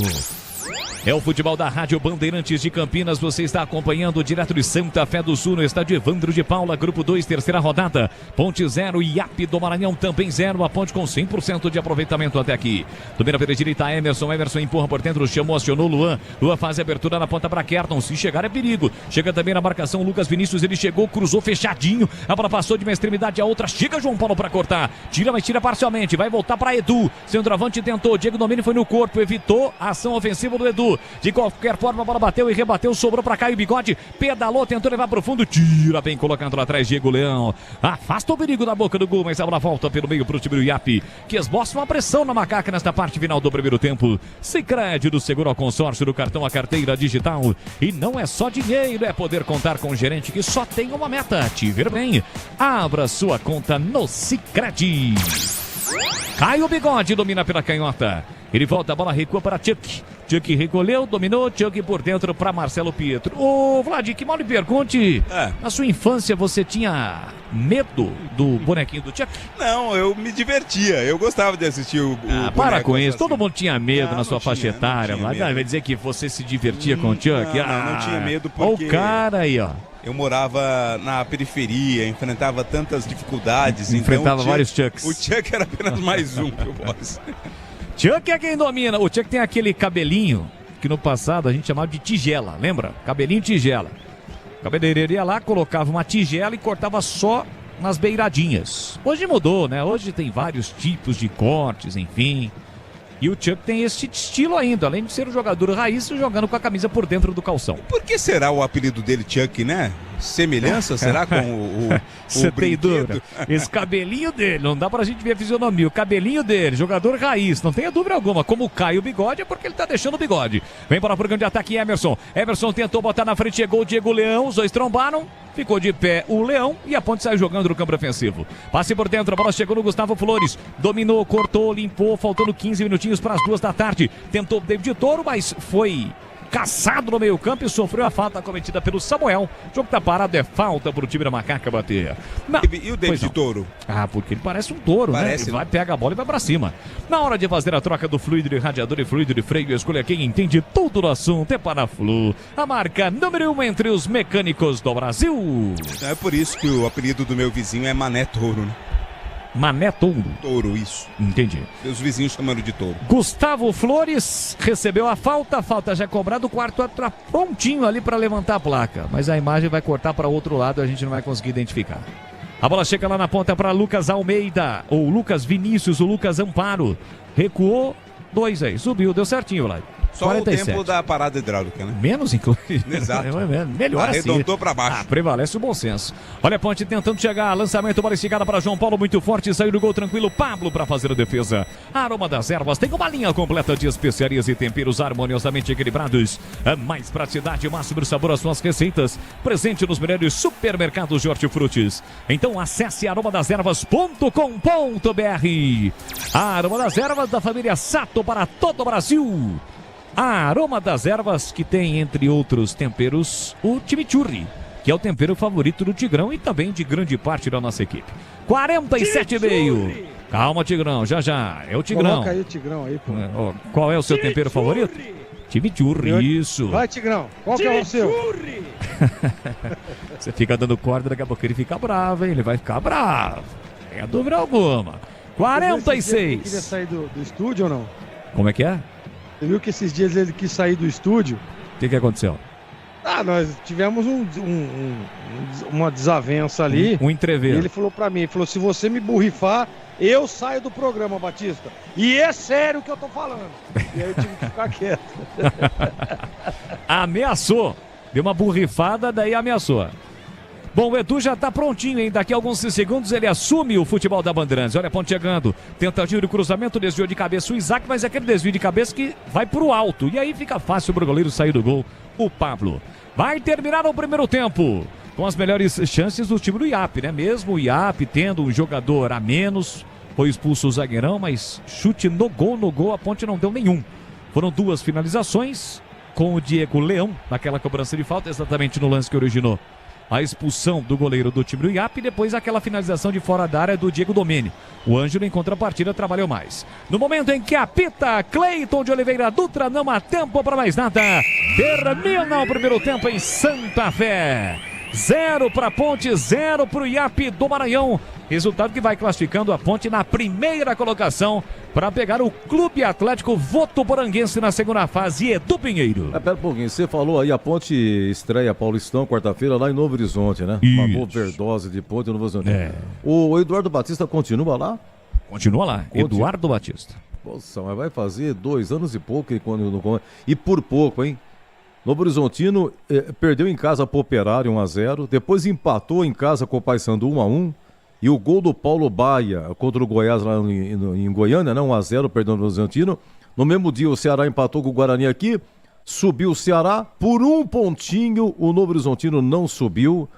É o futebol da Rádio Bandeirantes de Campinas. Você está acompanhando direto de Santa Fé do Sul, no estádio Evandro de Paula, grupo 2, terceira rodada. Ponte 0, Iap do Maranhão também 0. A Ponte com 100% de aproveitamento até aqui. Domina pela direita Emerson. Emerson empurra por dentro, chamou, acionou Luan. Luan faz a abertura na ponta para Kerton. Se chegar é perigo. Chega também na marcação Lucas Vinícius. Ele chegou, cruzou fechadinho. A bola passou de uma extremidade a outra. Chega João Paulo para cortar. Tira, mas tira parcialmente. Vai voltar para Edu. Centroavante tentou. Diego Domínio foi no corpo. Evitou a ação ofensiva do Edu. De qualquer forma, a bola bateu e rebateu, sobrou para Caio Bigode, pedalou, tentou levar para o fundo, tira bem, colocando lá atrás Diego Leão, afasta o perigo da boca do gol, mas a bola volta pelo meio para o time do Iap, que esboça uma pressão na macaca nesta parte final do primeiro tempo. Sicredi, do seguro ao consórcio, do cartão à carteira digital, e não é só dinheiro, é poder contar com um gerente que só tem uma meta, te ver bem. Abra sua conta no Sicredi. Caio Bigode domina pela canhota. Ele volta, a bola recua para Chuck. Chuck recolheu, dominou, Chuck por dentro para Marcelo Pietro. Ô, Vlad, que mal lhe pergunte, na sua infância você tinha medo do bonequinho do Chuck? Não, eu me divertia, eu gostava de assistir o para com isso, todo mundo tinha medo na sua faixa etária. Vlad, vai dizer que você se divertia com o Chuck? Não tinha medo porque... Olha o cara aí, ó. Eu morava na periferia, enfrentava tantas dificuldades. Enfrentava então, vários Chucks. O Chuck era apenas mais um que eu posso. Chuck é quem domina. O Chuck tem aquele cabelinho que no passado a gente chamava de tigela, lembra? Cabelinho tigela. O cabeleireiro ia lá, colocava uma tigela e cortava só nas beiradinhas. Hoje mudou, né? Hoje tem vários tipos de cortes, enfim. E o Chuck tem esse estilo ainda, além de ser um jogador raiz, jogando com a camisa por dentro do calção. Por que será o apelido dele Chuck, né? Semelhança, será, com o Você tem brinquedo? dúvida? Esse cabelinho dele, não dá pra gente ver a fisionomia. O cabelinho dele, jogador raiz, não tenha dúvida alguma. Como cai o bigode, é porque ele tá deixando o bigode. Vem para o programa de ataque Emerson. Emerson tentou botar na frente, chegou o Diego Leão, os dois trombaram. Ficou de pé o Leão e a Ponte saiu jogando no campo ofensivo. Passe por dentro, a bola chegou no Gustavo Flores. Dominou, cortou, limpou, faltando 15 minutinhos para as 2h. Tentou o David Toro, mas foi caçado no meio campo e sofreu a falta cometida pelo Samuel. O jogo tá parado, é falta pro time da Macaca bater. E o David Toro? Porque ele parece um touro, Parece, né? Ele vai, pega a bola e vai pra cima. Na hora de fazer a troca do fluido de radiador e fluido de freio, escolha quem entende tudo do assunto, é Paraflu. A marca número 1 entre os mecânicos do Brasil. É por isso que o apelido do meu vizinho é Mané Touro, né? Mané Touro. Touro, isso. Entendi. Os vizinhos chamando de touro. Gustavo Flores recebeu a falta já cobrada, o quarto tá prontinho ali para levantar a placa. Mas a imagem vai cortar para outro lado, a gente não vai conseguir identificar. A bola chega lá na ponta para Lucas Almeida, ou Lucas Vinícius, o Lucas Amparo. Recuou, 2 aí, subiu, deu certinho lá. Só 47. O tempo da parada hidráulica, né? Menos, inclusive. Exato. Melhor assim. Arredondou para baixo. Prevalece o bom senso. Olha a Ponte tentando chegar. Lançamento, bola esticada para João Paulo, muito forte. Saiu do gol tranquilo. Pablo para fazer a defesa. Aroma das Ervas tem uma linha completa de especiarias e temperos harmoniosamente equilibrados. A mais praticidade, o máximo sabor às suas receitas. Presente nos melhores supermercados de hortifrutis. Então acesse aromadeservas.com.br. A Aroma das Ervas da família Sato para todo o Brasil. A Aroma das Ervas, que tem, entre outros temperos, o chimichurri, que é o tempero favorito do Tigrão e também de grande parte da nossa equipe. 47,5. Calma, Tigrão, já. É o Tigrão. Coloca aí o Tigrão aí, pô. Qual é o seu tempero favorito? Time churri, isso. Vai, Tigrão. Qual que é o seu? Você fica dando corda, daqui a pouco ele fica bravo, hein? Ele vai ficar bravo. Não tem dúvida alguma. 46. Ele queria sair do estúdio ou não? Como é que é? Você viu que esses dias ele quis sair do estúdio? O que aconteceu? Nós tivemos uma desavença ali. Um entreveiro. E ele falou pra mim, se você me borrifar, eu saio do programa, Batista. E é sério o que eu tô falando. E aí eu tive que ficar quieto. Ameaçou. Deu uma borrifada, daí ameaçou. Bom, o Edu já tá prontinho, hein? Daqui a alguns segundos ele assume o futebol da Bandeirantes. Olha a ponte chegando. Tentativa de cruzamento, desvio de cabeça o Isaac, mas é aquele desvio de cabeça que vai pro alto. E aí fica fácil pro goleiro sair do gol, o Pablo. Vai terminar o primeiro tempo com as melhores chances do time do IAP, né? Mesmo o IAP tendo um jogador a menos, foi expulso o zagueirão, mas chute no gol, a ponte não deu nenhum. Foram 2 finalizações com o Diego Leão naquela cobrança de falta, exatamente no lance que originou a expulsão do goleiro do time do IAP e depois aquela finalização de fora da área do Diego Domene. O Ângelo em contrapartida trabalhou mais. No momento em que apita Cleiton de Oliveira Dutra, não há tempo para mais nada. Termina o primeiro tempo em Santa Fé. 0 para a Ponte, 0 para o IAP do Maranhão. Resultado que vai classificando a Ponte na primeira colocação para pegar o Clube Atlético Votuporanguense na segunda fase. Edu Pinheiro. Pera um pouquinho, você falou aí, a Ponte estreia Paulistão quarta-feira lá em Novo Horizonte, né? Uma boa overdose de Ponte no Novo Horizonte. O Eduardo Batista continua lá? Continua lá, Eduardo Batista. Nossa, mas vai fazer 2 anos e pouco e por pouco, hein? Novo Horizontino perdeu em casa pro Operário 1-0, depois empatou em casa com o Paysandu 1-1, e o gol do Paulo Baia contra o Goiás lá em Goiânia, né? 1-0, perdão, no Horizontino. No mesmo dia o Ceará empatou com o Guarani aqui, subiu o Ceará, por 1 pontinho o Novo Horizontino não subiu,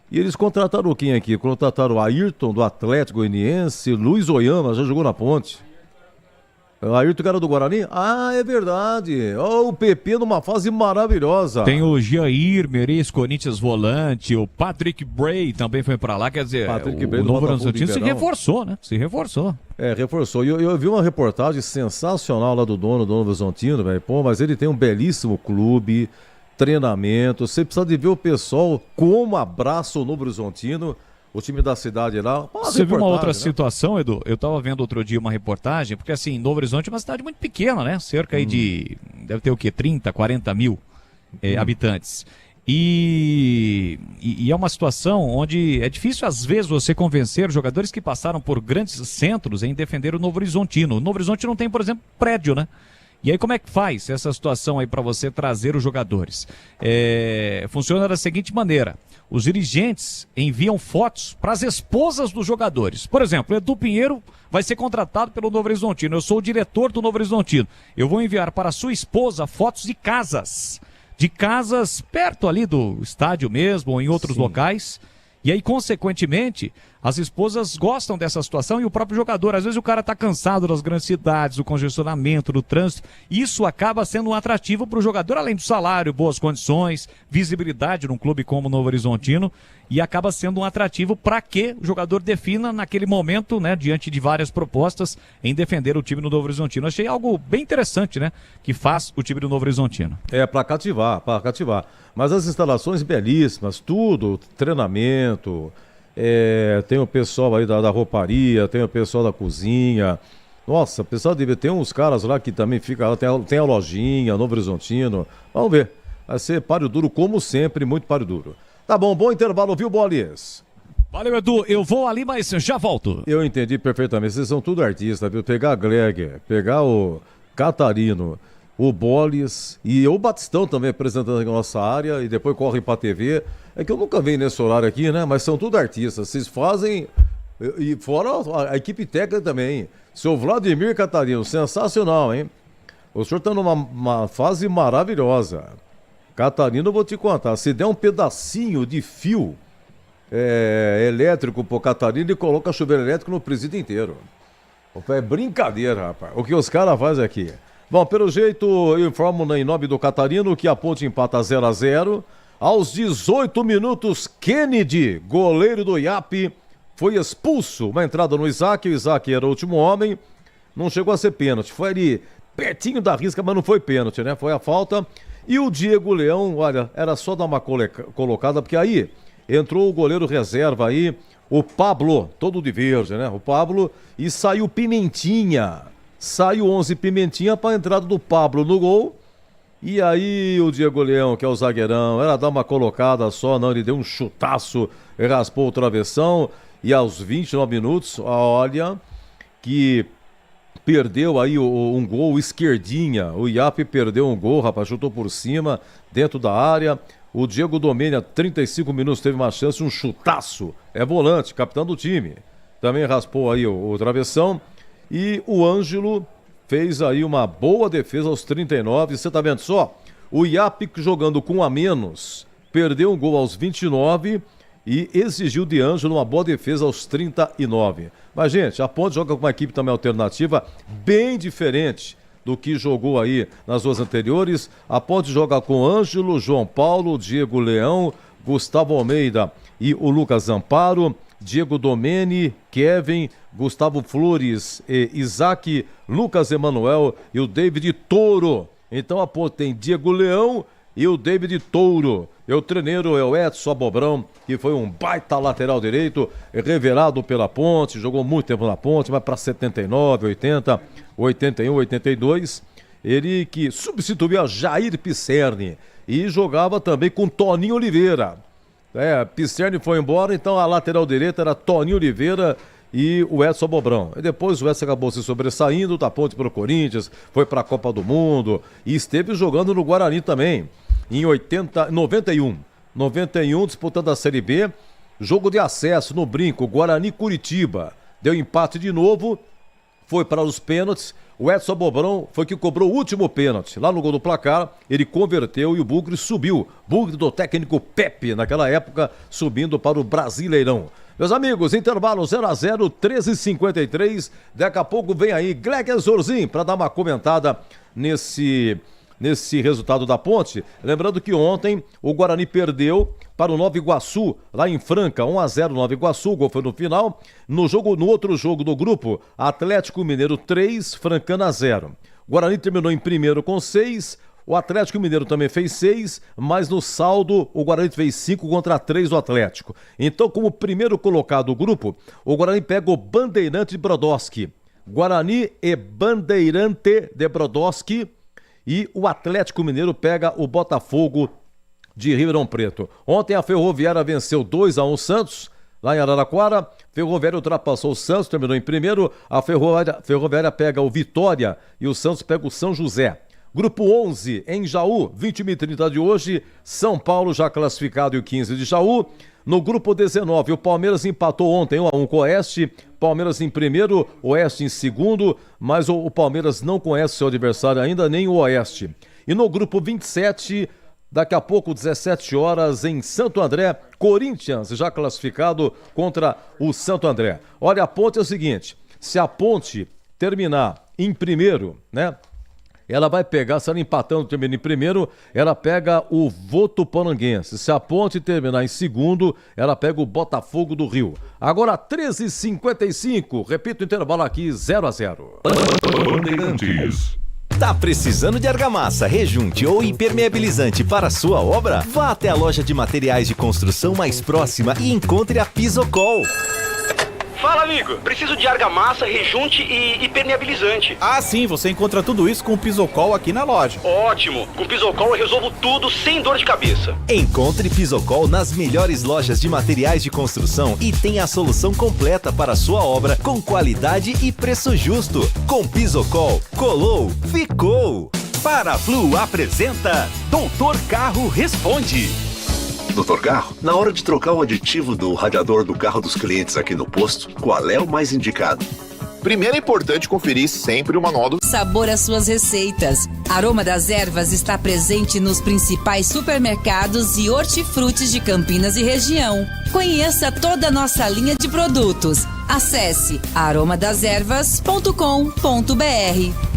e eles contrataram quem aqui? Contrataram o Ayrton do Atlético Goianiense, Luiz Oyama, já jogou na Ponte. O Ayrton, cara do Guarani? Ah, é verdade. O PP numa fase maravilhosa. Tem o Jair Meirelles, Corinthians volante, o Patrick Bray também foi pra lá, quer dizer, o Novo Horizontino se reforçou, né? Se reforçou. Reforçou. E eu vi uma reportagem sensacional lá do dono do Novo Horizontino, velho. Pô, mas ele tem um belíssimo clube, treinamento. Você precisa de ver o pessoal como abraça o Novo Horizontino. O time da cidade lá. Você viu uma outra situação, Edu? Eu estava vendo outro dia uma reportagem, porque assim, Novo Horizonte é uma cidade muito pequena, né? Cerca aí de, deve ter o quê? 30, 40 mil habitantes. E é uma situação onde é difícil às vezes você convencer jogadores que passaram por grandes centros em defender o Novo Horizontino. O Novo Horizonte não tem, por exemplo, prédio, né? E aí como é que faz essa situação aí para você trazer os jogadores? Funciona da seguinte maneira: os dirigentes enviam fotos para as esposas dos jogadores. Por exemplo, Edu Pinheiro vai ser contratado pelo Novo Horizontino. Eu sou o diretor do Novo Horizontino. Eu vou enviar para a sua esposa fotos de casas perto ali do estádio mesmo ou em outros locais. E aí, consequentemente, as esposas gostam dessa situação e o próprio jogador. Às vezes o cara está cansado das grandes cidades, do congestionamento, do trânsito. Isso acaba sendo um atrativo para o jogador, além do salário, boas condições, visibilidade num clube como o Novo Horizontino. E acaba sendo um atrativo para que o jogador defina naquele momento, né, diante de várias propostas, em defender o time do Novo Horizontino. Achei algo bem interessante, né, que faz o time do Novo Horizontino. Para cativar. Mas as instalações belíssimas, tudo, treinamento, tem o pessoal aí da rouparia, tem o pessoal da cozinha. Nossa, o pessoal tem uns caras lá que também ficam lá, tem a lojinha, Novo Horizontino. Vamos ver, vai ser páreo duro como sempre, muito páreo duro. Tá bom intervalo, viu, Bolis? Valeu, Edu, eu vou ali, mas já volto. Eu entendi perfeitamente, vocês são tudo artistas, viu? Pegar a Gleger, pegar o Catarino, o Bolis e o Batistão também apresentando aqui a nossa área e depois correm pra TV. É que eu nunca venho nesse horário aqui, né? Mas são tudo artistas, vocês fazem... E fora a equipe técnica também. Seu Vladimir Catarino, sensacional, hein? O senhor tá numa fase maravilhosa. Catarino, eu vou te contar, se der um pedacinho de fio elétrico pro Catarino, ele coloca chuveiro elétrico no presídio inteiro. É brincadeira, rapaz. O que os caras fazem aqui. Bom, pelo jeito, eu informo em nome do Catarino que a Ponte empata 0-0. Aos 18 minutos, Kennedy, goleiro do IAP, foi expulso. Uma entrada no Isaac, o Isaac era o último homem, não chegou a ser pênalti. Foi ali pertinho da risca, mas não foi pênalti, né? Foi a falta. E o Diego Leão, olha, era só dar uma colocada, porque aí entrou o goleiro reserva aí, o Pablo, todo de verde, né? O Pablo, e saiu Pimentinha. Saiu 11 Pimentinha para a entrada do Pablo no gol. E aí o Diego Leão, que é o zagueirão, era dar uma colocada só, não, ele deu um chutaço, raspou o travessão. E aos 29 minutos, olha, que perdeu aí um gol esquerdinha. O Iap perdeu um gol, rapaz, chutou por cima, dentro da área. O Diego Domênia, 35 minutos, teve uma chance, um chutaço. É volante, capitão do time. Também raspou aí o travessão. E o Ângelo fez aí uma boa defesa aos 39. Você tá vendo só? O Iap jogando com a menos, perdeu um gol aos 29 e exigiu de Ângelo uma boa defesa aos 39. Mas, gente, a Ponte joga com uma equipe também alternativa, bem diferente do que jogou aí nas duas anteriores. A Ponte joga com Ângelo, João Paulo, Diego Leão, Gustavo Almeida e o Lucas Amparo, Diego Domene, Kevin, Gustavo Flores, Isaac, Lucas Emanuel e o David Touro. Então a Ponte tem Diego Leão e o David Touro. E o treneiro é o Edson Abobrão, que foi um baita lateral direito, revelado pela Ponte, jogou muito tempo na Ponte, vai para 79, 80, 81, 82. Ele que substituiu a Jair Pisserni e jogava também com Toninho Oliveira. Pisserni foi embora, então a lateral direita era Toninho Oliveira e o Edson Abobrão. E depois o Edson acabou se sobressaindo da Ponte para o Corinthians, foi para a Copa do Mundo e esteve jogando no Guarani também. Em 91, disputando a Série B, jogo de acesso no Brinco, Guarani Curitiba. Deu empate de novo, foi para os pênaltis. O Edson Abobrão foi que cobrou o último pênalti. Lá no gol do placar, ele converteu e o Bugre subiu. Bugre do técnico Pepe, naquela época, subindo para o Brasileirão. Meus amigos, intervalo 0-0, 13h53. Daqui a pouco vem aí Gleger Zorzin para dar uma comentada nesse resultado da Ponte. Lembrando que ontem o Guarani perdeu para o Nova Iguaçu, lá em Franca, 1-0 Nova Iguaçu, o gol foi no final. No outro jogo do grupo, Atlético Mineiro 3, Francana 0. O Guarani terminou em primeiro com 6, o Atlético Mineiro também fez 6, mas no saldo o Guarani fez 5 contra 3 do Atlético. Então, como primeiro colocado do grupo, o Guarani pega o Bandeirante de Brodowski. Guarani e Bandeirante de Brodowski. E o Atlético Mineiro pega o Botafogo de Ribeirão Preto. Ontem a Ferroviária venceu 2-1 o Santos, lá em Araraquara. Ferroviária ultrapassou o Santos, terminou em primeiro. A Ferroviária pega o Vitória e o Santos pega o São José. Grupo 11, em Jaú, 21h30 de hoje. São Paulo já classificado e o 15 de Jaú. No grupo 19, o Palmeiras empatou ontem 1-1 com o Oeste. Palmeiras em primeiro, Oeste em segundo, mas o Palmeiras não conhece seu adversário ainda, nem o Oeste. E no grupo 27, daqui a pouco, 17 horas, em Santo André, Corinthians já classificado contra o Santo André. Olha, a Ponte é o seguinte, se a Ponte terminar em primeiro, né? Ela vai pegar, se ela empatando termina em primeiro, ela pega o Votuporanguense. Se a Ponte terminar em segundo, ela pega o Botafogo do Rio. Agora 13h55, repito o intervalo aqui, 0-0. Bandeirantes. Tá precisando de argamassa, rejunte ou impermeabilizante para a sua obra? Vá até a loja de materiais de construção mais próxima e encontre a Pisocol. Fala, amigo. Preciso de argamassa, rejunte e impermeabilizante. Ah, sim. Você encontra tudo isso com o Pisocol aqui na loja. Ótimo. Com o Pisocol eu resolvo tudo sem dor de cabeça. Encontre Pisocol nas melhores lojas de materiais de construção e tenha a solução completa para a sua obra com qualidade e preço justo. Com Pisocol, colou, ficou. Paraflu apresenta Doutor Carro Responde. Doutor Carro, na hora de trocar o aditivo do radiador do carro dos clientes aqui no posto, qual é o mais indicado? Primeiro é importante conferir sempre o manual do sabor às suas receitas. Aroma das Ervas está presente nos principais supermercados e hortifrutis de Campinas e região. Conheça toda a nossa linha de produtos. Acesse aromadeservas.com.br.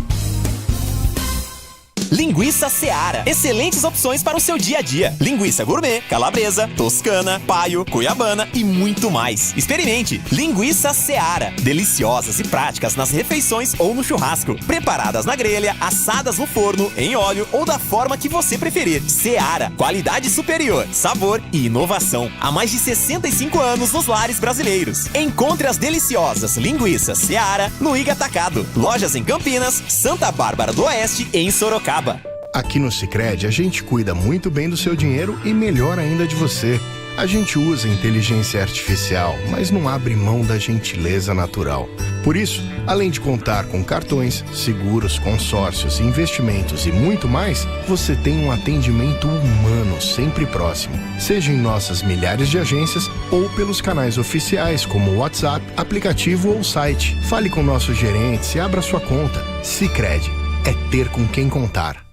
Linguiça Seara. Excelentes opções para o seu dia a dia. Linguiça gourmet, calabresa, toscana, paio, cuiabana e muito mais. Experimente. Linguiça Seara. Deliciosas e práticas nas refeições ou no churrasco. Preparadas na grelha, assadas no forno, em óleo ou da forma que você preferir. Seara. Qualidade superior, sabor e inovação. Há mais de 65 anos nos lares brasileiros. Encontre as deliciosas linguiças Seara no Iga Atacado. Lojas em Campinas, Santa Bárbara do Oeste e em Sorocaba. Aqui no Sicredi a gente cuida muito bem do seu dinheiro e melhor ainda de você. A gente usa inteligência artificial, mas não abre mão da gentileza natural. Por isso, além de contar com cartões, seguros, consórcios, investimentos e muito mais, você tem um atendimento humano sempre próximo. Seja em nossas milhares de agências ou pelos canais oficiais como WhatsApp, aplicativo ou site. Fale com nossos gerentes e abra sua conta. Sicredi é ter com quem contar.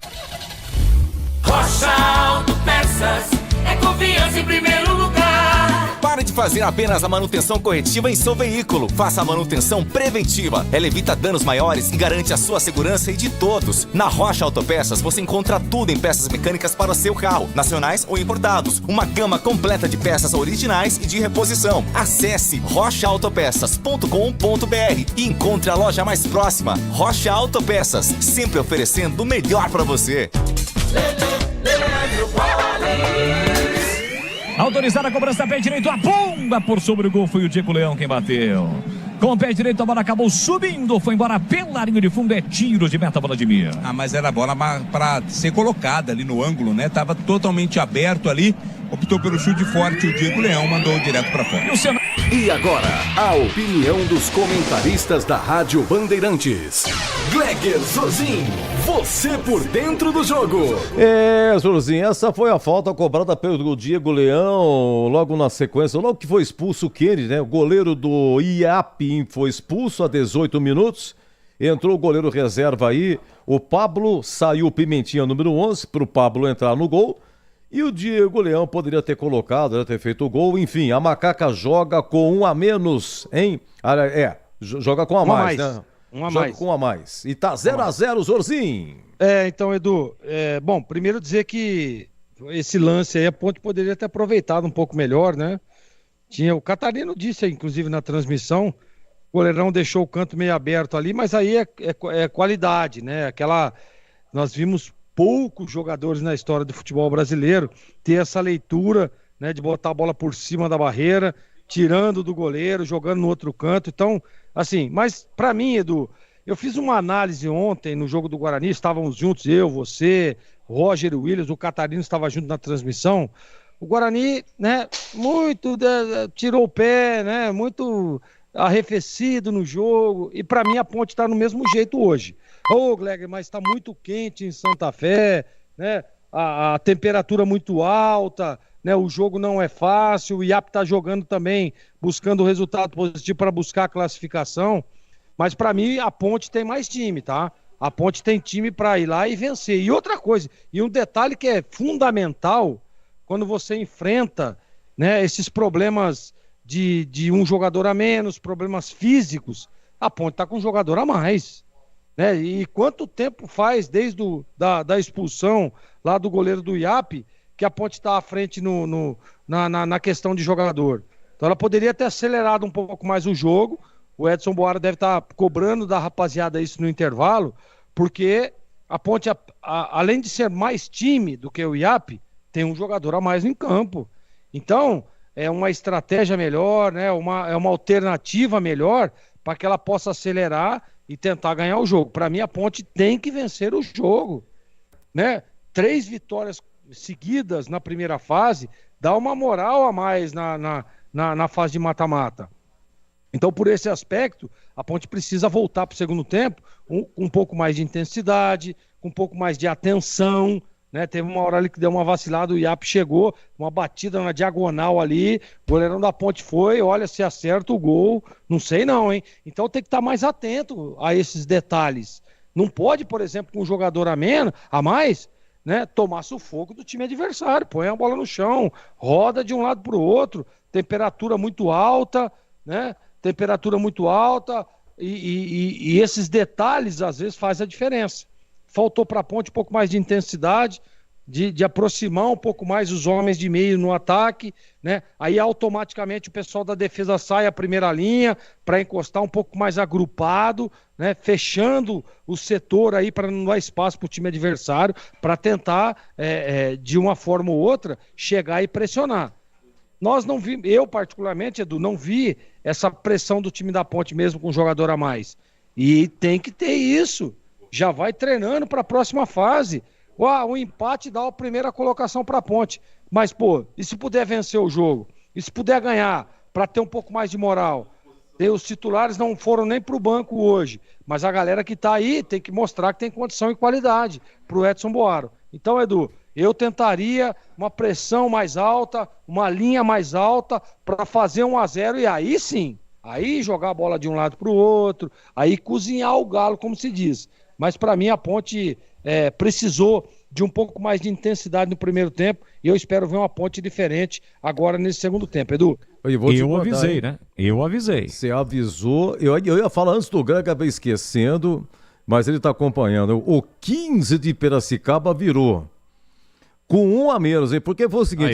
Rocha Autopeças é confiança em primeiro lugar. Pare de fazer apenas a manutenção corretiva em seu veículo. Faça a manutenção preventiva. Ela evita danos maiores e garante a sua segurança e de todos. Na Rocha Autopeças você encontra tudo em peças mecânicas para o seu carro, nacionais ou importados. Uma gama completa de peças originais e de reposição. Acesse rochaautopeças.com.br e encontre a loja mais próxima. Rocha Autopeças, sempre oferecendo o melhor para você. Autorizada a cobrança, pé direito, a bomba por sobre o gol, foi o Diego Leão quem bateu. Com o pé direito a bola acabou subindo, foi embora pela linha de fundo, é tiro de meta, Vladimir. Mas era bola para ser colocada ali no ângulo, né? Tava totalmente aberto ali, optou pelo chute forte, o Diego Leão mandou direto para fora. E agora, a opinião dos comentaristas da Rádio Bandeirantes. Gleger Zorzin, você por dentro do jogo. Zorzin, essa foi a falta cobrada pelo Diego Leão, logo na sequência, logo que foi expulso o Kennedy, né? O goleiro do IAP foi expulso a 18 minutos, entrou o goleiro reserva aí, o Pablo, saiu o Pimentinha número 11 para o Pablo entrar no gol. E o Diego Leão poderia ter colocado, ter feito o gol. Enfim, a Macaca joga com um a menos, hein? Joga com um a mais, né? Joga com um a mais. E tá 0-0, Zorzin. Então, Edu, bom, primeiro dizer que esse lance aí a Ponte poderia ter aproveitado um pouco melhor, né? O Catarino disse, inclusive, na transmissão, o goleirão deixou o canto meio aberto ali, mas aí é qualidade, né? Nós vimos poucos jogadores na história do futebol brasileiro ter essa leitura, né, de botar a bola por cima da barreira, tirando do goleiro, jogando no outro canto. Então, assim, mas pra mim, Edu, eu fiz uma análise ontem no jogo do Guarani, estávamos juntos, eu, você, Roger e Williams, o Catarino estava junto na transmissão. O Guarani, né, tirou o pé, né, muito arrefecido no jogo, e pra mim a Ponte tá no mesmo jeito hoje. Gleger, mas está muito quente em Santa Fé, né? A temperatura muito alta, né? O jogo não é fácil, o IAP está jogando também, buscando o resultado positivo para buscar a classificação, mas para mim a Ponte tem mais time, tá? A Ponte tem time para ir lá e vencer. E outra coisa, e um detalhe que é fundamental, quando você enfrenta, né, esses problemas de um jogador a menos, problemas físicos, a Ponte está com um jogador a mais. Né? E quanto tempo faz desde da expulsão lá do goleiro do IAP que a Ponte está à frente na questão de jogador? Então ela poderia ter acelerado um pouco mais o jogo. O Edson Boara deve estar cobrando da rapaziada isso no intervalo, porque a Ponte, além de ser mais time do que o IAP, tem um jogador a mais em campo. Então é uma estratégia melhor, né? É uma alternativa melhor para que ela possa acelerar e tentar ganhar o jogo. Para mim, a Ponte tem que vencer o jogo, né? 3 vitórias seguidas na primeira fase dá uma moral a mais na fase de mata-mata. Então, por esse aspecto, a Ponte precisa voltar para o segundo tempo com um pouco mais de intensidade, com um pouco mais de atenção, né? Teve uma hora ali que deu uma vacilada, o IAP chegou, uma batida na diagonal ali, o goleirão da Ponte foi, olha, se acerta o gol, não sei não, hein? Então tem que estar mais atento a esses detalhes. Não pode, por exemplo, com um jogador a mais, né, tomar sufoco do time adversário, põe a bola no chão, roda de um lado para o outro, temperatura muito alta, né? Temperatura muito alta e esses detalhes às vezes fazem a diferença. faltou para a Ponte um pouco mais de intensidade, de aproximar um pouco mais os homens de meio no ataque, né? Aí automaticamente o pessoal da defesa sai à primeira linha para encostar um pouco mais agrupado, né? Fechando o setor aí para não dar espaço para o time adversário, para tentar, de uma forma ou outra, chegar e pressionar. Nós não vimos, eu particularmente, Edu, não vi essa pressão do time da Ponte mesmo com um jogador a mais. E tem que ter isso. Já vai treinando para a próxima fase. O empate dá a primeira colocação para a Ponte. Mas, pô, e se puder vencer o jogo? E se puder ganhar, para ter um pouco mais de moral? Os titulares não foram nem para o banco hoje. Mas a galera que está aí tem que mostrar que tem condição e qualidade para o Edson Boaro. Então, Edu, eu tentaria uma pressão mais alta, uma linha mais alta, para fazer 1-0 e aí sim, aí jogar a bola de um lado para o outro, aí cozinhar o galo, como se diz. Mas para mim a Ponte precisou de um pouco mais de intensidade no primeiro tempo e eu espero ver uma Ponte diferente agora nesse segundo tempo, Edu. Eu avisei, né? Eu avisei. Você avisou, eu ia falar antes do Greg, acabei esquecendo, mas ele está acompanhando. O 15 de Piracicaba virou. Com 1 a menos, hein? Porque foi o seguinte...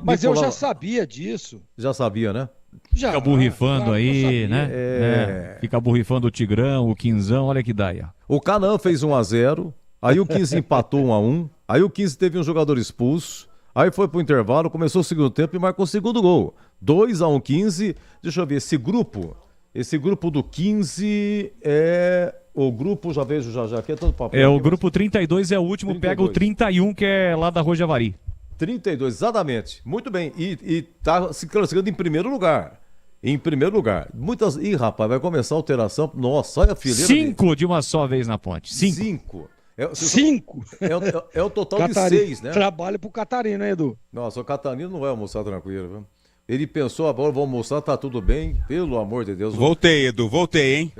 Mas eu já sabia disso. Já sabia, né? Já. Fica borrifando aí, né? Fica borrifando o Tigrão, o Quinzão, olha que dá aí. O Canaã fez 1-0, aí o 15 empatou 1-1, aí o 15 teve um jogador expulso, aí foi pro intervalo, começou o segundo tempo e marcou o segundo gol. 2-1, 15. Deixa eu ver, esse grupo do 15 é... O grupo, já vejo, já aqui é todo papel. O grupo 32 é o último, 32. Pega o 31, que é lá da Rojavari. 32, exatamente. Muito bem. E tá se classificando em primeiro lugar. Em primeiro lugar. Muitas... Ih, rapaz, vai começar a alteração. Nossa, olha a fileira. 5 de uma só vez na Ponte. 5. 5? É o total de 6, né? Trabalho pro Catarina, hein, Edu? Nossa, o Catarina não vai almoçar tranquilo, viu? Ele pensou, agora vou almoçar, tá tudo bem, pelo amor de Deus. Voltei, Edu, hein?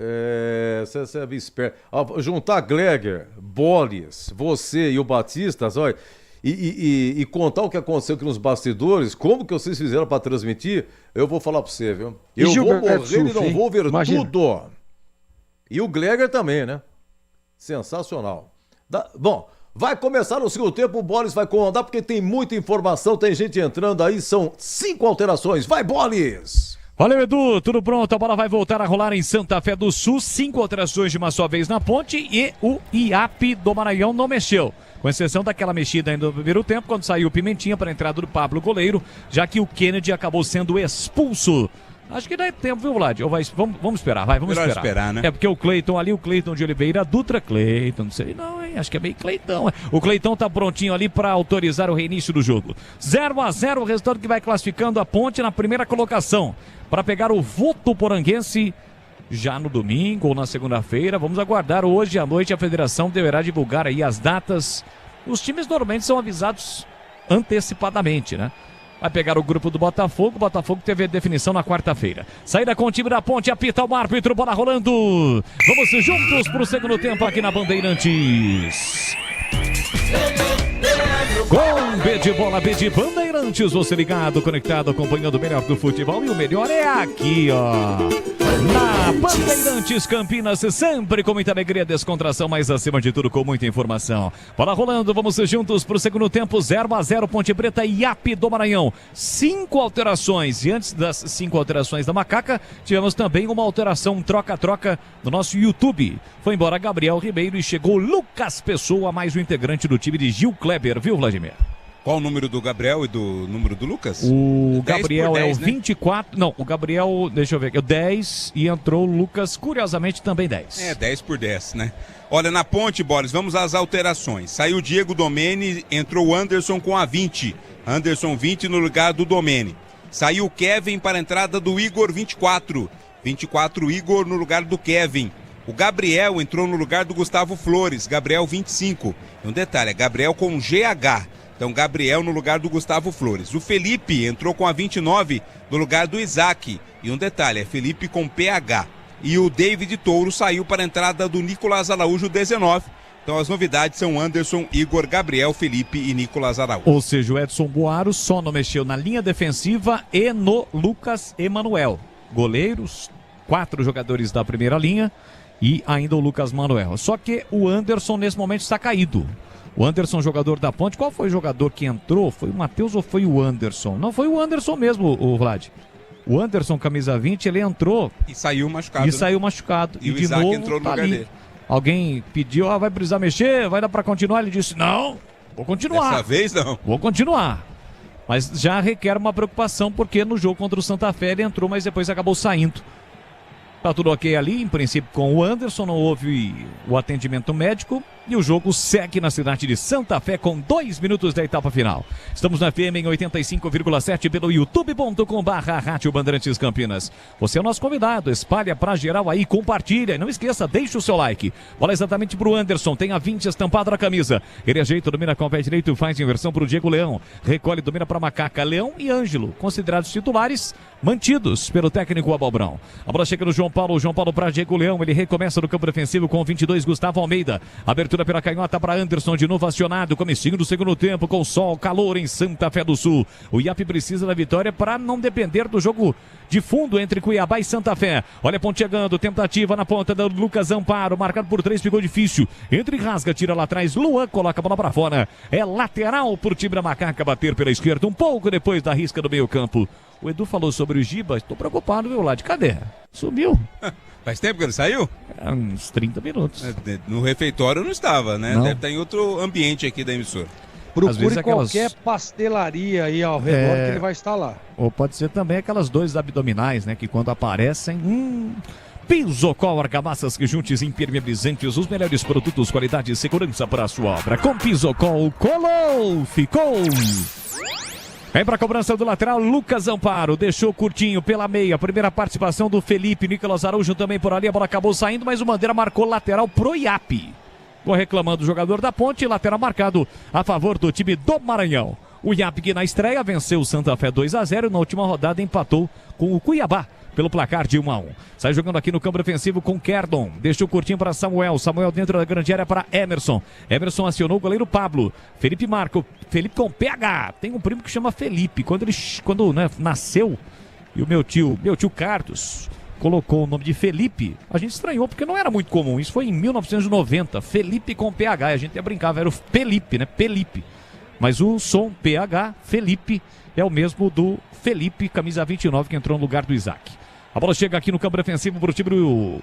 Você é esperto. Juntar Gleger, Bolis, você e o Batistas, olha, e contar o que aconteceu aqui nos bastidores, como que vocês fizeram para transmitir, eu vou falar para você, viu? Eu vou morrer e não vou ver tudo. E o Gleger também, né? Sensacional. Bom... Vai começar no segundo tempo, o Bolis vai comandar porque tem muita informação, tem gente entrando aí, são 5 alterações. Vai, Bolis! Valeu, Edu, tudo pronto, a bola vai voltar a rolar em Santa Fé do Sul, 5 alterações de uma só vez na Ponte e o IAP do Maranhão não mexeu. Com exceção daquela mexida ainda no primeiro tempo, quando saiu o Pimentinha para a entrada do Pablo goleiro, já que o Kennedy acabou sendo expulso. Acho que dá tempo, viu, Vlad? Vamos esperar, vamos esperar. Né? É porque o Cleiton de Oliveira, Dutra Cleiton, não sei não, hein? Acho que é meio Cleitão. O Cleitão tá prontinho ali para autorizar o reinício do jogo. 0-0, o resultado que vai classificando a Ponte na primeira colocação. Para pegar o Votuporanguense já no domingo ou na segunda-feira. Vamos aguardar. Hoje à noite a federação deverá divulgar aí as datas. Os times normalmente são avisados antecipadamente, né? Vai pegar o grupo do Botafogo. O Botafogo teve a definição na quarta-feira. Saída com o time da Ponte, apita o árbitro, bola rolando. Vamos juntos pro segundo tempo aqui na Bandeirantes. Com B de bola, B de Bandeirantes, você ligado, conectado, acompanhando o melhor do futebol. E o melhor é aqui, ó. Na Bandeirantes Campinas, sempre com muita alegria, descontração, mas acima de tudo com muita informação. Bola rolando, vamos juntos pro segundo tempo, 0-0, Ponte Preta e IAP do Maranhão. 5 alterações, e antes das 5 alterações da Macaca, tivemos também uma alteração, troca-troca no nosso YouTube. Foi embora Gabriel Ribeiro e chegou Lucas Pessoa, mais um integrante do time de Gil Kleber, viu, Vladimir? Qual o número do Gabriel e do número do Lucas? O Gabriel 10, é o 24, né? Não, o Gabriel, deixa eu ver aqui, o 10 e entrou o Lucas, curiosamente, também 10. 10 por 10, né? Olha, na Ponte, Boris, vamos às alterações. Saiu o Diego Domene, entrou o Anderson com a 20. Anderson 20 no lugar do Domene. Saiu o Kevin para a entrada do Igor 24. 24 Igor no lugar do Kevin. O Gabriel entrou no lugar do Gustavo Flores, Gabriel 25. E um detalhe, é Gabriel com GH. Então, Gabriel no lugar do Gustavo Flores. O Felipe entrou com a 29 no lugar do Isaac. E um detalhe, é Felipe com PH. E o David Touro saiu para a entrada do Nicolas Araújo, 19. Então, as novidades são Anderson, Igor, Gabriel, Felipe e Nicolas Araújo. Ou seja, o Edson Boaro só não mexeu na linha defensiva e no Lucas Emanuel. Goleiros, 4 jogadores da primeira linha. e ainda o Lucas Manuel. Só que o Anderson nesse momento está caído. O Anderson, jogador da Ponte, qual foi o jogador que entrou? Foi o Matheus ou foi o Anderson? Não, foi o Anderson mesmo, o Vlad. O Anderson, camisa 20, ele entrou... E saiu machucado. E saiu machucado. E o de Isaac novo, entrou no tá lugar ali. dele. Alguém pediu, vai precisar mexer, vai dar pra continuar? Ele disse, não, vou continuar. Dessa vez não. Vou continuar. Mas já requer uma preocupação, porque no jogo contra o Santa Fé ele entrou, mas depois acabou saindo. Tá tudo ok ali, em princípio com o Anderson, não houve o atendimento médico e o jogo segue na cidade de Santa Fé com 2 minutos da etapa final. Estamos na FM em 85,7 pelo youtube.com/Rádio Bandeirantes Campinas. Você é o nosso convidado, espalha pra geral aí, compartilha e não esqueça, deixa o seu like. Bola exatamente pro Anderson, tem a 20 estampada na camisa. Ele ajeita, domina com o pé direito, faz inversão pro Diego Leão. Recolhe, domina pra Macaca, Leão e Ângelo, considerados titulares, mantidos pelo técnico Abalbrão. A bola chega no João Paulo para Diego Leão, ele recomeça no campo defensivo com 22, Gustavo Almeida. Abertura pela canhota para Anderson, de novo acionado, comecinho do segundo tempo, com sol, calor em Santa Fé do Sul. O IAP precisa da vitória para não depender do jogo de fundo entre Cuiabá e Santa Fé. Olha a ponte chegando, tentativa na ponta do Lucas Amparo, marcado por 3, ficou difícil. Entre e rasga, tira lá atrás, Luan coloca a bola para fora. É lateral pro time da Macaca bater pela esquerda, um pouco depois da risca do meio campo. O Edu falou sobre o Giba, estou preocupado, viu, Lade? Cadê? Sumiu. Faz tempo que ele saiu? Uns 30 minutos. No refeitório não estava, né? Não. Deve estar em outro ambiente aqui da emissora. Procure qualquer pastelaria aí ao redor que ele vai estar lá. Ou pode ser também aquelas dores abdominais, né? Que quando aparecem... Pisocol, argamassas que juntos impermeabilizantes, os melhores produtos, qualidade e segurança para a sua obra. Com Pisocol, colou, ficou... Vem para a cobrança do lateral, Lucas Amparo, deixou curtinho pela meia, primeira participação do Felipe, Nicolas Araújo também por ali, a bola acabou saindo, mas o Bandeira marcou lateral pro IAP. Ficou reclamando o jogador da Ponte, lateral marcado a favor do time do Maranhão. O IAP que na estreia venceu o Santa Fé 2-0, na última rodada empatou com o Cuiabá pelo placar de 1-1. Sai jogando aqui no campo defensivo com Kerdon. Deixou curtinho para Samuel. Samuel dentro da grande área para Emerson. Emerson acionou o goleiro Pablo. Felipe Marco. Felipe com PH. Tem um primo que chama Felipe. Quando nasceu, e o meu tio Carlos colocou o nome de Felipe, a gente estranhou porque não era muito comum. Isso foi em 1990. Felipe com PH. A gente até brincava, era o Felipe, né? Felipe. Mas o som PH, Felipe, é o mesmo do Felipe, camisa 29, que entrou no lugar do Isaac. A bola chega aqui no campo defensivo para o time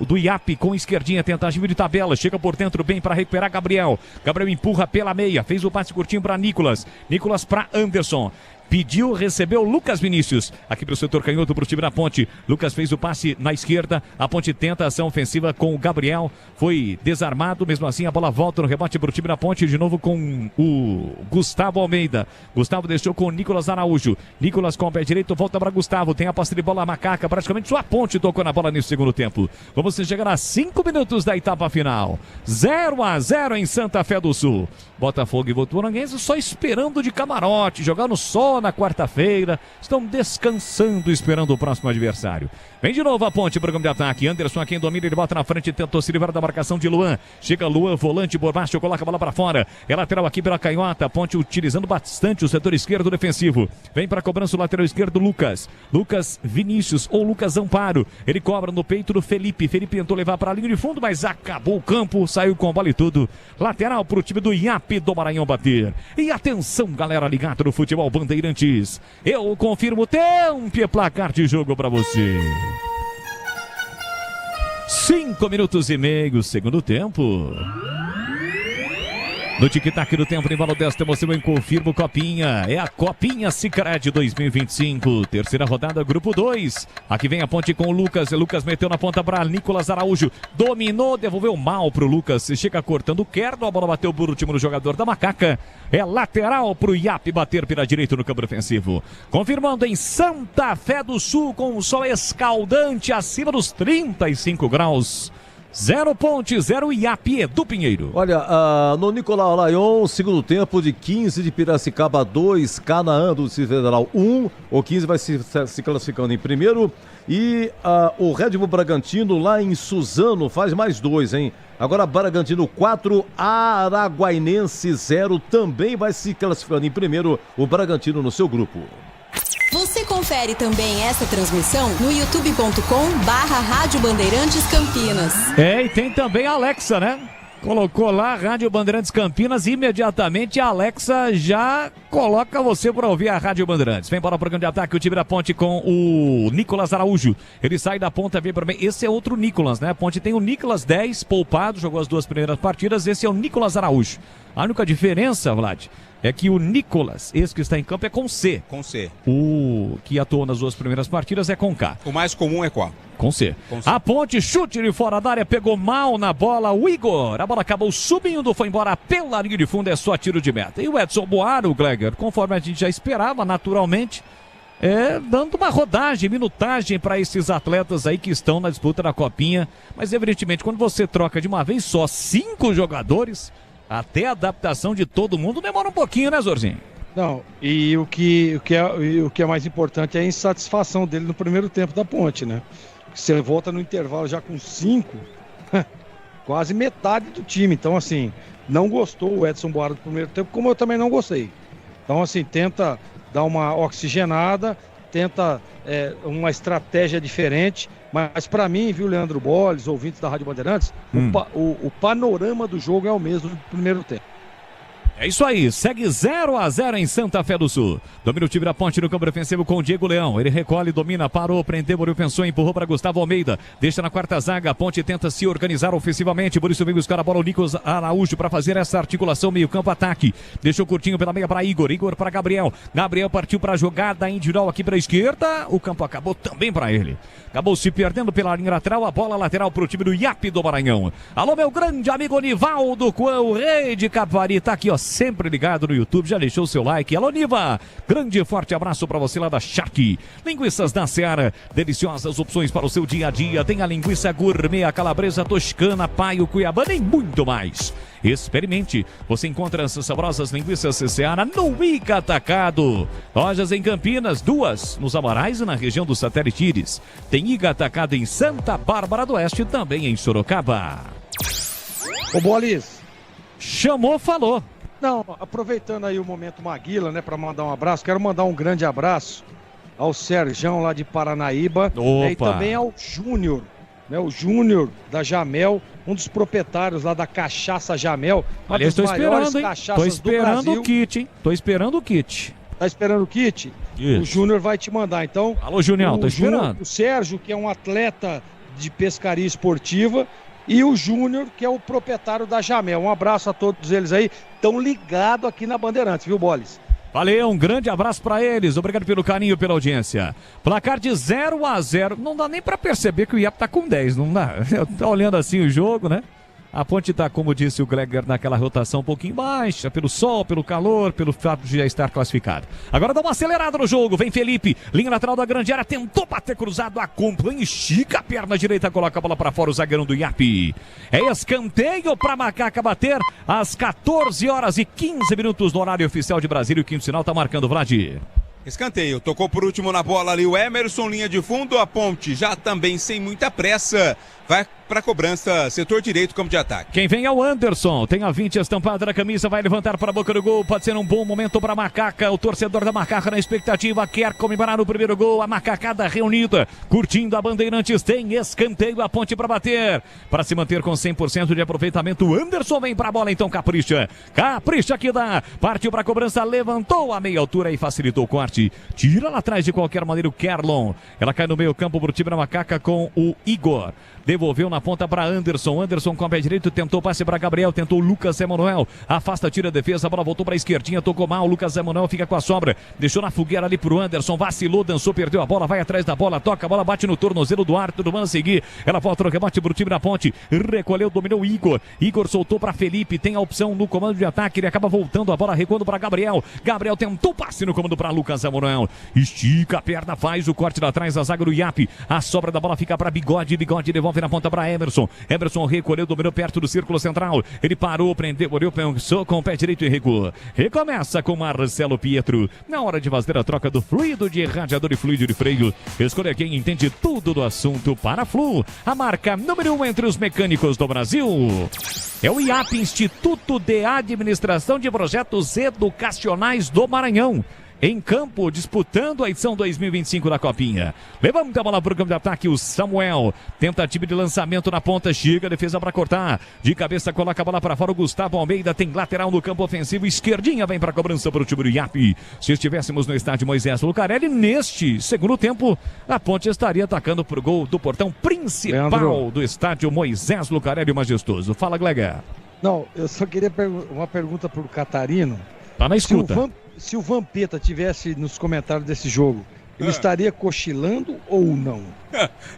do IAP com esquerdinha, tentativa de tabela, chega por dentro bem para recuperar Gabriel. Gabriel empurra pela meia, fez o passe curtinho para Nicolas. Nicolas para Anderson. Pediu, recebeu Lucas Vinícius. Aqui para o setor canhoto para o time da Ponte. Lucas fez o passe na esquerda. A Ponte tenta a ação ofensiva com o Gabriel. Foi desarmado. Mesmo assim, a bola volta no rebate para o time da Ponte. De novo com o Gustavo Almeida. Gustavo deixou com o Nicolas Araújo. Nicolas com o pé direito. Volta para Gustavo. Tem a posse de bola Macaca. Praticamente só a Ponte tocou na bola nesse segundo tempo. Vamos chegar a 5 minutos da etapa final. 0-0 em Santa Fé do Sul. Botafogo e Voturanguense só esperando de camarote. Jogar no sol na quarta-feira, estão descansando, esperando o próximo adversário. Vem de novo a Ponte, programa de ataque. Anderson a quem domina, ele bota na frente, tentou se livrar da marcação de Luan. Chega Luan, volante por baixo, coloca a bola para fora. É lateral aqui pela canhota. A Ponte utilizando bastante o setor esquerdo defensivo. Vem para a cobrança o lateral esquerdo, Lucas Vinícius ou Lucas Amparo. Ele cobra no peito do Felipe. Felipe tentou levar para a linha de fundo, mas acabou o campo, saiu com a bola e tudo. Lateral para o time do IAP do Maranhão bater. E atenção, galera ligada no futebol Bandeirantes. Eu confirmo o tempo e placar de jogo para você. 5 minutos e meio, segundo tempo. No tic-tac do tempo, no embalo desta emoção, eu confirmo Copinha. É a Copinha Sicredi 2025. Terceira rodada, grupo 2. Aqui vem a Ponte com o Lucas. Lucas meteu na ponta para Nicolas Araújo. Dominou, devolveu mal pro Lucas. Chega cortando o Kerno. A bola bateu por último no jogador da Macaca. É lateral pro IAP bater pela direita no campo ofensivo. Confirmando em Santa Fé do Sul com o sol escaldante acima dos 35 graus. 0 Ponte, 0 IAP do Pinheiro. Olha, no Nicolau Laion, segundo tempo de 15 de Piracicaba 2, Canaã do Distrito Federal 1. O 15 vai se classificando em primeiro. E o Red Bull Bragantino lá em Suzano faz mais 2, hein? Agora Bragantino 4, Araguainense 0. Também vai se classificando em primeiro o Bragantino no seu grupo. Você confia Confere também esta transmissão no youtube.com/Rádio Bandeirantes Campinas. E tem também a Alexa, né? Colocou lá Rádio Bandeirantes Campinas e imediatamente a Alexa já coloca você para ouvir a Rádio Bandeirantes. Vem para o programa de ataque, o time da Ponte com o Nicolas Araújo. Ele sai da ponta, vem para mim. Esse é outro Nicolas, né? A Ponte tem o Nicolas 10, poupado, jogou as 2 primeiras partidas. Esse é o Nicolas Araújo. A única diferença, Vlad, é que o Nicolas, esse que está em campo, é com C. Com C. O que atuou nas 2 primeiras partidas é com K. O mais comum é qual? Com C. A Ponte, chute de fora da área, pegou mal na bola o Igor. A bola acabou subindo, foi embora pela linha de fundo, é só tiro de meta. E o Edson Boaro, o Gleger, conforme a gente já esperava, naturalmente, dando uma rodagem, minutagem para esses atletas aí que estão na disputa da Copinha. Mas, evidentemente, quando você troca de uma vez só 5 jogadores, até a adaptação de todo mundo demora um pouquinho, né, Zorzinho? Não, e o que é mais importante é a insatisfação dele no primeiro tempo da Ponte, né? Você volta no intervalo já com 5, quase metade do time. Então, assim, não gostou o Edson Boaro do primeiro tempo, como eu também não gostei. Então, assim, tenta dar uma oxigenada, tenta uma estratégia diferente. Mas para mim, viu, Leandro Bolles, ouvintes da Rádio Bandeirantes, o panorama do jogo é o mesmo do primeiro tempo. É isso aí, segue 0-0 em Santa Fé do Sul. Domina o time da Ponte no campo defensivo com o Diego Leão. Ele recolhe, domina, parou, prendeu, Murilo pensou, empurrou para Gustavo Almeida. Deixa na quarta zaga, a Ponte tenta se organizar ofensivamente. Por isso vem buscar a bola o Nicolas Araújo para fazer essa articulação meio campo ataque. Deixou curtinho pela meia para Igor, Igor para Gabriel. Gabriel partiu para a jogada individual aqui para a esquerda. O campo acabou também para ele. Acabou se perdendo pela linha lateral, a bola lateral para o time do IAP do Maranhão. Alô, meu grande amigo Nivaldo Coan, o rei de Capivari, tá aqui, ó, sempre ligado no YouTube, já deixou o seu like. Alô, Niva, grande e forte abraço para você lá da Shark. Linguiças da Seara, deliciosas opções para o seu dia a dia. Tem a linguiça gourmet, a calabresa toscana, paio, cuiabana e muito mais. Experimente, você encontra essas saborosas linguiças Seara no Ica Atacado. Lojas em Campinas, 2 nos Amarais e na região do Satélite Íris. Tem Ica Atacado em Santa Bárbara do Oeste e também em Sorocaba. Ô, Bolis. Chamou, falou. Não, aproveitando aí o momento Maguila, né, para mandar um abraço, quero mandar um grande abraço ao Serjão lá de Paranaíba, e também ao Júnior, né, o Júnior da Jamel, um dos proprietários lá da Cachaça Jamel. Aliás, estou esperando, hein? Tô esperando o kit, hein? Tô esperando o kit. Tá esperando o kit? Isso. O Júnior vai te mandar, então. Alô, Junião, tô esperando. O Sérgio, que é um atleta de pescaria esportiva, e o Júnior, que é o proprietário da Jamel. Um abraço a todos eles aí. Estão ligados aqui na Bandeirantes, viu, Bolis? Valeu, um grande abraço para eles. Obrigado pelo carinho, pela audiência. Placar de 0-0. Não dá nem para perceber que o IAP tá com 10, não dá? Tá olhando assim o jogo, né? A Ponte está, como disse o Gleger, naquela rotação um pouquinho baixa, pelo sol, pelo calor, pelo fato de já estar classificado. Agora dá uma acelerada no jogo, vem Felipe, linha lateral da grande área, tentou bater cruzado, acompanha, estica a perna direita, coloca a bola para fora, o zagueirão do IAP. É escanteio para Macaca bater às 14 horas e 15 minutos no horário oficial de Brasília. O quinto sinal está marcando, Vlad. Escanteio, tocou por último na bola ali o Emerson, linha de fundo, a Ponte já também sem muita pressa, vai para cobrança, setor direito, campo de ataque. Quem vem é o Anderson, tem a 20 estampada na camisa, vai levantar para a boca do gol, pode ser um bom momento para a Macaca, o torcedor da Macaca na expectativa, quer comemorar o primeiro gol, a macacada reunida, curtindo a Bandeirantes, tem escanteio, a Ponte para bater, para se manter com 100% de aproveitamento, o Anderson vem para a bola, então capricha que dá, partiu para a cobrança, levantou a meia altura e facilitou o corte, tira lá atrás de qualquer maneira o Kerlon, ela cai no meio campo para o time da Macaca com o Igor. Devolveu na ponta para Anderson. Anderson com o pé direito, tentou passe para Gabriel, tentou Lucas Emanuel. Afasta, tira a defesa, a bola voltou para a esquerdinha, tocou mal. Lucas Emanuel fica com a sobra. Deixou na fogueira ali pro Anderson. Vacilou, dançou, perdeu a bola, vai atrás da bola, toca a bola, bate no tornozelo do Arthur. Do Mano seguir. Ela volta no rebote pro time da Ponte. Recolheu, dominou Igor. Igor soltou para Felipe. Tem a opção no comando de ataque. Ele acaba voltando a bola, recuando para Gabriel. Gabriel tentou passe no comando para Lucas Emanuel. Estica a perna, faz o corte lá atrás, a zaga do IAP. A sobra da bola fica para Bigode. Bigode devolve na ponta para Emerson. Emerson recolheu, dominou perto do círculo central. Ele parou, prendeu, olhou, pensou com o pé direito e recuou. Recomeça com Marcelo Pietro. Na hora de fazer a troca do fluido de radiador e fluido de freio, escolha quem entende tudo do assunto para Flu, a marca número 1 entre os mecânicos do Brasil. É o IAP, Instituto de Administração de Projetos Educacionais do Maranhão. em campo, disputando a edição 2025 da Copinha. Levanta a bola para o campo de ataque, o Samuel. Tentativa de lançamento na ponta, chega, defesa para cortar. De cabeça, coloca a bola para fora, o Gustavo Almeida tem lateral no campo ofensivo, esquerdinha vem para a cobrança para o time do Iapi. Se estivéssemos no estádio Moisés Lucarelli, neste segundo tempo, a Ponte estaria atacando para o gol do portão principal do estádio Moisés Lucarelli Majestoso. Fala, Gleger. Não, eu só queria uma pergunta para o Catarino. Tá na escuta. Se o Vampeta tivesse nos comentários desse jogo, ele estaria cochilando ou não?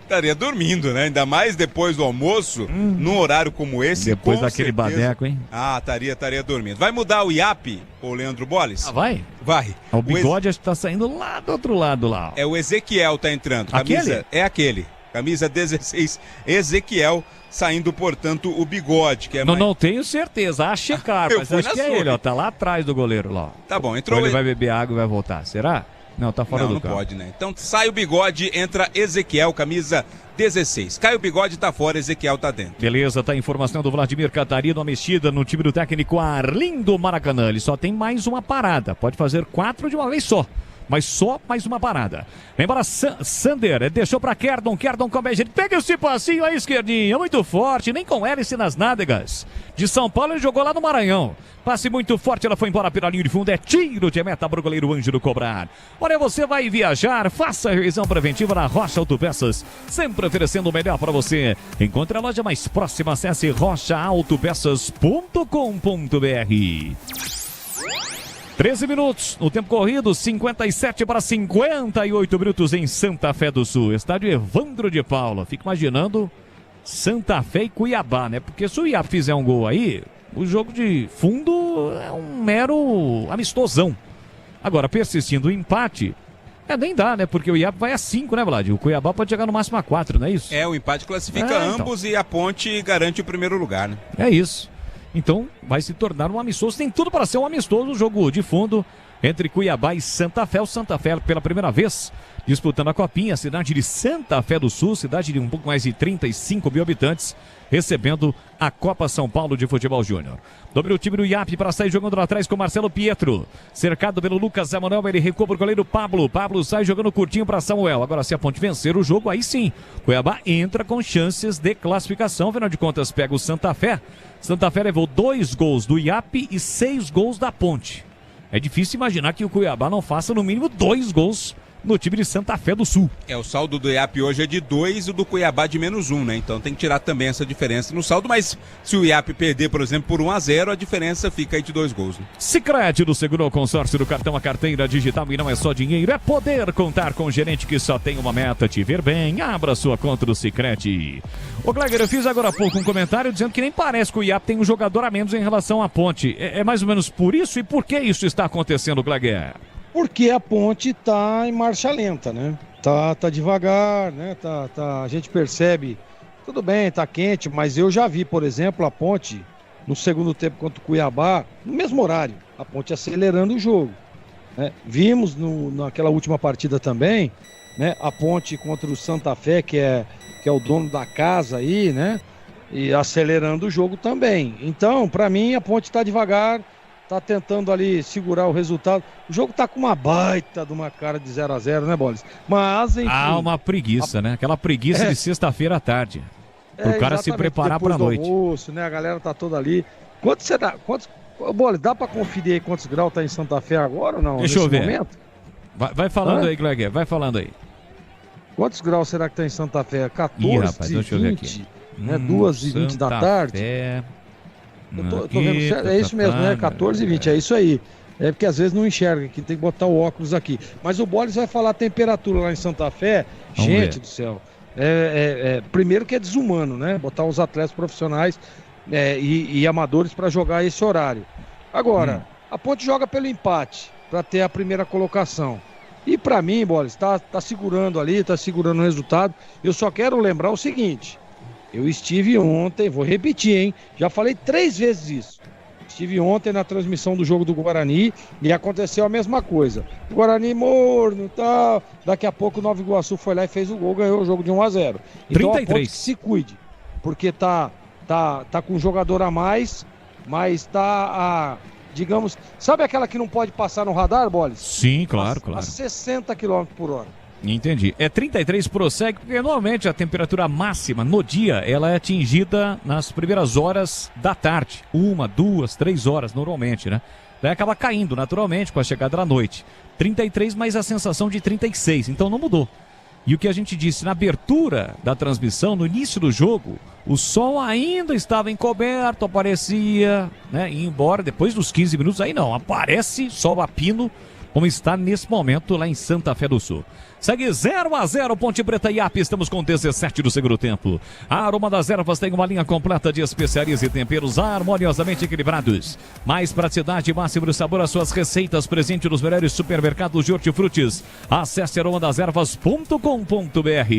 Estaria dormindo, né? Ainda mais depois do almoço, num horário como esse. Depois daquele badeco, hein? Estaria dormindo. Vai mudar o Iapi, ô Leandro Bolles? Vai? Vai. O Bigode acho que tá saindo lá do outro lado lá. É o Ezequiel tá entrando. Aquele? É aquele. Camisa 16, Ezequiel, saindo, portanto, o Bigode. Que é não tenho certeza, a checar, mas acho que é ele, ó. Tá lá atrás do goleiro lá. Tá bom, entrou. Ou ele vai beber água e vai voltar, será? Não, tá fora do campo. Não pode, né? Então sai o Bigode, entra Ezequiel, camisa 16. Cai o Bigode, tá fora, Ezequiel tá dentro. Beleza, tá a informação do Vladimir Catarino, a mexida no time do técnico Arlindo Maracanã. Ele só tem mais uma parada, pode fazer 4 de uma vez só. Mas só mais uma parada. Embora Sander deixou para Kerdon com a beija. Ele pega esse passinho aí, esquerdinha. Muito forte, nem com hélice nas nádegas. De São Paulo ele jogou lá no Maranhão. Passe muito forte, ela foi embora pela linha de fundo. É tiro de meta para o goleiro Ângelo cobrar. Olha, você vai viajar, faça a revisão preventiva na Rocha Autopeças. Sempre oferecendo o melhor para você. Encontre a loja mais próxima, acesse rochaautopeças.com.br. 13 minutos no tempo corrido, 57 para 58 minutos em Santa Fé do Sul. Estádio Evandro de Paula. Fico imaginando Santa Fé e Cuiabá, né? Porque se o Iapi fizer um gol aí, o jogo de fundo é um mero amistosão. Agora, persistindo o empate, nem dá, né? Porque o Iapi vai a 5, né, Vlad? O Cuiabá pode chegar no máximo a 4, não é isso? O empate classifica ambos e a Ponte garante o primeiro lugar, né? É isso. Então vai se tornar um amistoso, tem tudo para ser um amistoso, jogo de fundo entre Cuiabá e Santa Fé. O Santa Fé pela primeira vez disputando a Copinha, a cidade de Santa Fé do Sul, cidade de um pouco mais de 35 mil habitantes, recebendo a Copa São Paulo de Futebol Júnior. Dobra o time do Iapi para sair jogando lá atrás com Marcelo Pietro. Cercado pelo Lucas Emanuel, ele recua para o goleiro Pablo. Pablo sai jogando curtinho para Samuel. Agora, se a Ponte vencer o jogo, aí sim, Cuiabá entra com chances de classificação. Afinal de contas, pega o Santa Fé. Santa Fé levou 2 gols do Iapi e 6 gols da Ponte. É difícil imaginar que o Cuiabá não faça no mínimo 2 gols no time de Santa Fé do Sul. O saldo do Iapi hoje é de 2 e o do Cuiabá de -1, né? Então tem que tirar também essa diferença no saldo, mas se o Iapi perder, por exemplo, por 1-0, a diferença fica aí de 2 gols, né? Sicredi do Seguro Consórcio do Cartão, a carteira digital, e não é só dinheiro, é poder contar com um gerente que só tem uma meta, te ver bem. Abra sua conta do Sicredi. Ô Gleger, eu fiz agora há pouco um comentário dizendo que nem parece que o Iapi tem um jogador a menos em relação à Ponte. É mais ou menos por isso? E por que isso está acontecendo, Gleger? Porque a Ponte tá em marcha lenta, né? Tá devagar, né? A gente percebe, tudo bem, tá quente, mas eu já vi, por exemplo, a Ponte no segundo tempo contra o Cuiabá, no mesmo horário, a Ponte acelerando o jogo, né? Vimos naquela última partida também, né? A Ponte contra o Santa Fé, que é o dono da casa aí, né? E acelerando o jogo também. Então, para mim, a Ponte tá devagar, tá tentando ali segurar o resultado. O jogo tá com uma baita de uma cara de 0-0, né, Bolis? Mas, enfim... uma preguiça, né? Aquela preguiça de sexta-feira à tarde. Pro cara se preparar pra noite. Almoço, né? A galera tá toda ali. Quanto será? Bolis, dá pra conferir aí quantos graus tá em Santa Fé agora ou não? Deixa eu ver. Momento? Vai falando aí, Gleger. Vai falando aí. Quantos graus será que tá em Santa Fé? 14, rapaz, deixa eu ver aqui. Né? 2h20 da tarde. Fé. Eu tô vendo certo, é isso mesmo, né? 14h20, é isso aí. É porque às vezes não enxerga, que tem que botar o óculos aqui. Mas o Bolis vai falar a temperatura lá em Santa Fé. Vamos gente ver. do céu. Primeiro que é desumano, né? Botar os atletas profissionais e amadores para jogar esse horário. Agora, a Ponte joga pelo empate para ter a primeira colocação. E para mim, Bolis, tá segurando ali, tá segurando o resultado. Eu só quero lembrar o seguinte. Eu estive ontem, vou repetir, hein? Já falei 3 vezes isso. Estive ontem na transmissão do jogo do Guarani e aconteceu a mesma coisa. O Guarani morno e tal. Daqui a pouco o Nova Iguaçu foi lá e fez o gol, ganhou o jogo de 1-0. Então 33. a Ponte se cuide, porque tá com um jogador a mais, mas tá digamos, sabe aquela que não pode passar no radar, Boles? Sim, claro. A 60 km por hora. Entendi. 33 prossegue, porque normalmente a temperatura máxima no dia, ela é atingida nas primeiras horas da tarde. 1, 2, 3 horas normalmente, né? Daí acaba caindo naturalmente com a chegada da noite. 33, mas a sensação de 36, então não mudou. E o que a gente disse na abertura da transmissão, no início do jogo, o sol ainda estava encoberto, aparecia, né? E embora depois dos 15 minutos, aí não, aparece sol a pino, como está nesse momento lá em Santa Fé do Sul. Segue 0-0 Ponte Preta e IAP, estamos com 17 do segundo tempo. A Aroma das Ervas tem uma linha completa de especiarias e temperos harmoniosamente equilibrados. Mais praticidade e máximo de sabor às suas receitas, presente nos melhores supermercados de hortifrutis. Acesse aromadazervas.com.br.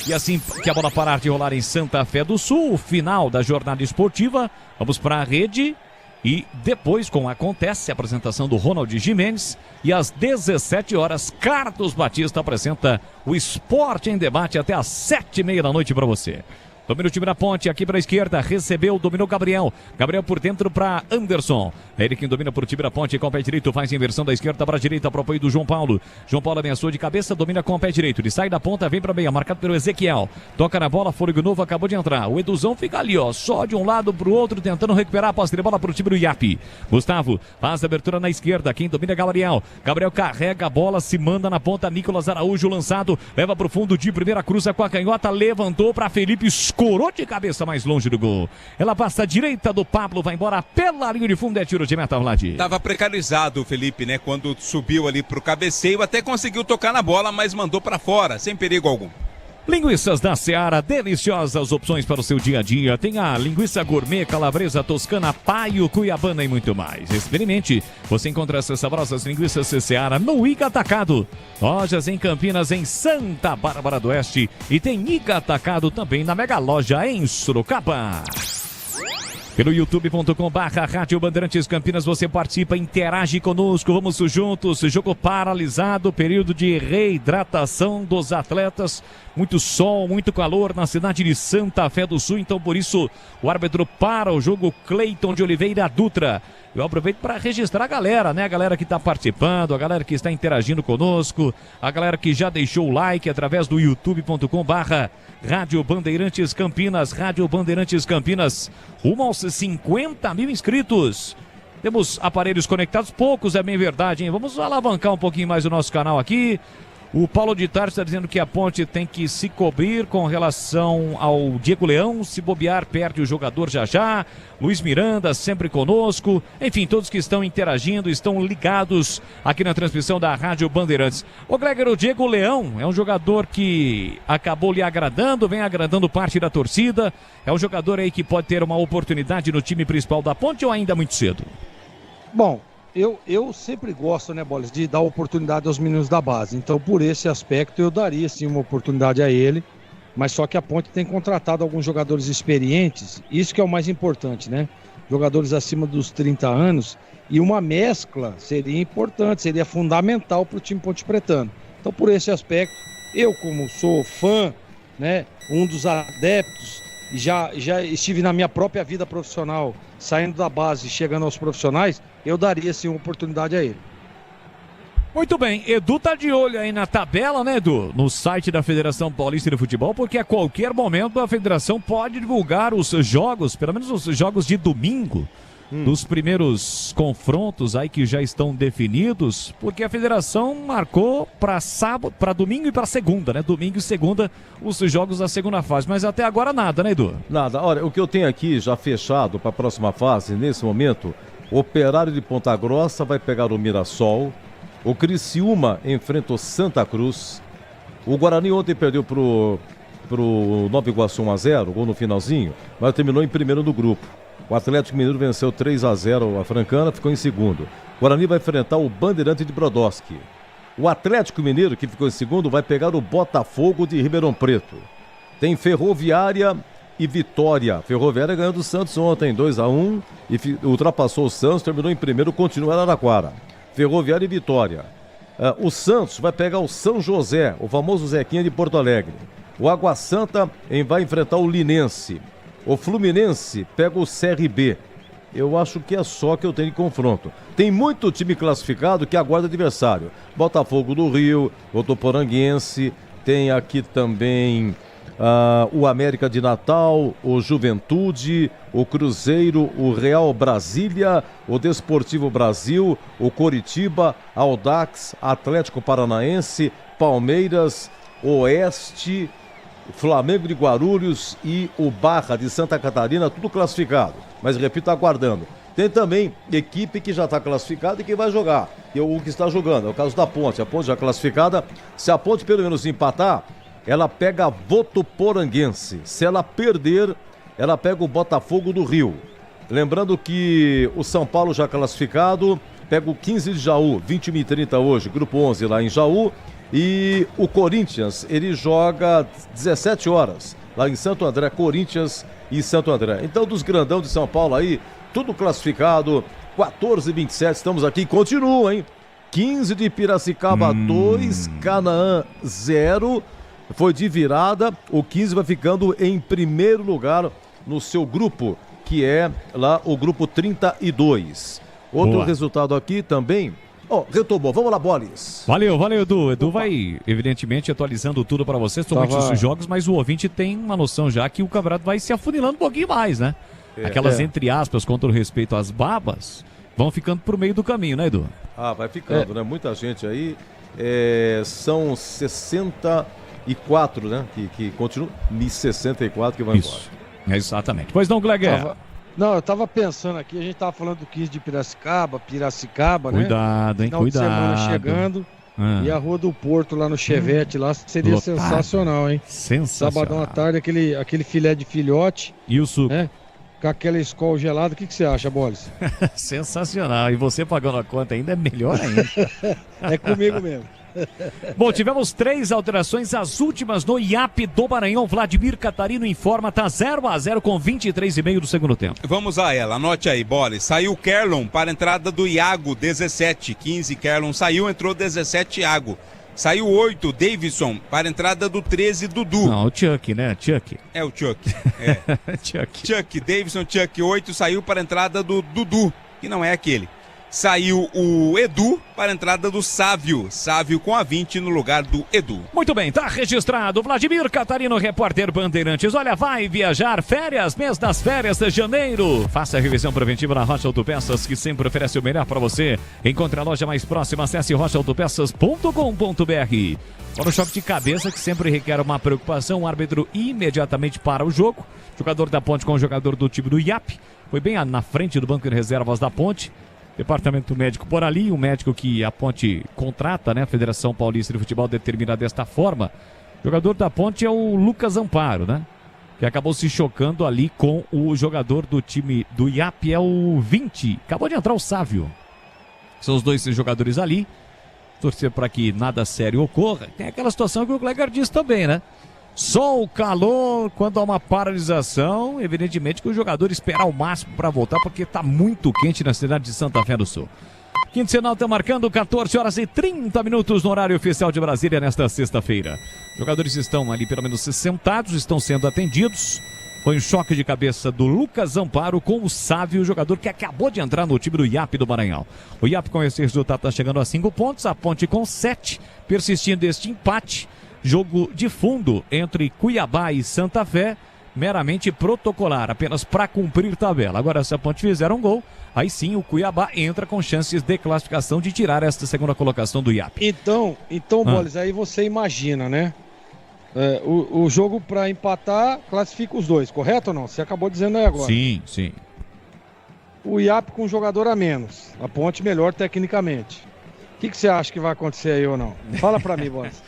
E assim que a bola parar de rolar em Santa Fé do Sul, final da jornada esportiva, vamos para a rede. E depois, como acontece, a apresentação do Ronald Gimenez. E às 17 horas, Carlos Batista apresenta o Esporte em Debate até às 7h30 da noite para você. Domina o time da Ponte, aqui para a esquerda, recebeu, dominou Gabriel. Gabriel por dentro para Anderson. É ele quem domina por time da Ponte, com o pé direito, faz a inversão da esquerda para a direita, para o apoio do João Paulo. João Paulo ameaçou de cabeça, domina com o pé direito. Ele sai da ponta, vem para meia, marcado pelo Ezequiel. Toca na bola, fôlego novo, acabou de entrar. O Eduzão fica ali, ó, só de um lado para o outro, tentando recuperar a posse de bola para o time do IAP. Gustavo faz a abertura na esquerda, quem domina é Gabriel. Gabriel carrega a bola, se manda na ponta, Nicolas Araújo lançado, leva para o fundo de primeira, cruza com a canhota, levantou para Felipe, escorou de cabeça mais longe do gol. Ela passa à direita do Pablo, vai embora pela linha de fundo, é tiro de meta, Vlad. Tava precarizado o Felipe, né? Quando subiu ali pro cabeceio, até conseguiu tocar na bola, mas mandou para fora, sem perigo algum. Linguiças da Seara, deliciosas opções para o seu dia a dia. Tem a linguiça gourmet, calabresa, toscana, paio, cuiabana e muito mais. Experimente. Você encontra essas saborosas linguiças Seara no Ica Atacado. Lojas em Campinas, em Santa Bárbara do Oeste. E tem Ica Atacado também na Mega Loja em Sorocaba. Pelo youtube.com/Rádio Bandeirantes Campinas, você participa, interage conosco, vamos juntos. Jogo paralisado, período de reidratação dos atletas, muito sol, muito calor na cidade de Santa Fé do Sul, então por isso o árbitro para o jogo, Cleiton de Oliveira Dutra. Eu aproveito para registrar a galera, né? A galera que está participando, a galera que está interagindo conosco, a galera que já deixou o like através do youtube.com/Rádio Bandeirantes Campinas, Rádio Bandeirantes Campinas, rumo aos 50 mil inscritos. Temos aparelhos conectados, poucos é bem verdade, hein? Vamos alavancar um pouquinho mais o nosso canal aqui. O Paulo de Tarso está dizendo que a Ponte tem que se cobrir com relação ao Diego Leão. Se bobear, perde o jogador já já. Luiz Miranda sempre conosco. Enfim, todos que estão interagindo, estão ligados aqui na transmissão da Rádio Bandeirantes. Ô Gregor, o Diego Leão é um jogador que acabou lhe agradando, vem agradando parte da torcida. É um jogador aí que pode ter uma oportunidade no time principal da Ponte ou ainda muito cedo? Bom, eu sempre gosto, né, Boles, de dar oportunidade aos meninos da base. Então, por esse aspecto, eu daria sim uma oportunidade a ele. Mas só que a Ponte tem contratado alguns jogadores experientes. Isso que é o mais importante, né? Jogadores acima dos 30 anos. E uma mescla seria importante, seria fundamental para o time pontepretano. Então, por esse aspecto, eu como sou fã, né, um dos adeptos, e já estive na minha própria vida profissional, saindo da base e chegando aos profissionais, eu daria sim uma oportunidade a ele. Muito bem, Edu tá de olho aí na tabela, né, Edu? No site da Federação Paulista de Futebol, porque a qualquer momento a federação pode divulgar os jogos, pelo menos os jogos de domingo, dos primeiros confrontos aí que já estão definidos, porque a federação marcou para sábado, para domingo e para segunda, né? Domingo e segunda, os jogos da segunda fase, mas até agora nada, né, Edu? Nada. Olha, o que eu tenho aqui já fechado para a próxima fase, nesse momento, o Operário de Ponta Grossa vai pegar o Mirassol, o Criciúma enfrenta o Santa Cruz, o Guarani ontem perdeu pro Nova Iguaçu 1-0, gol no finalzinho, mas terminou em primeiro no grupo. O Atlético Mineiro venceu 3-0 a Francana, ficou em segundo. O Guarani vai enfrentar o Bandeirante de Brodowski. O Atlético Mineiro, que ficou em segundo, vai pegar o Botafogo de Ribeirão Preto. Tem Ferroviária e Vitória. Ferroviária ganhou do Santos ontem, 2-1, e ultrapassou o Santos, terminou em primeiro, continua em Araraquara. Ferroviária e Vitória. O Santos vai pegar o São José, o famoso Zequinha de Porto Alegre. O Água Santa vai enfrentar o Linense. O Fluminense pega o CRB. Eu acho que é só que eu tenho de confronto. Tem muito time classificado que aguarda adversário. Botafogo do Rio, Votoporanguense, tem aqui também o América de Natal, o Juventude, o Cruzeiro, o Real Brasília, o Desportivo Brasil, o Coritiba, Audax, Atlético Paranaense, Palmeiras, Oeste, Flamengo de Guarulhos e o Barra de Santa Catarina, tudo classificado. Mas, repito, aguardando. Tem também equipe que já está classificada e que vai jogar. E o que está jogando, é o caso da Ponte. A Ponte já classificada. Se a Ponte pelo menos empatar, ela pega a Votoporanguense. Se ela perder, ela pega o Botafogo do Rio. Lembrando que o São Paulo já classificado, pega o 15 de Jaú, 21h30 hoje, grupo 11 lá em Jaú. E o Corinthians, ele joga 17 horas, lá em Santo André, Corinthians e Santo André. Então, dos grandão de São Paulo aí, tudo classificado, 14h27, estamos aqui, continua, hein? 15 de Piracicaba 2, Canaã 0, foi de virada, o 15 vai ficando em primeiro lugar no seu grupo, que é lá o grupo 32. Outro Boa. Resultado aqui também... retomou. Vamos lá, Bolis. Valeu, Edu. Edu vai, evidentemente, atualizando tudo para vocês, somente os jogos, mas o ouvinte tem uma noção já que o campeonato vai se afunilando um pouquinho mais, né? Aquelas, entre aspas, contra o respeito às babas, vão ficando pro meio do caminho, né, Edu? Vai ficando, né? Muita gente aí. São 64, né? Que continuam. 64 que vai embora. Exatamente. Pois não, Gleguer? Não, eu tava pensando aqui, a gente tava falando do 15 de Piracicaba, né? Cuidado, hein? Final de semana chegando. E a Rua do Porto lá no Chevette, lá seria sensacional, hein? Sensacional. Sabadão à tarde, aquele filé de filhote. E o suco? Com aquela Skol gelada, o que você acha, Bolis? Sensacional. E você pagando a conta ainda é melhor ainda. É comigo mesmo. Bom, tivemos 3 alterações, as últimas no IAP do Maranhão. Vladimir Catarino informa, tá 0-0 com 23,5 do segundo tempo. Vamos a ela, anote aí, Boris. Saiu Kerlon para a entrada do Iago, 17, 15 Kerlon saiu, entrou 17 Iago. Saiu 8, Davidson, para a entrada do 13, Dudu. Não, o Chuck, né? Chuck. É o Chuck. Chuck, Davidson, Chuck, 8, saiu para a entrada do Dudu, que não é aquele. Saiu o Edu para a entrada do Sávio com a 20 no lugar do Edu. Muito bem, tá registrado. Vladimir Catarino, repórter Bandeirantes. Olha, vai viajar, férias, mês das férias de janeiro. Faça a revisão preventiva na Rocha Autopeças, que sempre oferece o melhor para você. Encontre a loja mais próxima, acesse rochaautopeças.com.br. Para o choque de cabeça, que sempre requer uma preocupação, o árbitro imediatamente para o jogo. Jogador da Ponte com o jogador do time do IAP. Foi bem na frente do banco de reservas da Ponte. Departamento médico por ali, o médico que a Ponte contrata, né? A Federação Paulista de Futebol determina desta forma. O jogador da Ponte é o Lucas Amparo, né? Que acabou se chocando ali com o jogador do time do IAP, é o 20. Acabou de entrar o Sávio. São os dois jogadores ali. Torcer para que nada sério ocorra. Tem aquela situação que o Glegar disse também, né? Sol, calor, quando há uma paralisação, evidentemente que o jogador espera ao máximo para voltar, porque está muito quente na cidade de Santa Fé do Sul. Quinzenal está marcando 14h30 no horário oficial de Brasília nesta sexta-feira. Jogadores estão ali pelo menos sentados, estão sendo atendidos. Foi um choque de cabeça do Lucas Amparo com o Sávio, o jogador que acabou de entrar no time do IAP do Maranhão. O IAP com esse resultado está chegando a 5 pontos, a Ponte com 7, persistindo este empate. Jogo de fundo entre Cuiabá e Santa Fé, meramente protocolar, apenas para cumprir tabela. Agora, se a Ponte fizer um gol, aí sim o Cuiabá entra com chances de classificação de tirar esta segunda colocação do IAP. Então Bolis, aí você imagina, né? O jogo para empatar classifica os dois, correto ou não? Você acabou dizendo aí agora. Sim, sim. O IAP com um jogador a menos, a Ponte melhor tecnicamente. O que você acha que vai acontecer aí ou não? Fala para mim, Bolis.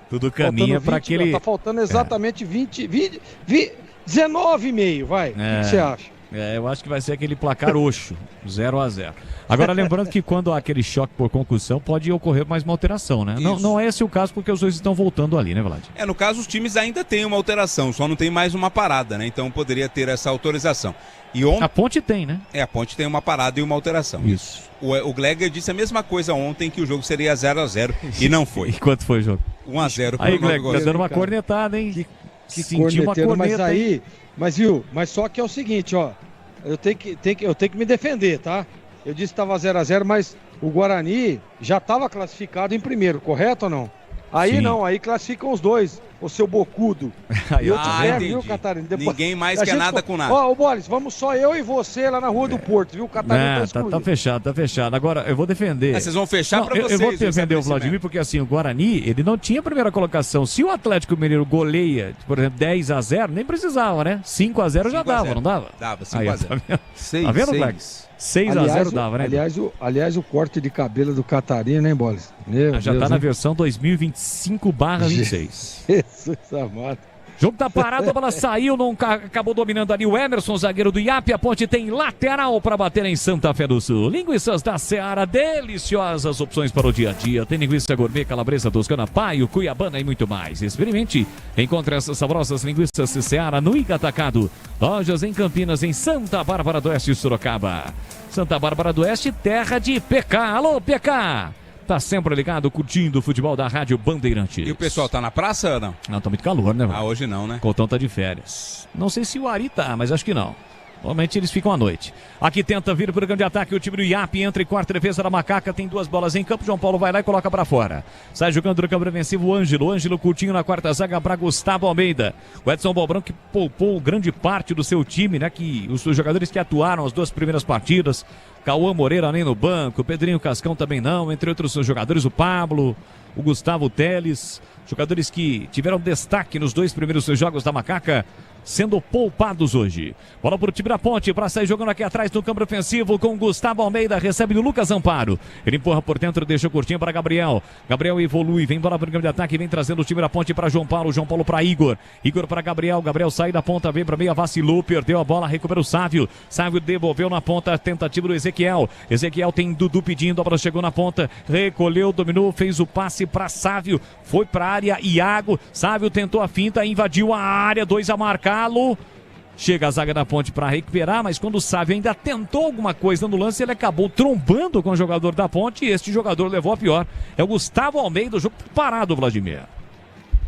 Tudo caminha para aquele... Tá faltando exatamente 19,5, vai. O que você acha? Eu acho que vai ser aquele placar roxo, 0-0. Agora, lembrando que quando há aquele choque por concussão, pode ocorrer mais uma alteração, né? Não é esse o caso, porque os dois estão voltando ali, né, Vlad? No caso, os times ainda têm uma alteração, só não tem mais uma parada, né? Então poderia ter essa autorização. E A Ponte tem, né? A Ponte tem uma parada e uma alteração. Isso. O Gleger disse a mesma coisa ontem, que o jogo seria 0-0 e não foi. E quanto foi o jogo? 1-0. Aí, Gleger, tá dando uma cornetada, hein? Que sentiu uma corneta. Mas só que é o seguinte, ó. eu tenho que me defender, tá? Eu disse que estava 0x0, mas o Guarani já estava classificado em primeiro, correto ou não? Aí Sim. não, aí classificam os dois, o seu bocudo. E eu te pego, viu, Catarina? Ninguém mais quer nada com nada. Ó, Boris, vamos só eu e você lá na Rua do Porto, viu? O Catarina tá fechado. Agora, eu vou defender. Vocês vão fechar pra vocês. Eu vou defender o Vladimir, porque assim, o Guarani, ele não tinha a primeira colocação. Se o Atlético Mineiro goleia, por exemplo, 10x0, nem precisava, né? 5x0 já dava, não dava? Dava, 5x0. Tá vendo, Flex? 6x0 dava, né? Aliás, o corte de cabelo do Catarina, hein, Boris? Já tá na versão 2025/26. Jesus amado. Jogo tá parado, a bola saiu, não acabou dominando ali o Emerson, zagueiro do Iapi. A Ponte tem lateral para bater em Santa Fé do Sul. Linguiças da Seara, deliciosas opções para o dia a dia. Tem linguiça gourmet, calabresa, toscana, paio, cuiabana e muito mais. Experimente. Encontre essas saborosas linguiças Seara no Iga Atacado. Lojas em Campinas, em Santa Bárbara do Oeste e Sorocaba. Santa Bárbara do Oeste, terra de PK. Alô, PK! Tá sempre ligado, curtindo o futebol da Rádio Bandeirantes. E o pessoal tá na praça ou não? Não, tá muito calor, né? Ah, hoje não, né? Cotão tá de férias. Não sei se o Ari tá, mas acho que não. Normalmente eles ficam à noite. Aqui tenta vir para o grande ataque o time do Iapi, entra em quarta defesa da Macaca, tem 2 bolas em campo, João Paulo vai lá e coloca para fora. Sai jogando no campo defensivo o Ângelo Coutinho na quarta zaga para Gustavo Almeida. O Edson Balbrão que poupou grande parte do seu time, né? Que os jogadores que atuaram as 2 primeiras partidas, Cauã Moreira nem no banco, Pedrinho Cascão também não, entre outros jogadores, o Pablo, o Gustavo Teles, jogadores que tiveram destaque nos 2 primeiros jogos da Macaca, sendo poupados hoje. Bola para o time da Ponte, para sair jogando aqui atrás no campo ofensivo com Gustavo Almeida, recebe do Lucas Amparo. Ele empurra por dentro, deixa curtinho para Gabriel. Gabriel evolui, vem bola para o campo de ataque, vem trazendo o time da Ponte para João Paulo para Igor. Igor para Gabriel, Gabriel sai da ponta, vem para meia, vacilou, perdeu a bola, recupera o Sávio. Sávio devolveu na ponta, tentativa do Ezequiel. Ezequiel tem Dudu pedindo, a bola chegou na ponta, recolheu, dominou, fez o passe para Sávio, foi para a área, Iago. Sávio tentou a finta, invadiu a área, 2 a marcar. Chega a zaga da Ponte para recuperar, mas quando o Sávio ainda tentou alguma coisa no lance, ele acabou trombando com o jogador da Ponte e este jogador levou a pior. É o Gustavo Almeida, o jogo parado, Vladimir.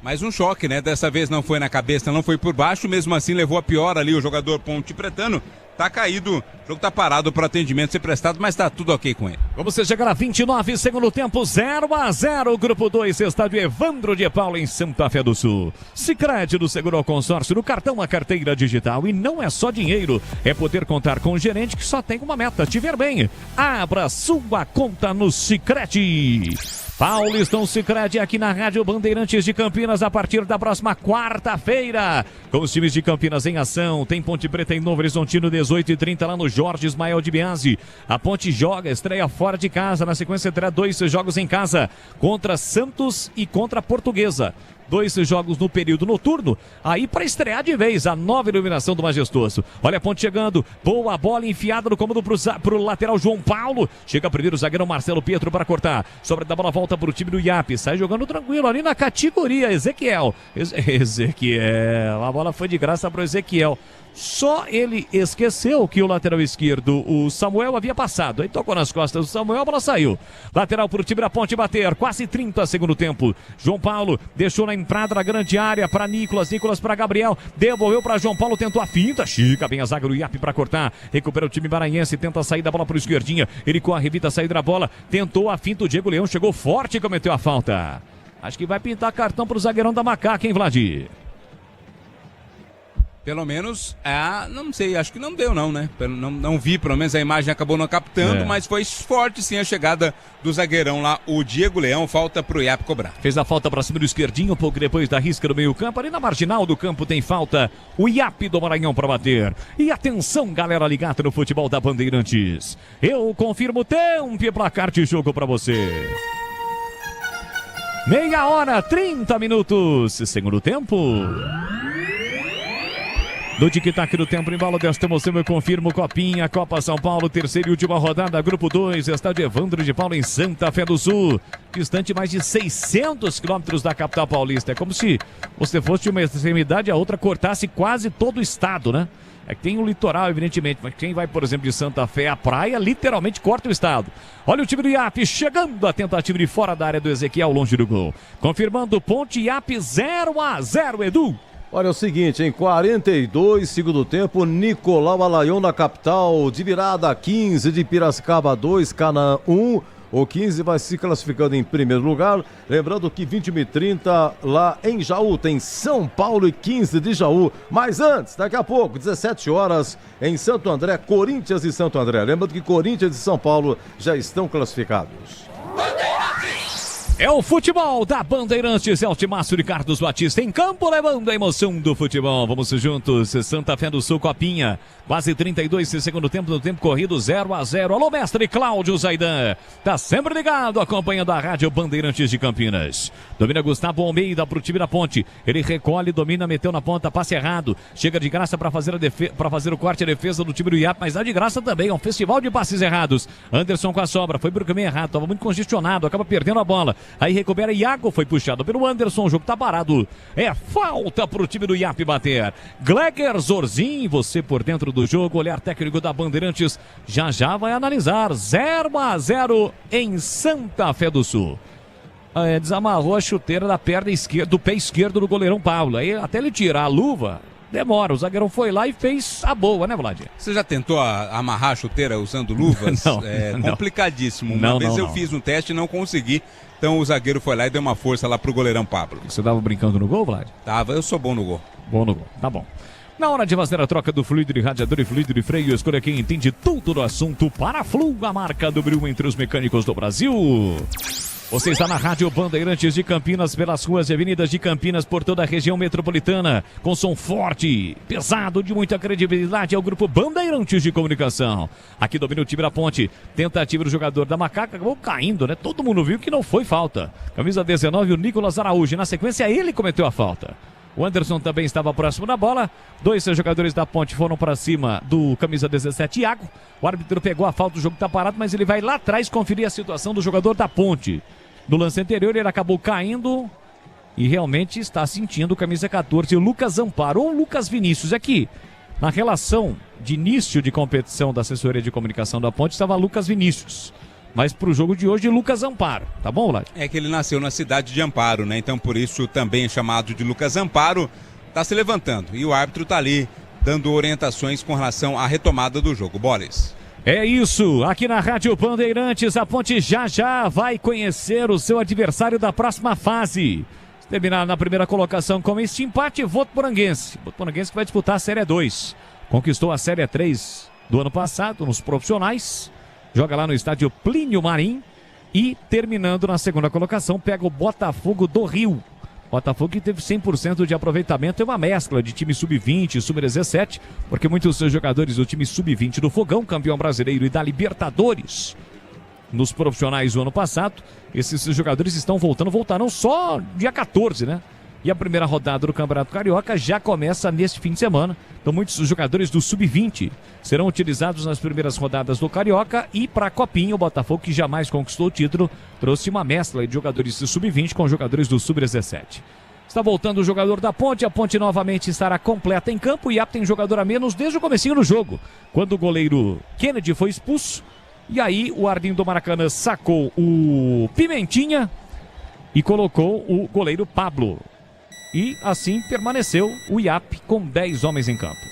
Mais um choque, né? Dessa vez não foi na cabeça, não foi por baixo, mesmo assim levou a pior ali o jogador Ponte Pretano. Tá caído, o jogo tá parado para atendimento ser prestado, mas tá tudo ok com ele. Vamos chegar a 29, segundo tempo, 0x0, grupo 2, estádio Evandro de Paula em Santa Fé do Sul. Sicredi do Seguro ao Consórcio, do cartão à carteira digital. E não é só dinheiro, é poder contar com um gerente que só tem uma meta, te ver bem. Abra sua conta no Sicredi. Paulistão Sicredi aqui na Rádio Bandeirantes de Campinas a partir da próxima quarta-feira. Com os times de Campinas em ação, tem Ponte Preta em Novo Horizontino 18h30 lá no Jorge Ismael de Biasi. A Ponte joga, estreia fora de casa, na sequência terá 2 jogos em casa, contra Santos e contra Portuguesa. 2 jogos no período noturno, aí para estrear de vez a nova iluminação do Majestoso. Olha a Ponte chegando, boa bola enfiada no cômodo pro lateral João Paulo. Chega primeiro o zagueiro Marcelo Pietro para cortar. Sobra da bola, volta pro time do Iapi. Sai jogando tranquilo ali na categoria. Ezequiel. Ezequiel. A bola foi de graça pro Ezequiel. Só ele esqueceu que o lateral esquerdo, o Samuel, havia passado. Aí tocou nas costas do Samuel, a bola saiu. Lateral para o time da Ponte bater. Quase 30 segundo tempo. João Paulo deixou na entrada da grande área para Nicolas. Nicolas para Gabriel. Devolveu para João Paulo, tentou a finta. Chica bem a zaga do Iapi para cortar. Recupera o time maranhense, tenta sair da bola para o esquerdinha. Ele corre, evita a saída da bola. Tentou a finta, o Diego Leão chegou forte e cometeu a falta. Acho que vai pintar cartão para o zagueirão da Macaca, hein, Vladir? Pelo menos, não sei, acho que não deu não, né? Não vi, pelo menos a imagem acabou não captando, mas foi forte sim a chegada do zagueirão lá, o Diego Leão, falta pro Iapi cobrar. Fez a falta pra cima do esquerdinho, um pouco depois da risca do meio campo, ali na marginal do campo tem falta, o Iapi do Maranhão pra bater. E atenção, galera ligada no futebol da Bandeirantes. Eu confirmo tempo e placar de jogo pra você. 30 30 segundo tempo. No tic-tac do tempo em bola desta emoção, eu confirmo Copinha, Copa São Paulo, terceira e última rodada, Grupo 2, estádio Evandro de Paula em Santa Fé do Sul, distante mais de 600 quilômetros da capital paulista. É como se você fosse de uma extremidade a outra, cortasse quase todo o estado, né? É que tem o litoral, evidentemente, mas quem vai, por exemplo, de Santa Fé à praia, literalmente corta o estado. Olha o time do Iapi chegando, a tentativa de fora da área do Ezequiel, longe do gol. Confirmando Ponte Iapi 0x0, Edu. Olha, é o seguinte, em 42, segundo tempo, Nicolau Alaion na capital, de virada 15 de Piracicaba 2, Canaã 1. O 15 vai se classificando em primeiro lugar. Lembrando que 21h30 lá em Jaú tem São Paulo e 15 de Jaú. Mas antes, daqui a pouco, 17 horas, em Santo André, Corinthians e Santo André. Lembrando que Corinthians e São Paulo já estão classificados. É o futebol da Bandeirantes, é o timaço de Carlos Batista em campo, levando a emoção do futebol. Vamos juntos, Santa Fé do Sul, Copinha. Quase 32 de segundo tempo, no tempo corrido 0-0. Alô, mestre Cláudio Zaidan. Tá sempre ligado, acompanhando a Rádio Bandeirantes de Campinas. Domina Gustavo Almeida pro time da Ponte. Ele recolhe, domina, meteu na ponta, passe errado. Chega de graça para fazer o corte e a defesa do time do IAP, mas dá de graça também, é um festival de passes errados. Anderson com a sobra, foi pro caminho errado, tava muito congestionado, acaba perdendo a bola. Aí recupera Iago, foi puxado pelo Anderson, o jogo tá parado. É falta pro time do IAP bater. Gleger Zorzin, você por dentro do jogo, olhar técnico da Bandeirantes, já vai analisar. 0-0 em Santa Fé do Sul. Desamarrou a chuteira da perna esquerda, do pé esquerdo do goleirão Pablo. Aí até ele tirar a luva, demora. O zagueirão foi lá e fez a boa, né, Vlad? Você já tentou amarrar a chuteira usando luvas? Não, complicadíssimo. Uma vez eu fiz um teste e não consegui. Então o zagueiro foi lá e deu uma força lá pro goleirão Pablo. Você tava brincando no gol, Vlad? Tava, eu sou bom no gol. Bom no gol, tá bom. Na hora de fazer a troca do fluido de radiador e fluido de freio, escolha quem entende tudo do assunto. Paraflu, a marca do brilho entre os mecânicos do Brasil. Você está na Rádio Bandeirantes de Campinas, pelas ruas e avenidas de Campinas, por toda a região metropolitana, com som forte, pesado, de muita credibilidade, é o grupo Bandeirantes de Comunicação. Aqui domina o time da Ponte, tentativa do jogador da Macaca, acabou caindo, né? Todo mundo viu que não foi falta. Camisa 19, o Nicolas Araújo, na sequência ele cometeu a falta. O Anderson também estava próximo da bola. 2 jogadores da Ponte foram para cima do camisa 17, Iago. O árbitro pegou a falta, o jogo está parado, mas ele vai lá atrás conferir a situação do jogador da Ponte. No lance anterior ele acabou caindo e realmente está sentindo o camisa 14, o Lucas Amparo ou Lucas Vinícius. Aqui, na relação de início de competição da assessoria de comunicação da Ponte, estava Lucas Vinícius. Mas pro jogo de hoje, Lucas Amparo. Tá bom, Vlad? É que ele nasceu na cidade de Amparo, né? Então por isso também é chamado de Lucas Amparo. Tá se levantando e o árbitro tá ali dando orientações com relação à retomada do jogo. Boles. É isso, aqui na Rádio Bandeirantes, a Ponte já vai conhecer o seu adversário da próxima fase. Se terminar na primeira colocação com este empate, Votuporanguense. Votuporanguense que vai disputar a Série 2. Conquistou a Série 3 do ano passado nos profissionais. Joga lá no estádio Plínio Marim. E terminando na segunda colocação, pega o Botafogo do Rio. Botafogo que teve 100% de aproveitamento, é uma mescla de time sub-20 e sub-17, porque muitos dos jogadores do time sub-20 do Fogão, campeão brasileiro e da Libertadores, nos profissionais do ano passado, esses jogadores voltaram só dia 14, né? E a primeira rodada do Campeonato Carioca já começa neste fim de semana. Então muitos jogadores do Sub-20 serão utilizados nas primeiras rodadas do Carioca. E para a Copinha, o Botafogo, que jamais conquistou o título, trouxe uma mescla de jogadores do Sub-20 com jogadores do Sub-17. Está voltando o jogador da Ponte. A Ponte novamente estará completa em campo. O IAP tem jogador a menos desde o comecinho do jogo, quando o goleiro Kennedy foi expulso. E aí o Arlindo do Maracanã sacou o Pimentinha e colocou o goleiro Pablo. E assim permaneceu o IAP com 10 homens em campo.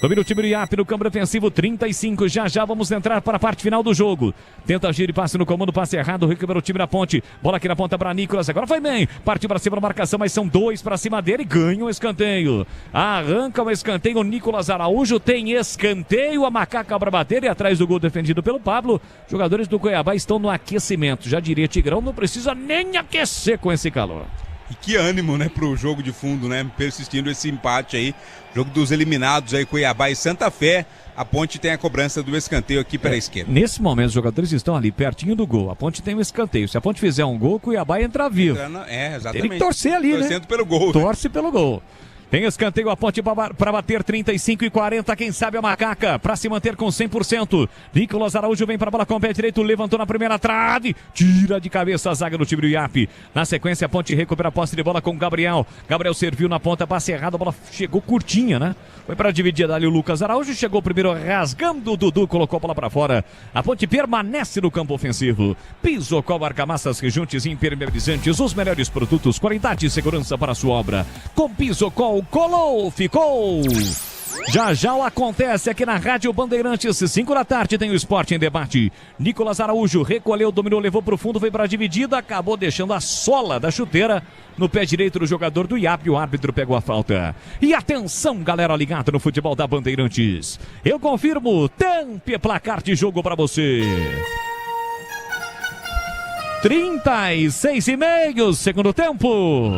Domina o time do IAP no campo defensivo, 35. Já vamos entrar para a parte final do jogo. Tenta agir e passe no comando, passe errado. Recupera o time da Ponte. Bola aqui na ponta para Nicolas. Agora foi bem. Partiu para cima da marcação, mas são 2 para cima dele. Ganha um escanteio. Arranca o escanteio. O Nicolas Araújo tem escanteio. A Macaca para bater e atrás do gol defendido pelo Pablo. Jogadores do Cuiabá estão no aquecimento. Já diria Tigrão, não precisa nem aquecer com esse calor. E que ânimo, né, pro jogo de fundo, né, persistindo esse empate aí, jogo dos eliminados aí, Cuiabá e Santa Fé. A Ponte tem a cobrança do escanteio aqui pela esquerda. Nesse momento os jogadores estão ali pertinho do gol, a Ponte tem um escanteio, se a Ponte fizer um gol, Cuiabá entra vivo. Exatamente. Tem que torcer ali, torcendo né? Pelo gol. Torce pelo gol. Tem escanteio, a Ponte para bater 35 e 40, quem sabe a Macaca, para se manter com 100%. Nicolas Araújo vem para a bola com o pé direito, levantou na primeira trave, tira de cabeça a zaga do time do IAP. Na sequência, a Ponte recupera a posse de bola com o Gabriel. Gabriel serviu na ponta, passe errado, a bola chegou curtinha, né? Foi para dividir ali o Lucas Araújo, chegou primeiro rasgando o Dudu, colocou a bola para fora. A Ponte permanece no campo ofensivo. Pisocol, argamassas, rejuntes e impermeabilizantes, os melhores produtos, qualidade e segurança para a sua obra. Com Pisocol, Pizocol, colou, ficou. Já já o acontece aqui na Rádio Bandeirantes, 5 da tarde tem o Esporte em Debate. Nicolas Araújo recolheu, dominou, levou pro fundo, veio para a dividida, acabou deixando a sola da chuteira no pé direito do jogador do IAP, o árbitro pegou a falta. E atenção, galera ligada no futebol da Bandeirantes. Eu confirmo, tampe placar de jogo para você. 36,5 segundo tempo.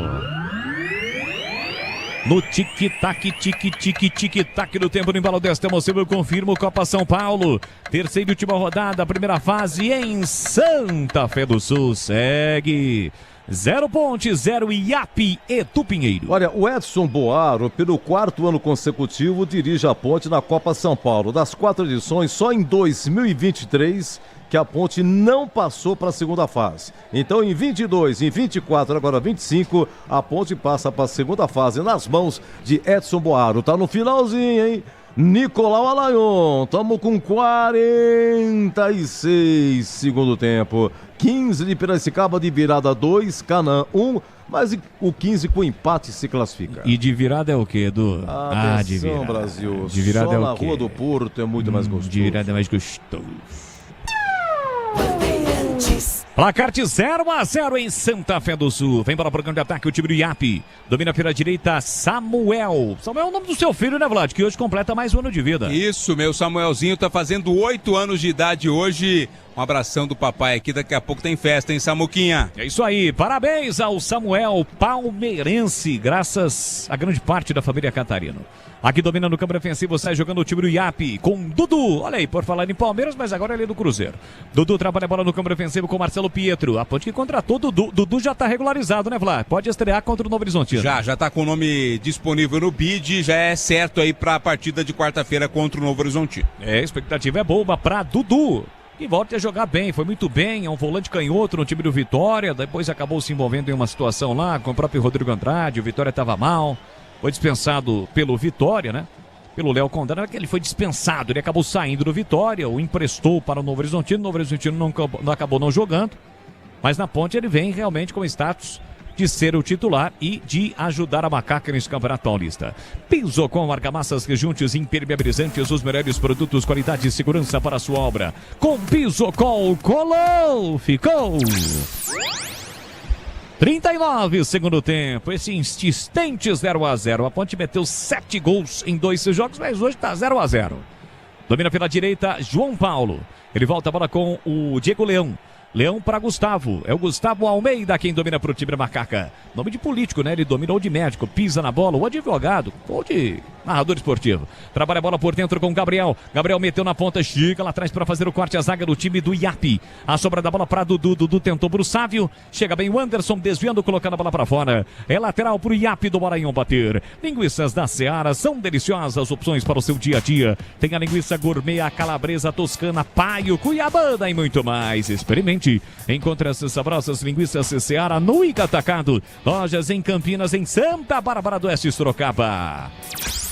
No tic-tac, tic-tic, tic-tac do tempo no embalo desta emoção, eu confirmo Copa São Paulo. Terceira e última rodada, primeira fase em Santa Fé do Sul. Segue 0 Ponte, 0 IAP e Tupinheiro. Olha, o Edson Boaro, pelo 4º ano consecutivo, dirige a Ponte na Copa São Paulo. Das 4 edições, só em 2023 que a Ponte não passou para a segunda fase. Então, em 22, em 24, agora 25, a Ponte passa para a segunda fase nas mãos de Edson Boaro. Tá no finalzinho, hein? Nicolau Alayon, estamos com 46 segundo tempo. 15 de Piracicaba de virada, 2, Canaã 1, mas o 15 com empate se classifica. E de virada é o quê, Edu? De virada. Brasil. De virada só é o na quê? Rua do Porto é muito mais gostoso. De virada é mais gostoso. Placar de 0-0 em Santa Fé do Sul. Vem para o programa de ataque o time do IAP. Domina pela direita Samuel. Samuel é o nome do seu filho, né, Vlad? Que hoje completa mais um ano de vida. Isso, meu Samuelzinho tá fazendo 8 anos de idade hoje. Um abração do papai aqui, daqui a pouco tem festa, hein, Samuquinha? É isso aí, parabéns ao Samuel palmeirense, graças a grande parte da família Catarino. Aqui domina no campo defensivo, sai jogando o time do IAP com Dudu. Olha aí, por falar em Palmeiras, mas agora ele é do Cruzeiro. Dudu trabalha a bola no campo defensivo com Marcelo Pietro. A Ponte que contratou Dudu. Dudu já tá regularizado, né, Vlad? Pode estrear contra o Novo Horizontino. Já tá com o nome disponível no BID, já é certo aí pra partida de quarta-feira contra o Novo Horizontino. A expectativa é boa pra Dudu. E volta a jogar bem, foi muito bem, é um volante canhoto no time do Vitória, depois acabou se envolvendo em uma situação lá com o próprio Rodrigo Andrade, o Vitória estava mal, foi dispensado pelo Vitória, né? Pelo Léo Condana, que ele foi dispensado, ele acabou saindo do Vitória, o emprestou para o Novo Horizontino não acabou não jogando, mas na Ponte ele vem realmente com status de ser o titular e de ajudar a Macaca nesse Campeonato Paulista. Pizocol, argamassas, rejuntes, impermeabilizantes, os melhores produtos, qualidade e segurança para a sua obra. Com Pizocol, colou, ficou. 39 segundo tempo, esse insistente 0-0. A Ponte meteu 7 gols em 2 jogos, mas hoje está 0-0. Domina pela direita, João Paulo. Ele volta a bola com o Diego Leão. Leão para Gustavo, é o Gustavo Almeida quem domina para o time da Macaca. Nome de político, né? Ele dominou de médico, pisa na bola, o advogado, ou de narrador esportivo. Trabalha a bola por dentro com o Gabriel. Gabriel meteu na ponta, chega lá atrás para fazer o corte, a zaga do time do IAP. A sobra da bola para Dudu, Dudu tentou para o Sávio, chega bem o Anderson, desviando, colocando a bola para fora. É lateral para o IAP do Maranhão bater. Linguiças da Seara são deliciosas opções para o seu dia a dia. Tem a linguiça gourmet, a calabresa, a toscana, paio, cuiabana e muito mais. Experimente. Encontre essas sabrosas linguiças Seara no Ica Atacado. Lojas em Campinas, em Santa Bárbara do Oeste, Sorocaba.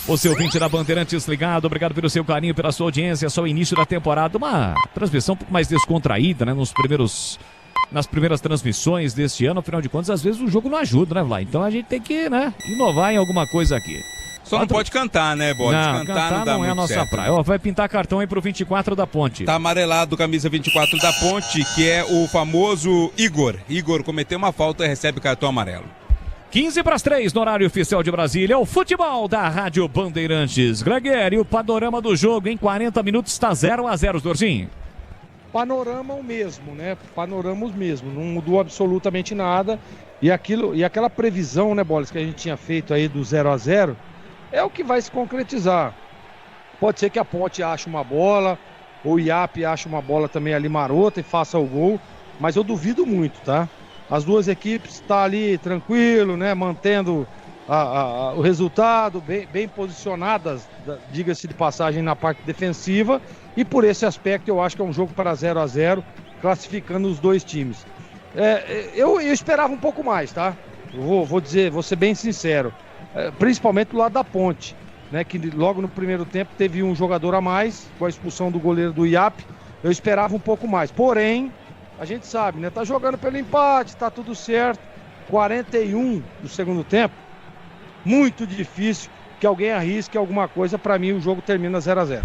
O seu ouvinte da Bandeirantes ligado, obrigado pelo seu carinho, pela sua audiência. Só o início da temporada, uma transmissão um pouco mais descontraída, né? Nas primeiras transmissões deste ano, afinal de contas, às vezes o jogo não ajuda, né, Vlad? Então a gente tem que, né, inovar em alguma coisa aqui. Só não pode cantar, né, Bodes? Não, cantar não é a nossa praia. Ó, vai pintar cartão aí pro 24 da Ponte. Tá amarelado, camisa 24 da Ponte, que é o famoso Igor. Igor cometeu uma falta e recebe cartão amarelo. 2:15 no horário oficial de Brasília. O futebol da Rádio Bandeirantes. Gregueri, o panorama do jogo em 40 minutos está 0-0, Dorzinho. Panorama o mesmo, né? Panorama o mesmo. Não mudou absolutamente nada. E aquela previsão, né, Boles, que a gente tinha feito aí do 0-0, é o que vai se concretizar. Pode ser que a Ponte ache uma bola, ou o IAP ache uma bola também ali marota e faça o gol, mas eu duvido muito, tá? As duas equipes estão ali tranquilo, né? Mantendo o resultado, bem posicionadas, diga-se de passagem, na parte defensiva, e por esse aspecto eu acho que é um jogo para 0-0, classificando os dois times. Eu esperava um pouco mais, tá? Vou ser bem sincero. Principalmente do lado da Ponte, né, que logo no primeiro tempo teve um jogador a mais com a expulsão do goleiro do IAP. Eu esperava um pouco mais, porém a gente sabe, né, tá jogando pelo empate, tá tudo certo. 41 do segundo tempo, muito difícil que alguém arrisque alguma coisa. Para mim, o jogo termina 0-0.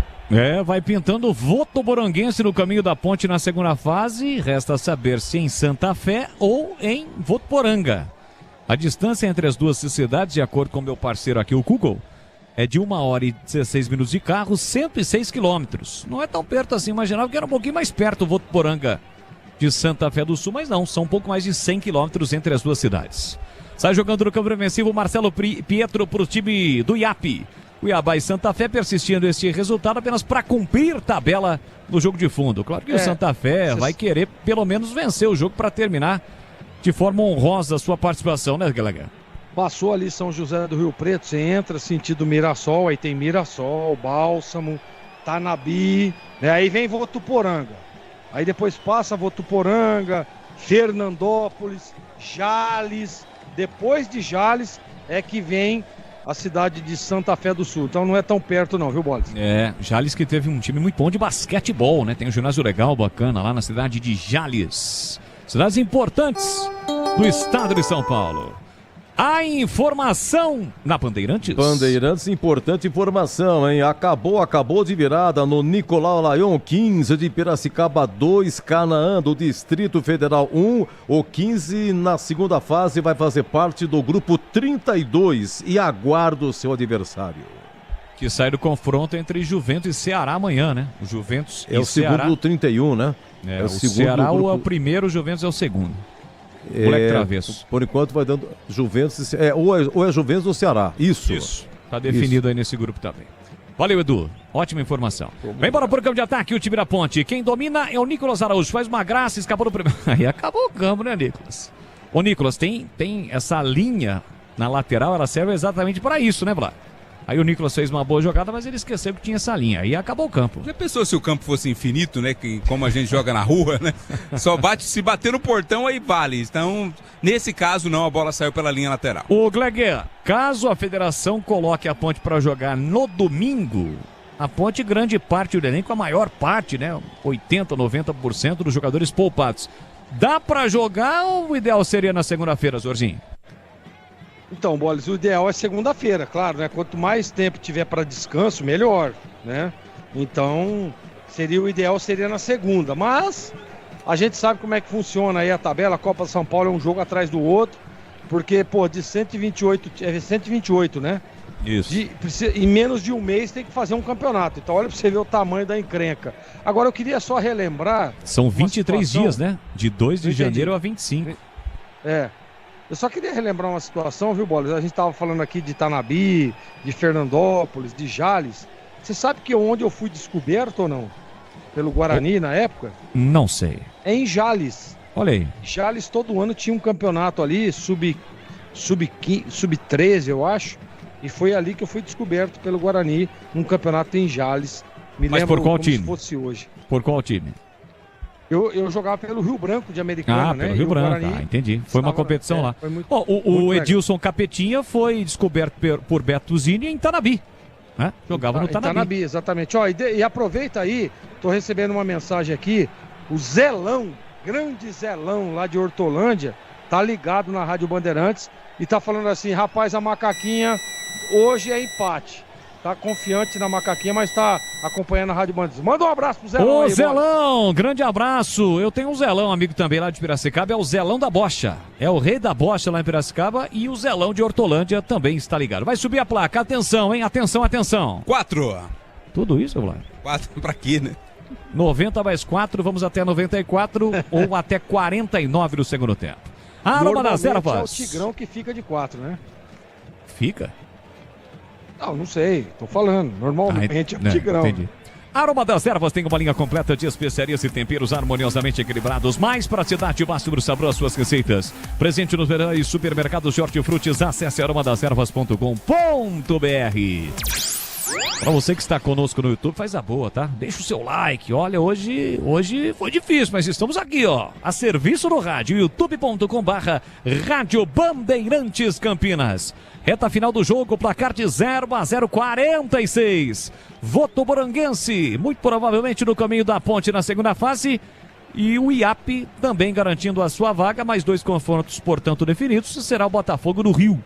Vai pintando o Votuporanguense no caminho da ponte na segunda fase. Resta saber se em Santa Fé ou em Votuporanga. A distância entre as duas cidades, de acordo com meu parceiro aqui, o Google, é de 1 hora e 16 minutos de carro, 106 quilômetros. Não é tão perto assim, imaginava que era um pouquinho mais perto o Votuporanga de Santa Fé do Sul, mas não, são um pouco mais de 100 quilômetros entre as duas cidades. Sai jogando no campo defensivo Marcelo Pietro para o time do IAP. Cuiabá e Santa Fé persistindo este resultado apenas para cumprir tabela no jogo de fundo. Claro que o Santa Fé vai querer pelo menos vencer o jogo para terminar de forma honrosa a sua participação, né, Gallagher? Passou ali São José do Rio Preto, você entra sentido Mirassol, aí tem Mirassol, Bálsamo, Tanabi, né? Aí vem Votuporanga. Aí depois passa Votuporanga, Fernandópolis, Jales. Depois de Jales é que vem a cidade de Santa Fé do Sul. Então não é tão perto não, viu, Bolis? Jales que teve um time muito bom de basquetebol, né? Tem um ginásio legal, bacana lá na cidade de Jales. Cidades importantes do estado de São Paulo. A informação na Bandeirantes. Bandeirantes, importante informação, hein? Acabou de virada no Nicolau Lyon, 15 de Piracicaba 2, Canaã do Distrito Federal 1. O 15 na segunda fase vai fazer parte do grupo 32 e aguarda o seu adversário. Que sai do confronto entre Juventus e Ceará amanhã, né? O Juventus é o segundo do 31, né? É o segundo Ceará grupo... ou é o primeiro, o Juventus é o segundo. Moleque travesso. Por enquanto vai dando Juventus, ou é Juventus ou Ceará. Isso. Tá definido aí nesse grupo também. Valeu, Edu. Ótima informação. Vem embora pro campo de ataque, o time da Ponte. Quem domina é o Nicolas Araújo. Faz uma graça, escapou do primeiro. Aí acabou o campo, né, Nicolas? Ô, Nicolas, tem essa linha na lateral, ela serve exatamente para isso, né, Vlad? Aí o Nicolas fez uma boa jogada, mas ele esqueceu que tinha essa linha. Aí acabou o campo. Já pensou se o campo fosse infinito, né? Que, como a gente joga na rua, né? Só se bater no portão, aí vale. Então, nesse caso, não, a bola saiu pela linha lateral. Ô, Gleguer, caso a federação coloque a Ponte para jogar no domingo, a Ponte, grande parte do elenco, a maior parte, né? 80%, 90% dos jogadores poupados. Dá para jogar ou o ideal seria na segunda-feira, Zorzinho? Então, Bolis, o ideal é segunda-feira, claro, né? Quanto mais tempo tiver para descanso, melhor, né? Então, o ideal seria na segunda, mas a gente sabe como é que funciona aí a tabela. A Copa São Paulo é um jogo atrás do outro, porque, de 128, é 128, né? Isso. Em menos de um mês tem que fazer um campeonato. Então, olha para você ver o tamanho da encrenca. Agora, eu queria só relembrar... São 23 dias, né? De 2 de janeiro a 25. Eu só queria relembrar uma situação, viu, Bolis? A gente estava falando aqui de Tanabi, de Fernandópolis, de Jales. Você sabe que onde eu fui descoberto ou não? Pelo Guarani na época? Não sei. É em Jales. Olha aí. Jales todo ano tinha um campeonato ali, sub-13, eu acho. E foi ali que eu fui descoberto pelo Guarani, num campeonato em Jales. Mas por qual time? Se fosse hoje. Por qual time? Eu jogava pelo Rio Branco de Americana, né? Pelo Rio Branco, entendi. Foi uma competição lá. O Edilson Capetinha foi descoberto por Beto Zini em Tanabi. Né? Jogava no Tanabi. Tanabi, exatamente. E aproveita aí, tô recebendo uma mensagem aqui, o Zelão, grande Zelão lá de Hortolândia, tá ligado na Rádio Bandeirantes e tá falando assim, rapaz, a macaquinha hoje é empate. Tá confiante na macaquinha, mas tá acompanhando a Rádio Bandeirantes. Manda um abraço pro Zelão. Ô, Zelão, grande abraço. Eu tenho um Zelão, amigo também lá de Piracicaba, é o Zelão da Bocha. É o rei da Bocha lá em Piracicaba e o Zelão de Hortolândia também está ligado. Vai subir a placa, atenção, hein? Atenção. 4. Tudo isso, Vlad? 4 pra quê, né? 90 mais 4, vamos até 94 ou até 49 do segundo tempo. Aroma das Ervas. É o Tigrão que fica de 4, né? Fica? Não sei, tô falando. Normalmente é o Tigrão. Entendi. Aroma das Ervas tem uma linha completa de especiarias e temperos harmoniosamente equilibrados. Mais praticidade, máximo sabor às suas receitas. Presente nos melhores supermercados de hortifrutis. Acesse aromadasservas.com.br. Para você que está conosco no YouTube, faz a boa, tá? Deixa o seu like. Olha, hoje foi difícil, mas estamos aqui, ó, a serviço do rádio, youtube.com/Rádio Bandeirantes Campinas. Reta final do jogo, placar de 0-0, 46. Votuporanguense, muito provavelmente no caminho da Ponte na segunda fase. E o IAP também garantindo a sua vaga, mais 2 confrontos, portanto, definidos. Será o Botafogo do Rio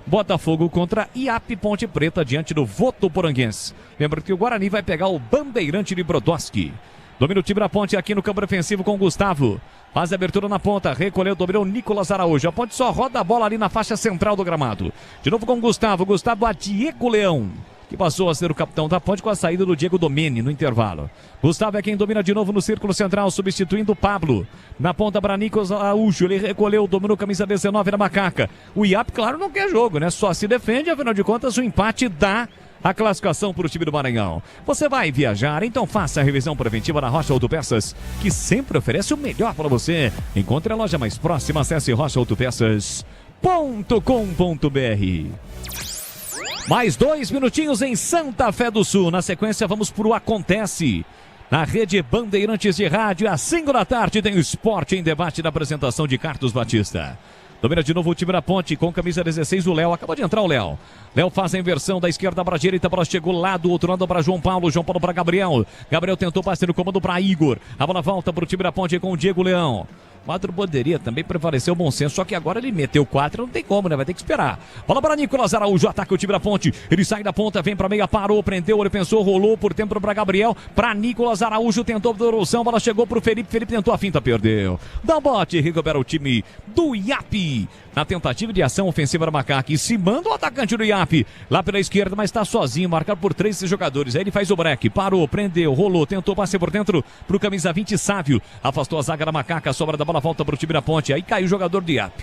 Botafogo contra IAP Ponte Preta diante do Votuporanguense. Lembra que o Guarani vai pegar o Bandeirante de Brodowski. Domina o time da Ponte aqui no campo defensivo com o Gustavo. Faz a abertura na ponta, recolheu, dominou o Nicolas Araújo. A Ponte só roda a bola ali na faixa central do gramado. De novo com o Gustavo a Diego Leão, que passou a ser o capitão da Ponte com a saída do Diego Domene no intervalo. Gustavo é quem domina de novo no círculo central, substituindo o Pablo. Na ponta para Nicolas Araújo, ele recolheu, dominou camisa 19 na Macaca. O IAP, claro, não quer jogo, né? Só se defende, afinal de contas o empate dá a classificação para o time do Maranhão. Você vai viajar? Então faça a revisão preventiva na Rocha Autopeças, que sempre oferece o melhor para você. Encontre a loja mais próxima, acesse rochaautopeças.com.br. Mais 2 minutinhos em Santa Fé do Sul. Na sequência, vamos para o Acontece. Na rede Bandeirantes de Rádio, às 5 da tarde, tem o Esporte em Debate na apresentação de Carlos Batista. Domina de novo o time da Ponte com camisa 16, o Léo. Acabou de entrar o Léo. Léo faz a inversão da esquerda para a direita. A bola chegou lá do outro lado para João Paulo. João Paulo para Gabriel. Gabriel tentou passar no comando para Igor. A bola volta para o time da Ponte com o Diego Leão. Quadro poderia também prevaleceu o bom senso, só que agora ele meteu 4, não tem como, né? Vai ter que esperar. Bola para Nicolas Araújo, ataca o time da Ponte. Ele sai da ponta, vem para meia, parou, prendeu, ele pensou, rolou por tempo para Gabriel. Para Nicolas Araújo, tentou a devolução, bola chegou para o Felipe. Felipe tentou a finta, perdeu. Dá bote, recupera o time do IAP. Na tentativa de ação ofensiva da Macaca. E se manda o atacante do IAP lá pela esquerda, mas está sozinho, marcado por 3 jogadores. Aí ele faz o break, parou, prendeu, rolou, tentou passe por dentro para o camisa 20, Sávio. Afastou a zaga da Macaca, a sobra da bola volta para o time da Ponte. Aí caiu o jogador do IAP.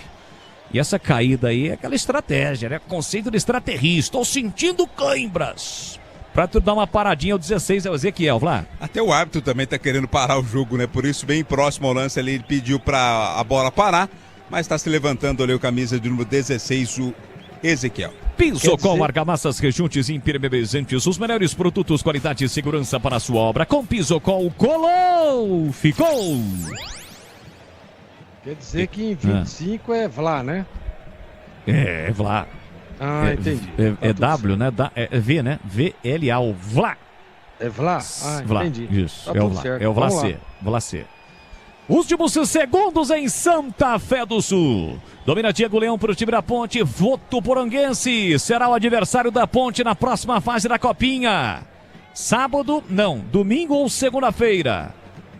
E essa caída aí é aquela estratégia, né? Conceito de estratégia. Estou sentindo cãibras. Pra tu dar uma paradinha, o 16 é o Ezequiel, Vlá. Até o árbitro também tá querendo parar o jogo, né? Por isso, bem próximo ao lance ali, ele pediu pra a bola parar. Mas está se levantando ali o camisa de número 16, o Ezequiel. Pisocol, argamassas, rejuntes e impermeabilizantes, os melhores produtos, qualidade e segurança para a sua obra. Com Pisocol, colou, ficou. Quer dizer que em 25 é Vlá, né? É Vlá. Entendi. É W, né? É V, né? VLA, o Vlá. É Vlá? Vlá. Entendi. Isso, tá é o Vlá. É o Vlá C. Vlá C. Últimos segundos em Santa Fé do Sul. Domina Diego Leão para o time da Ponte. Votuporanguense será o adversário da Ponte na próxima fase da Copinha. Domingo ou segunda-feira.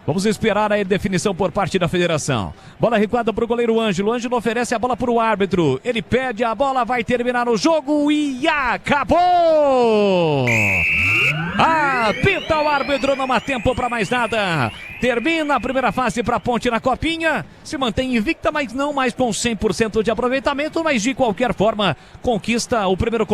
Vamos esperar a definição por parte da federação. Bola recuada para o goleiro Ângelo. Ângelo oferece a bola para o árbitro. Ele pede a bola, vai terminar o jogo e acabou! Apita o árbitro, não há tempo para mais nada. Termina a primeira fase para a Ponte na Copinha. Se mantém invicta, mas não mais com 100% de aproveitamento. Mas de qualquer forma, conquista o primeiro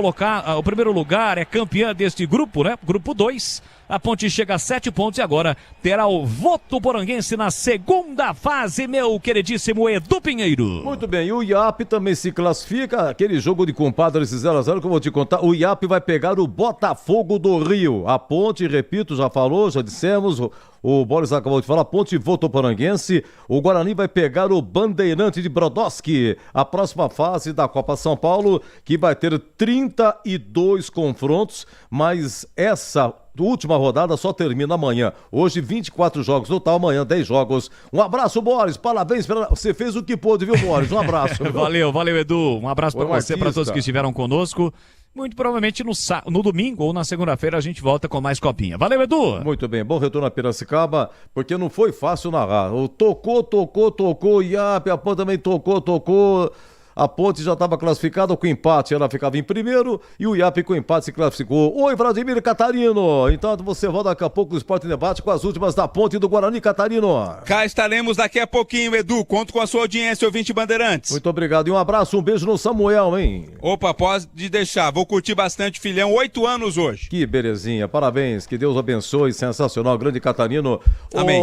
lugar, é campeã deste grupo, né? Grupo 2. A Ponte chega a 7 pontos e agora terá o Votuporanguense na segunda fase, meu queridíssimo Edu Pinheiro. Muito bem, e o IAP também se classifica, aquele jogo de compadres 0x0 que eu vou te contar. O IAP vai pegar o Botafogo do Rio. A Ponte, repito, já falou, já dissemos, o Boris acabou de falar, Ponte Votuporanguense. O Guarani vai pegar o Bandeirante de Brodowski. A próxima fase da Copa São Paulo, que vai ter 32 confrontos, mas essa última rodada só termina amanhã. Hoje 24 jogos total, amanhã 10 jogos. Um abraço, Boris, parabéns, você fez o que pôde, viu, Boris? Um abraço. Valeu, Edu. Um abraço para você, para todos que estiveram conosco. Muito provavelmente no domingo ou na segunda-feira a gente volta com mais copinha. Valeu, Edu! Muito bem, bom retorno a Piracicaba, porque não foi fácil narrar. O tocou, IAP, a Ponte também tocou. A Ponte já estava classificada com empate, ela ficava em primeiro e o IAP com empate se classificou. Oi, Vladimir Catarino! Então você volta daqui a pouco no Esporte em Debate com as últimas da Ponte do Guarani, Catarino. Cá estaremos daqui a pouquinho, Edu. Conto com a sua audiência, ouvinte Bandeirantes. Muito obrigado e um abraço, um beijo no Samuel, hein? Opa, pode deixar, vou curtir bastante, filhão, 8 anos hoje. Que belezinha, parabéns, que Deus abençoe, sensacional, grande Catarino. Amém.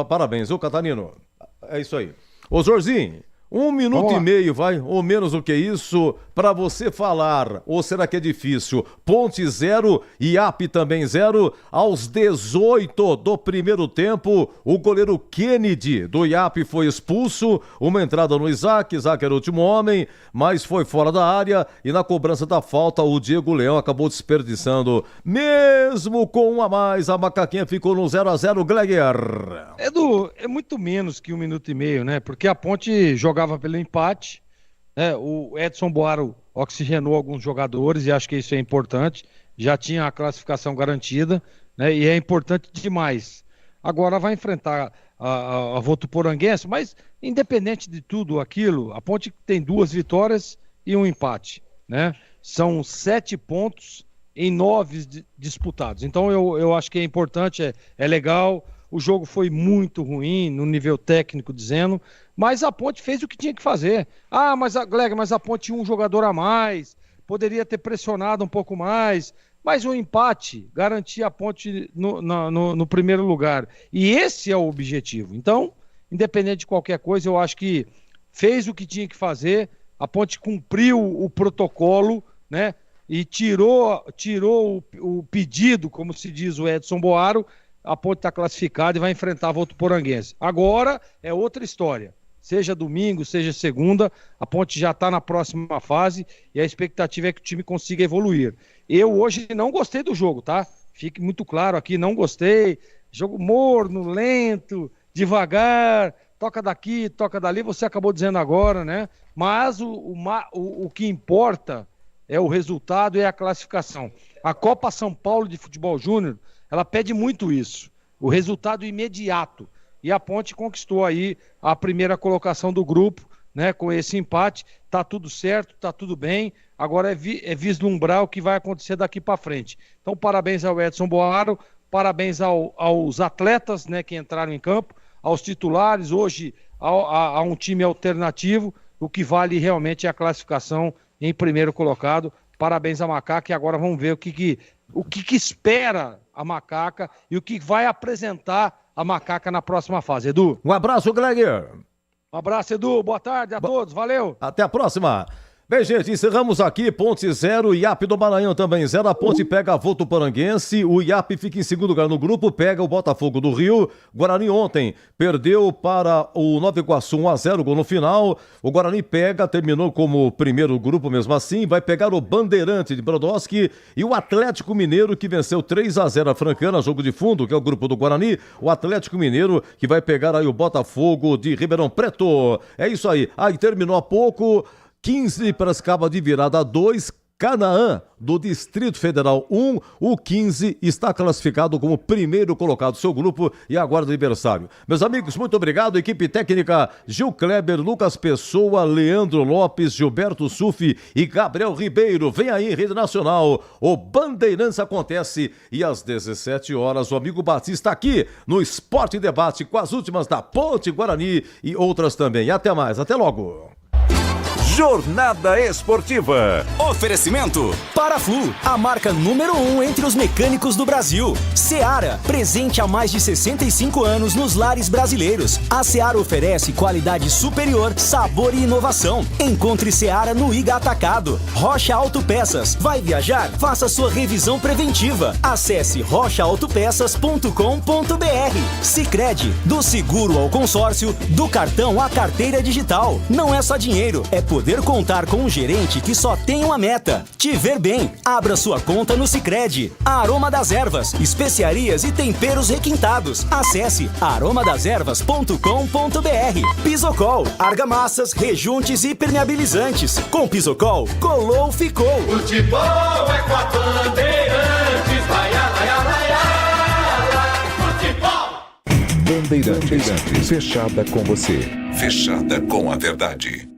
Parabéns, ô Catarino, é isso aí. Ô Zorzinho. 1 minuto e meio, vai, ou menos do que isso, para você falar. Ou será que é difícil? Ponte 0, IAP também 0. Aos 18 do primeiro tempo, o goleiro Kennedy do IAP foi expulso. Uma entrada no Isaac era o último homem, mas foi fora da área. E na cobrança da falta, o Diego Leão acabou desperdiçando. Mesmo com 1 a mais, a Macaquinha ficou no 0x0, Gleger. Edu, é muito menos que 1 minuto e meio, né? Porque a Ponte jogava pelo empate, né? O Edson Boaro oxigenou alguns jogadores e acho que isso é importante. Já tinha a classificação garantida, né? E é importante demais. Agora vai enfrentar a Votuporanguense, mas independente de tudo aquilo, a Ponte tem 2 vitórias e um empate, né? São 7 pontos em 9 disputados. Então eu acho que é importante, é legal. O jogo foi muito ruim no nível técnico, dizendo, mas a Ponte fez o que tinha que fazer. Mas a Ponte tinha um jogador a mais, poderia ter pressionado um pouco mais, mas o empate garantia a Ponte no primeiro lugar. E esse é o objetivo. Então, independente de qualquer coisa, eu acho que fez o que tinha que fazer, a Ponte cumpriu o protocolo, né? E tirou o pedido, como se diz o Edson Boaro. A Ponte está classificada e vai enfrentar a Votuporanguense. Agora é outra história. Seja domingo, seja segunda, a Ponte já está na próxima fase e a expectativa é que o time consiga evoluir. Eu hoje não gostei do jogo, tá? Fique muito claro aqui, não gostei. Jogo morno, lento, devagar, toca daqui, toca dali, você acabou dizendo agora, né? Mas o que importa é o resultado e a classificação. A Copa São Paulo de Futebol Júnior, ela pede muito isso, o resultado imediato. E a Ponte conquistou aí a primeira colocação do grupo, né? Com esse empate, tá tudo certo, tá tudo bem. Agora é vislumbrar o que vai acontecer daqui para frente. Então, parabéns ao Edson Boaro, parabéns aos atletas, né, que entraram em campo, aos titulares. Hoje há um time alternativo. O que vale realmente é a classificação em primeiro colocado. Parabéns à Macaca, e agora vamos ver o que espera a Macaca e o que vai apresentar a Macaca na próxima fase. Edu. Um abraço, Gleger. Um abraço, Edu. Boa tarde a todos. Valeu. Até a próxima. Bem, gente, encerramos aqui. Ponte 0, IAP do Maranhão também 0. A Ponte pega a Votuporanguense. O IAP fica em segundo lugar no grupo, pega o Botafogo do Rio. Guarani ontem perdeu para o Nova Iguaçu 1-0, gol no final. O Guarani terminou como primeiro grupo mesmo assim. Vai pegar o Bandeirante de Brodowski e o Atlético Mineiro, que venceu 3-0 a Francana, jogo de fundo, que é o grupo do Guarani. O Atlético Mineiro, que vai pegar aí o Botafogo de Ribeirão Preto. É isso aí. Aí terminou há pouco. 15 Piracicaba de virada 2, Canaã do Distrito Federal 1, o 15 está classificado como primeiro colocado do seu grupo e aguarda o aniversário. Meus amigos, muito obrigado, equipe técnica Gil Kleber, Lucas Pessoa, Leandro Lopes, Gilberto Sufi e Gabriel Ribeiro. Vem aí em rede nacional, o Bandeirantes acontece e às 17 horas o amigo Batista aqui no Esporte Debate com as últimas da Ponte Guarani e outras também. Até mais, até logo. Jornada Esportiva. Oferecimento Paraflu, a marca número 1 entre os mecânicos do Brasil. Seara, presente há mais de 65 anos nos lares brasileiros. A Seara oferece qualidade superior, sabor e inovação. Encontre Seara no Iga Atacado. Rocha Autopeças. Vai viajar? Faça sua revisão preventiva. Acesse rochaautopeças.com.br. Sicredi, do seguro ao consórcio, do cartão à carteira digital. Não é só dinheiro, é poder contar com um gerente que só tem uma meta: te ver bem. Abra sua conta no Sicredi. Aroma das Ervas, especiarias e temperos requintados. Acesse aromadeservas.com.br. Pisocol, argamassas, rejuntes e permeabilizantes. Com Pisocol, colou, ficou. Futebol é com a Bandeirantes, vai, futebol. Bandeirantes, fechada com você. Fechada com a verdade.